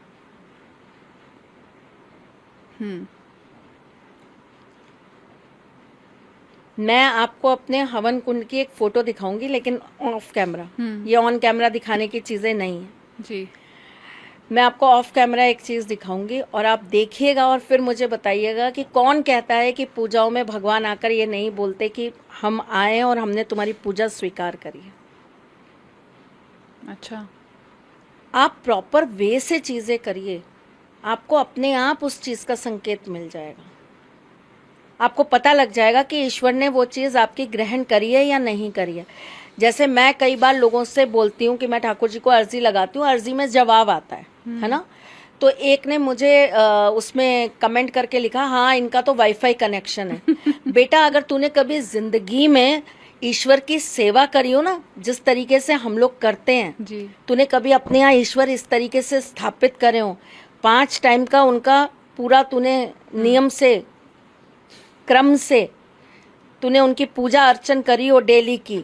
मैं आपको अपने हवन कुंड की एक फोटो दिखाऊंगी, लेकिन ऑफ कैमरा। ये ऑन कैमरा दिखाने की चीज़ें नहीं है जी। मैं आपको ऑफ कैमरा एक चीज़ दिखाऊंगी और आप देखिएगा और फिर मुझे बताइएगा कि कौन कहता है कि पूजाओं में भगवान आकर ये नहीं बोलते कि हम आए और हमने तुम्हारी पूजा स्वीकार करी है। अच्छा, आप प्रॉपर वे से चीज़ें करिए, आपको अपने आप उस चीज़ का संकेत मिल जाएगा। आपको पता लग जाएगा कि ईश्वर ने वो चीज़ आपकी ग्रहण करी है या नहीं करी है। जैसे मैं कई बार लोगों से बोलती हूँ कि मैं ठाकुर जी को अर्जी लगाती हूँ, अर्जी में जवाब आता है ना। तो एक ने मुझे उसमें कमेंट करके लिखा, हाँ इनका तो वाईफाई कनेक्शन है। बेटा अगर तूने कभी जिंदगी में ईश्वर की सेवा करी हो ना, जिस तरीके से हम लोग करते हैं जी। तूने कभी अपने यहाँ ईश्वर इस तरीके से स्थापित करे हो, 5 टाइम का उनका पूरा तूने नियम से, क्रम से तूने उनकी पूजा अर्चन करी हो डेली की,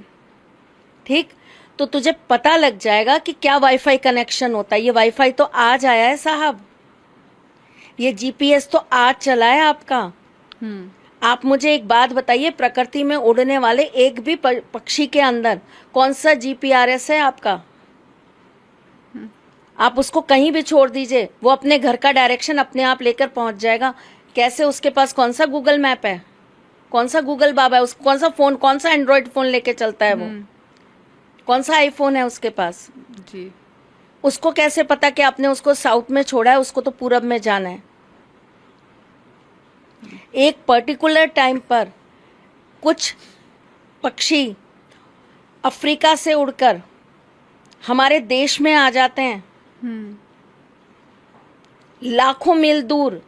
ठीक, तो तुझे पता लग जाएगा कि क्या वाईफाई कनेक्शन होता है। ये वाईफाई तो आज आया है साहब, ये जीपीएस तो आज चला है आपका। आप मुझे एक बात बताइए, प्रकृति में उड़ने वाले एक भी पक्षी के अंदर कौन सा जीपीआरएस है आपका? आप उसको कहीं भी छोड़ दीजिए, वो अपने घर का डायरेक्शन अपने आप लेकर पहुंच जाएगा। कैसे? उसके पास कौन सा गूगल मैप है, कौन सा गूगल बाबा है, कौन सा फोन, कौन सा एंड्रॉइड फोन लेके चलता है वो, कौन सा आईफोन है उसके पास? जी। उसको कैसे पता कि आपने उसको साउथ में छोड़ा है, उसको तो पूरब में जाना है। एक पर्टिकुलर टाइम पर कुछ पक्षी अफ्रीका से उड़कर हमारे देश में आ जाते हैं, लाखों मील दूर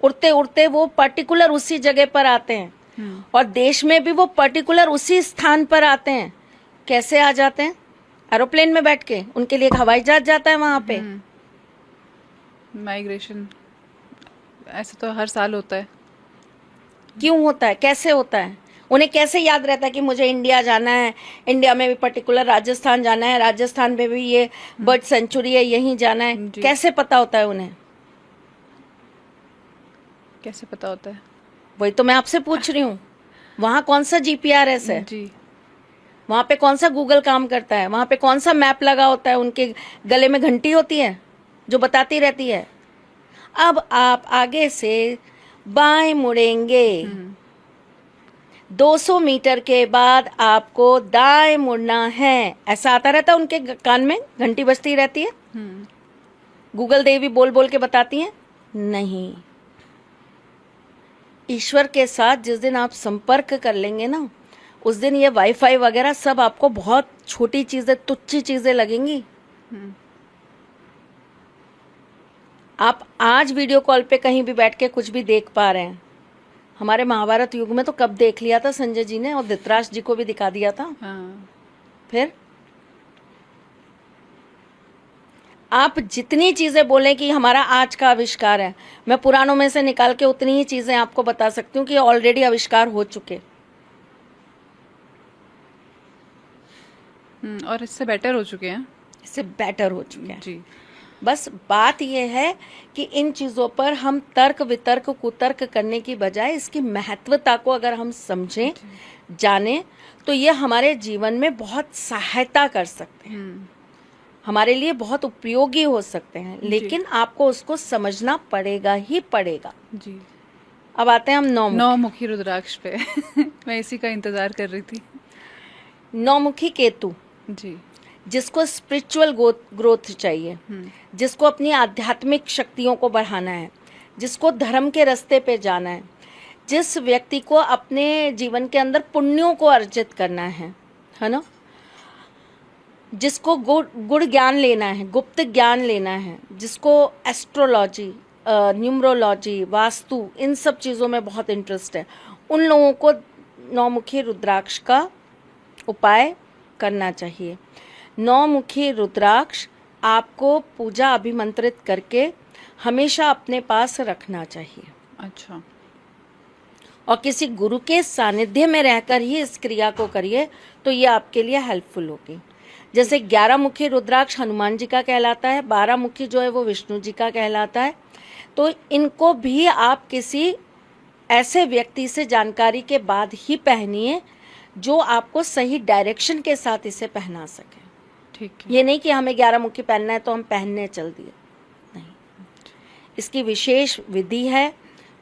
उड़ते उड़ते वो पर्टिकुलर उसी जगह पर आते हैं, और देश में भी वो पर्टिकुलर उसी स्थान पर आते हैं। कैसे आ जाते हैं? एरोप्लेन में बैठ के। उनके लिए एक हवाई जहाज जाता है वहां पे। माइग्रेशन ऐसे तो हर साल होता है। क्यों होता है? कैसे होता है? उन्हें कैसे याद रहता है कि मुझे इंडिया जाना है, इंडिया में भी पर्टिकुलर राजस्थान जाना है, राजस्थान में भी ये बर्ड सेंचुरी है, यहीं जाना है? जी। कैसे पता होता है उन्हें? कैसे पता होता है? वही तो मैं आपसे पूछ रही हूँ। वहां कौन सा जीपीआरएस है? जी। वहां पे कौन सा गूगल काम करता है? वहां पे कौन सा मैप लगा होता है? उनके गले में घंटी होती है जो बताती रहती है अब आप आगे से बाएं मुड़ेंगे, 200 मीटर के बाद आपको दाएं मुड़ना है। ऐसा आता रहता है उनके कान में, घंटी बजती रहती है। गूगल देवी बोल बोल के बताती हैं? नहीं। ईश्वर के साथ जिस दिन आप संपर्क कर लेंगे ना, उस दिन ये वाईफाई वगैरह सब आपको बहुत छोटी चीजें, तुच्छ चीजें लगेंगी। आप आज वीडियो कॉल पे कहीं भी बैठ के कुछ भी देख पा रहे हैं। हमारे महाभारत युग में तो कब देख लिया था संजय जी ने, और धृतराष्ट्र जी को भी दिखा दिया था। फिर आप जितनी चीजें बोलें कि हमारा आज का आविष्कार है, मैं पुराणों में से निकाल के उतनी ही चीजें आपको बता सकती हूँ कि ऑलरेडी आविष्कार हो चुके। और इससे बेटर हो चुके हैं। इससे बेटर हो चुके हैं जी। बस बात यह है कि इन चीज़ों पर हम तर्क वितर्क कुतर्क करने की बजाय इसकी महत्वता को अगर हम समझें, जानें, तो ये हमारे जीवन में बहुत सहायता कर सकते हैं, हमारे लिए बहुत उपयोगी हो सकते हैं। लेकिन आपको उसको समझना पड़ेगा ही पड़ेगा। जी। अब आते हैं हम नौमुखी रुद्राक्ष पे। मैं इसी का इंतजार कर रही थी। नौमुखी केतु जी। जिसको स्पिरिचुअल ग्रोथ चाहिए, जिसको अपनी आध्यात्मिक शक्तियों को बढ़ाना है, जिसको धर्म के रास्ते पे जाना है, जिस व्यक्ति को अपने जीवन के अंदर पुण्यों को अर्जित करना है ना, जिसको गुड़ ज्ञान लेना है, गुप्त ज्ञान लेना है, जिसको एस्ट्रोलॉजी, न्यूमरोलॉजी, वास्तु, इन सब चीज़ों में बहुत इंटरेस्ट है, उन लोगों को नौमुखी रुद्राक्ष का उपाय करना चाहिए। नौमुखी रुद्राक्ष आपको पूजा अभिमंत्रित करके हमेशा अपने पास रखना चाहिए। अच्छा। और किसी गुरु के सानिध्य में रहकर ही इस क्रिया को करिए, तो ये आपके लिए हेल्पफुल होगी। जैसे 11 मुखी रुद्राक्ष हनुमान जी का कहलाता है, 12 मुखी जो है वो विष्णु जी का कहलाता है। तो इनको भी आप किसी ऐसे व्यक्ति से जानकारी के बाद ही पहनिए जो आपको सही डायरेक्शन के साथ इसे पहना सके। ठीक है। ये नहीं कि हमें 11 मुखी पहनना है तो हम पहनने चल दिए, नहीं। इसकी विशेष विधि है,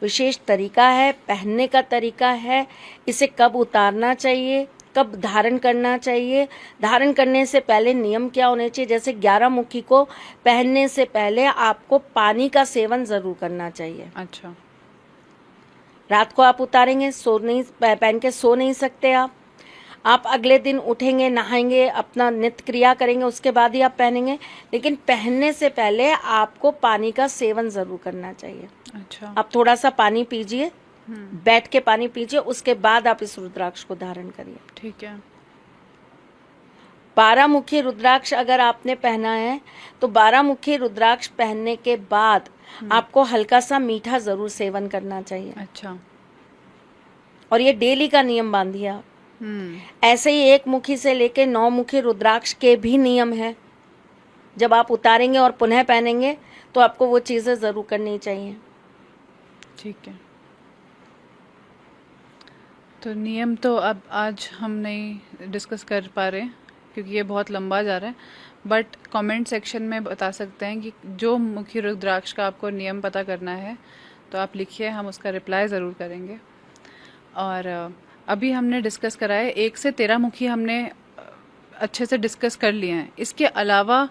विशेष तरीका है, पहनने का तरीका है। इसे कब उतारना चाहिए, कब धारण करना चाहिए, धारण करने से पहले नियम क्या होने चाहिए। जैसे 11 मुखी को पहनने से पहले आपको पानी का सेवन जरूर करना चाहिए। अच्छा। रात को आप उतारेंगे, सो नहीं, पहन के सो नहीं सकते आप अगले दिन उठेंगे, नहाएंगे, अपना नित्य क्रिया करेंगे, उसके बाद ही आप पहनेंगे। लेकिन पहनने से पहले आपको पानी का सेवन जरूर करना चाहिए। अच्छा। आप थोड़ा सा पानी पीजिए, बैठ के पानी पीजिए, उसके बाद आप इस रुद्राक्ष को धारण करिए। ठीक है। 12 मुखी रुद्राक्ष अगर आपने पहना है तो 12 मुखी रुद्राक्ष पहनने के बाद आपको हल्का सा मीठा जरूर सेवन करना चाहिए। अच्छा। और ये डेली का नियम बांधिए आप। ऐसे ही 1 मुखी से लेके 9 मुखी रुद्राक्ष के भी नियम है। जब आप उतारेंगे और पुनः पहनेंगे तो आपको वो चीजें जरूर करनी चाहिए। ठीक है। तो नियम तो अब आज हम नहीं डिस्कस कर पा रहे क्योंकि ये बहुत लंबा जा रहा है, बट कमेंट सेक्शन में बता सकते हैं कि जो मुखी रुद्राक्ष का आपको नियम पता करना है तो आप लिखिए, हम उसका रिप्लाई ज़रूर करेंगे। और अभी हमने डिस्कस करा है 1 से 13 मुखी हमने अच्छे से डिस्कस कर लिए हैं। इसके अलावा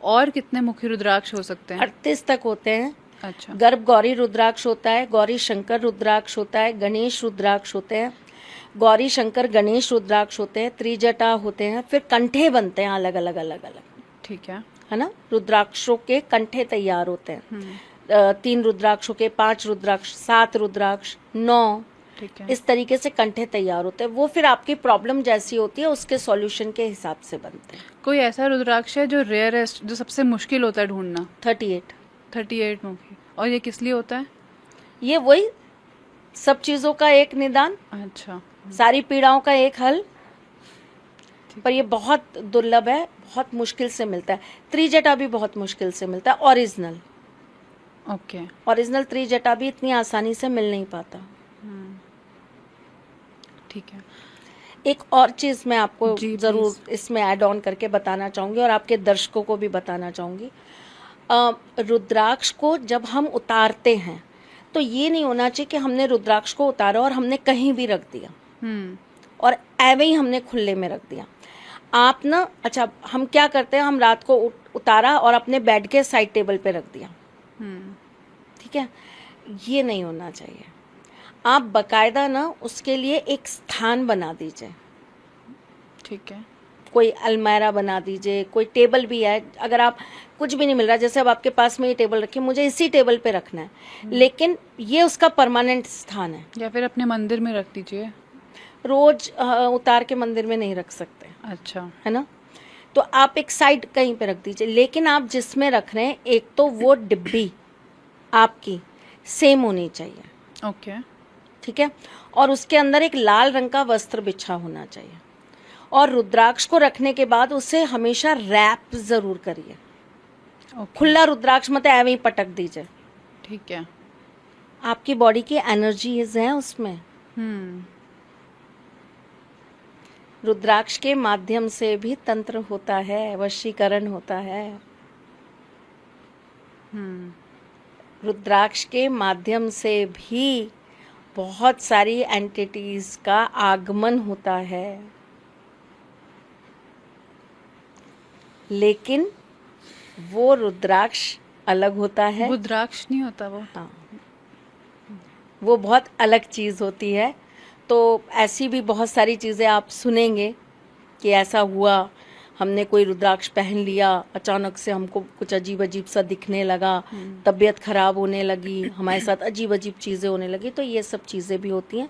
और कितने मुखी रुद्राक्ष हो सकते हैं? 38 तक होते हैं। अच्छा। गर्भ गौरी रुद्राक्ष होता है, गौरी शंकर रुद्राक्ष होता है, गणेश रुद्राक्ष होते हैं, गौरी शंकर गणेश रुद्राक्ष होते हैं, त्रिजटा होते हैं, फिर कंठे बनते हैं अलग अलग अलग अलग, ठीक है ना। रुद्राक्षों के कंठे तैयार होते हैं, 3 रुद्राक्षों के, 5 रुद्राक्ष, 7 रुद्राक्ष, 9, ठीक है। इस तरीके से कंठे तैयार होते हैं। वो फिर आपकी प्रॉब्लम जैसी होती है उसके सॉल्यूशन के हिसाब से बनते हैं। कोई ऐसा रुद्राक्ष है जो रेयरेस्ट, जो सबसे मुश्किल होता है ढूंढना? 38 मुखी। और ये किस लिए होता है? ये वही सब चीजों का एक निदान, अच्छा। सारी पीड़ाओं का एक हल। पर ये बहुत दुर्लभ है, बहुत मुश्किल से मिलता है। त्रिजटा भी बहुत मुश्किल से मिलता है, ओरिजिनल। ओके। ओरिजिनल त्रिजटा भी इतनी आसानी से मिल नहीं पाता। ठीक है। एक और चीज मैं आपको जी, जरूर please। इसमें ऐड ऑन करके बताना चाहूंगी और आपके दर्शकों को भी बताना चाहूंगी। रुद्राक्ष को जब हम उतारते हैं तो ये नहीं होना चाहिए कि हमने रुद्राक्ष को उतारा और हमने कहीं भी रख दिया और ऐवे ही हमने खुले में रख दिया। आप ना, अच्छा, हम क्या करते हैं, हम रात को उतारा और अपने बेड के साइड टेबल पे रख दिया, ठीक है। ये नहीं होना चाहिए। आप बकायदा ना उसके लिए एक स्थान बना दीजिए, ठीक है। कोई अलमारा बना दीजिए, कोई टेबल भी है। अगर आप कुछ भी नहीं मिल रहा, जैसे अब आपके पास में ये टेबल रखी, मुझे इसी टेबल पे रखना है, लेकिन ये उसका परमानेंट स्थान है। या फिर अपने मंदिर में रख दीजिए। रोज उतार के मंदिर में नहीं रख सकते, अच्छा। है ना। तो आप एक साइड कहीं पे रख दीजिए, लेकिन आप जिसमें रख रहे हैं एक तो वो डिब्बी आपकी सेम होनी चाहिए, ओके। ठीक है। और उसके अंदर एक लाल रंग का वस्त्र बिछा होना चाहिए। और रुद्राक्ष को रखने के बाद उसे हमेशा रैप जरूर करिए। ओके। खुला रुद्राक्ष मत ऐਵੇਂ ही पटक दीजिए। ठीक है। आपकी बॉडी की एनर्जीज हैं उसमें। रुद्राक्ष के माध्यम से भी तंत्र होता है, वशीकरण होता है। रुद्राक्ष के माध्यम से भी बहुत सारी एंटिटीज का आगमन होता है, लेकिन वो रुद्राक्ष अलग होता है। रुद्राक्ष नहीं होता वो? हाँ, वो बहुत अलग चीज होती है। तो ऐसी भी बहुत सारी चीजें आप सुनेंगे कि ऐसा हुआ, हमने कोई रुद्राक्ष पहन लिया, अचानक से हमको कुछ अजीब अजीब सा दिखने लगा, तबीयत खराब होने लगी, हमारे साथ अजीब अजीब चीज़ें होने लगी। तो ये सब चीज़ें भी होती हैं।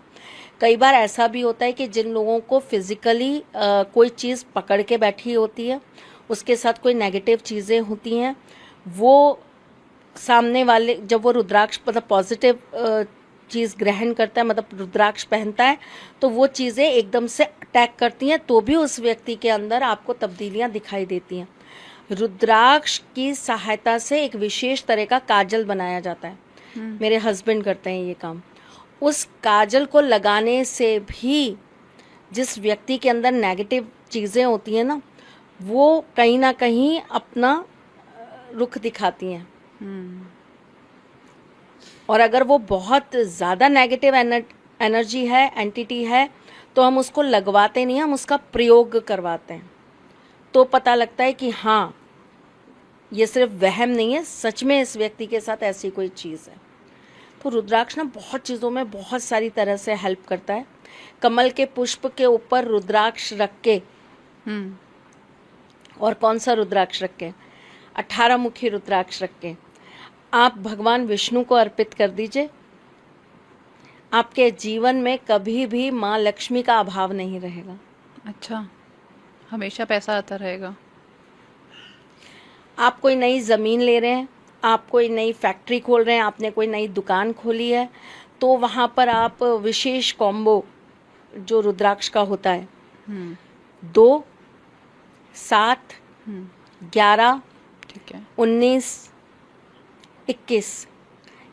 कई बार ऐसा भी होता है कि जिन लोगों को फिजिकली कोई चीज़ पकड़ के बैठी होती है, उसके साथ कोई नेगेटिव चीज़ें होती हैं, वो सामने वाले जब वो रुद्राक्ष मतलब पॉजिटिव चीज़ ग्रहण करता है, मतलब रुद्राक्ष पहनता है, तो वो चीज़ें एकदम से अटैक करती हैं, तो भी उस व्यक्ति के अंदर आपको तब्दीलियां दिखाई देती हैं। रुद्राक्ष की सहायता से एक विशेष तरह का काजल बनाया जाता है। मेरे हस्बैंड करते हैं ये काम। उस काजल को लगाने से भी जिस व्यक्ति के अंदर नेगेटिव चीज़ें होती हैं ना, वो कहीं ना कहीं अपना रुख दिखाती हैं। और अगर वो बहुत ज़्यादा नेगेटिव एनर्जी है, एंटिटी है, तो हम उसको लगवाते नहीं, हम उसका प्रयोग करवाते हैं। तो पता लगता है कि हाँ, ये सिर्फ वहम नहीं है, सच में इस व्यक्ति के साथ ऐसी कोई चीज़ है। तो रुद्राक्ष ना बहुत चीज़ों में बहुत सारी तरह से हेल्प करता है। कमल के पुष्प के ऊपर रुद्राक्ष रख के, और कौन सा रुद्राक्ष रख के, 18 मुखी रुद्राक्ष रख के आप भगवान विष्णु को अर्पित कर दीजिए। आपके जीवन में कभी भी माँ लक्ष्मी का अभाव नहीं रहेगा। अच्छा, हमेशा पैसा आता रहेगा। आप कोई नई ज़मीन ले रहे हैं, आप कोई नई फैक्ट्री खोल रहे हैं, आपने कोई नई दुकान खोली है, तो वहाँ पर आप विशेष कॉम्बो जो रुद्राक्ष का होता है, 2, 7, 11, ठीक है, 19, 21,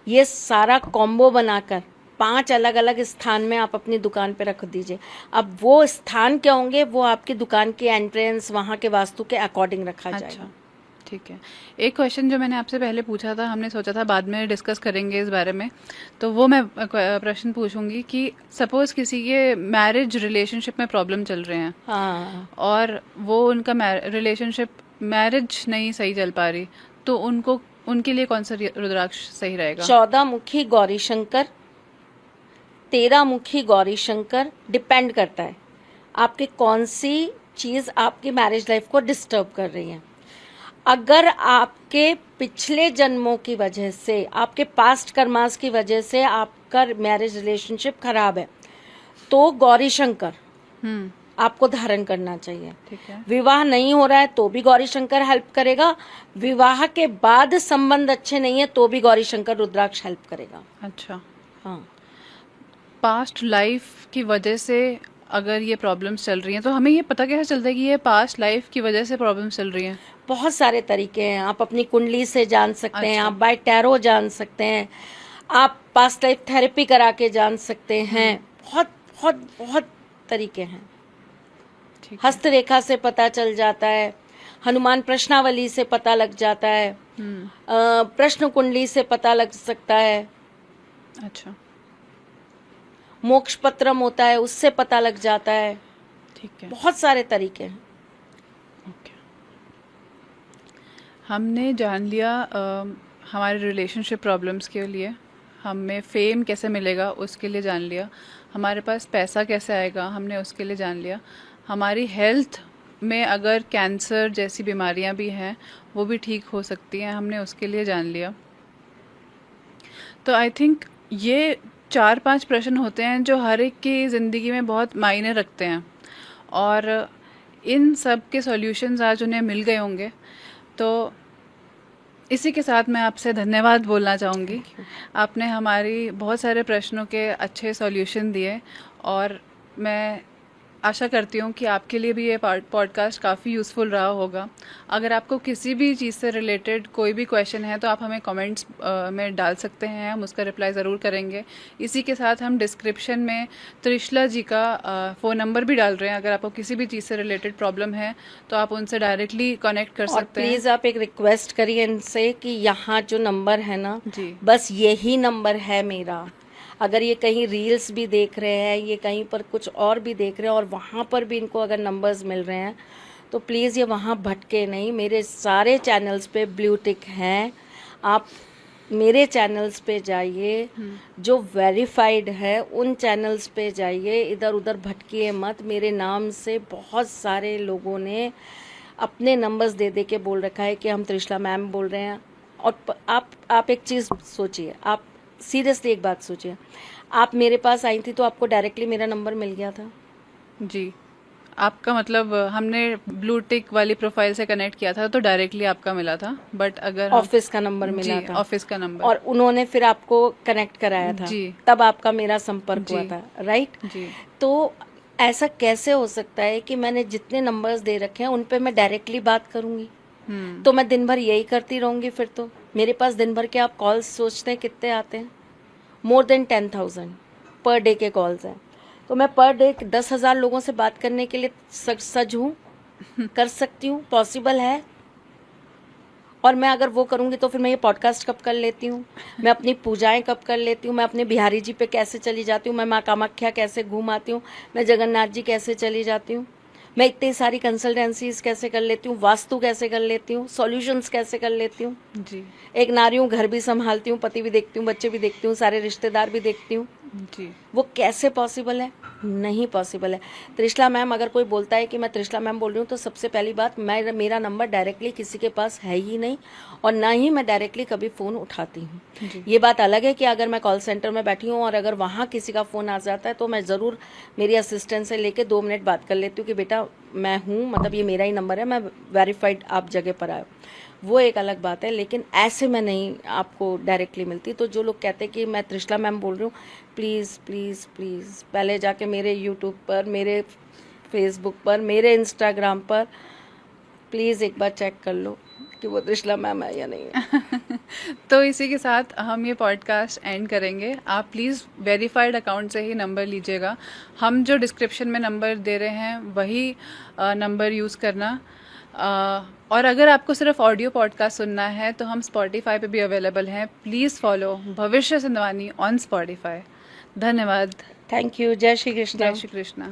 ये सारा कॉम्बो बनाकर 5 अलग अलग स्थान में आप अपनी दुकान पे रख दीजिए। अब वो स्थान क्या होंगे, वो आपकी दुकान की एंट्रेंस, वहाँ के वास्तु के अकॉर्डिंग रखा जाएगा। अच्छा, ठीक है। एक क्वेश्चन जो मैंने आपसे पहले पूछा था, हमने सोचा था बाद में डिस्कस करेंगे इस बारे में, तो वो मैं प्रश्न पूछूंगी कि सपोज किसी के मैरिज रिलेशनशिप में प्रॉब्लम चल रहे हैं, हाँ, और वो उनका रिलेशनशिप मैरिज नहीं सही चल पा रही, तो उनको उनके लिए कौन सा रुद्राक्ष सही रहेगा? 14 मुखी गौरी शंकर, 13 मुखी गौरी शंकर, डिपेंड करता है आपके कौन सी चीज़ आपकी मैरिज लाइफ को डिस्टर्ब कर रही है। अगर आपके पिछले जन्मों की वजह से, आपके पास्ट कर्मास की वजह से आपका मैरिज रिलेशनशिप खराब है, तो गौरी शंकर आपको धारण करना चाहिए। ठीक है। विवाह नहीं हो रहा है तो भी गौरी शंकर हेल्प करेगा। विवाह के बाद संबंध अच्छे नहीं है तो भी गौरी शंकर रुद्राक्ष हेल्प करेगा। अच्छा, हाँ, पास्ट लाइफ की वजह से अगर ये प्रॉब्लम्स चल रही हैं, तो हमें ये पता कैसे चलता है कि ये पास्ट लाइफ की वजह से प्रॉब्लम्स चल रही हैं? बहुत सारे तरीके हैं। आप अपनी कुंडली से जान सकते हैं, अच्छा। आप बाय टैरो जान सकते हैं, आप पास्ट लाइफ थेरेपी करा के जान सकते हैं। बहुत बहुत बहुत तरीके हैं। ठीक है। हस्तरेखा से पता चल जाता है, हनुमान प्रश्नावली से पता लग जाता है, प्रश्न कुंडली से पता लग सकता है, अच्छा, मोक्ष पत्रम होता है उससे पता लग जाता है। ठीक है। बहुत सारे तरीके हैं। ओके, हमने जान लिया हमारे रिलेशनशिप प्रॉब्लम्स के लिए, हमें फेम कैसे मिलेगा उसके लिए जान लिया, हमारे पास पैसा कैसे आएगा हमने उसके लिए जान लिया, हमारी हेल्थ में अगर कैंसर जैसी बीमारियां भी हैं वो भी ठीक हो सकती हैं, हमने उसके लिए जान लिया। तो आई थिंक ये 4-5 प्रश्न होते हैं जो हर एक की ज़िंदगी में बहुत मायने रखते हैं, और इन सब के सॉल्यूशंस आज उन्हें मिल गए होंगे। तो इसी के साथ मैं आपसे धन्यवाद बोलना चाहूँगी। आपने हमारी बहुत सारे प्रश्नों के अच्छे सॉल्यूशन दिए, और मैं आशा करती हूँ कि आपके लिए भी ये पॉडकास्ट काफ़ी यूज़फुल रहा होगा। अगर आपको किसी भी चीज़ से रिलेटेड कोई भी क्वेश्चन है तो आप हमें कमेंट्स में डाल सकते हैं, हम उसका रिप्लाई ज़रूर करेंगे। इसी के साथ हम डिस्क्रिप्शन में त्रिशला जी का फ़ोन नंबर भी डाल रहे हैं। अगर आपको किसी भी चीज़ से रिलेटेड प्रॉब्लम है तो आप उनसे डायरेक्टली कनेक्ट कर और सकते हैं। प्लीज आप एक रिक्वेस्ट करिए इनसे कि यहाँ जो नंबर है ना, जी। बस यही नंबर है मेरा। अगर ये कहीं रील्स भी देख रहे हैं, ये कहीं पर कुछ और भी देख रहे हैं और वहाँ पर भी इनको अगर नंबर्स मिल रहे हैं, तो प्लीज़ ये वहाँ भटके नहीं। मेरे सारे चैनल्स पे ब्लू टिक हैं, आप मेरे चैनल्स पे जाइए, जो वेरीफाइड है उन चैनल्स पे जाइए, इधर उधर भटकिए मत। मेरे नाम से बहुत सारे लोगों ने अपने नंबर्स दे दे के बोल रखा है कि हम त्रिशला मैम बोल रहे हैं। और आप एक चीज़ सोचिए, आप सीरियसली एक बात सोचिए, आप मेरे पास आई थी तो आपको डायरेक्टली मेरा नंबर मिल गया था। जी, आपका मतलब हमने ब्लू टिक वाली प्रोफाइल से कनेक्ट किया था तो डायरेक्टली आपका मिला था, बट अगर ऑफिस का नंबर मिला जी, था, ऑफिस का नंबर, और उन्होंने फिर आपको कनेक्ट कराया था, जी, तब आपका मेरा संपर्क हुआ जी, था, राइट? जी। तो ऐसा कैसे हो सकता है कि मैंने जितने नंबर्स दे रखे हैं उन पे मैं डायरेक्टली बात करूंगी? तो मैं दिन भर यही करती रहूंगी। फिर तो मेरे पास दिन भर के आप कॉल्स सोचते हैं कितने आते हैं? मोर देन 10,000 पर डे के कॉल्स हैं। तो मैं पर डे 10,000 लोगों से बात करने के लिए सज हूँ, कर सकती हूँ, पॉसिबल है। और मैं अगर वो करूँगी तो फिर मैं ये पॉडकास्ट कब कर लेती हूँ, मैं अपनी पूजाएं कब कर लेती हूँ, मैं अपने बिहारी जी पे कैसे चली जाती हूँ, मैं माँ कामाख्या कैसे घूम आती हूँ, मैं जगन्नाथ जी कैसे चली जाती हूँ, मैं इतनी सारी कंसल्टेंसीज कैसे कर लेती हूँ, वास्तु कैसे कर लेती हूँ, सॉल्यूशंस कैसे कर लेती हूँ। जी, एक नारी हूँ, घर भी संभालती हूँ, पति भी देखती हूँ, बच्चे भी देखती हूँ, सारे रिश्तेदार भी देखती हूँ। जी। वो कैसे पॉसिबल है? नहीं पॉसिबल है। त्रिशला मैम अगर कोई बोलता है कि मैं त्रिशला मैम बोल रही हूँ, तो सबसे पहली बात, मेरा नंबर डायरेक्टली किसी के पास है ही नहीं, और ना ही मैं डायरेक्टली कभी फ़ोन उठाती हूँ। ये बात अलग है कि अगर मैं कॉल सेंटर में बैठी हूँ और अगर वहाँ किसी का फ़ोन आ जाता है तो मैं ज़रूर मेरी असिस्टेंट से लेके 2 मिनट बात कर लेती हूँ कि बेटा मैं हूँ, मतलब ये मेरा ही नंबर है, मैं वेरीफाइड आप जगह पर आए, वो एक अलग बात है। लेकिन ऐसे मैं नहीं आपको डायरेक्टली मिलती। तो जो लोग कहते हैं कि मैं त्रिशला मैम बोल रही हूँ, प्लीज़ प्लीज़ प्लीज़ पहले जाके मेरे यूट्यूब पर, मेरे फेसबुक पर, मेरे इंस्टाग्राम पर प्लीज़ एक बार चेक कर लो कि वो त्रिशला मैम है या नहीं है। तो इसी के साथ हम ये पॉडकास्ट एंड करेंगे। आप प्लीज़ वेरीफाइड अकाउंट से ही नंबर लीजिएगा। हम जो डिस्क्रिप्शन में नंबर दे रहे हैं वही नंबर यूज़ करना। और अगर आपको सिर्फ ऑडियो पॉडकास्ट सुनना है तो हम स्पॉटिफाई पे भी अवेलेबल हैं। प्लीज़ फॉलो भविष्य सिंधवानी ऑन स्पॉटिफाई। धन्यवाद। Thank you. जय श्री कृष्ण। जय श्री कृष्णा।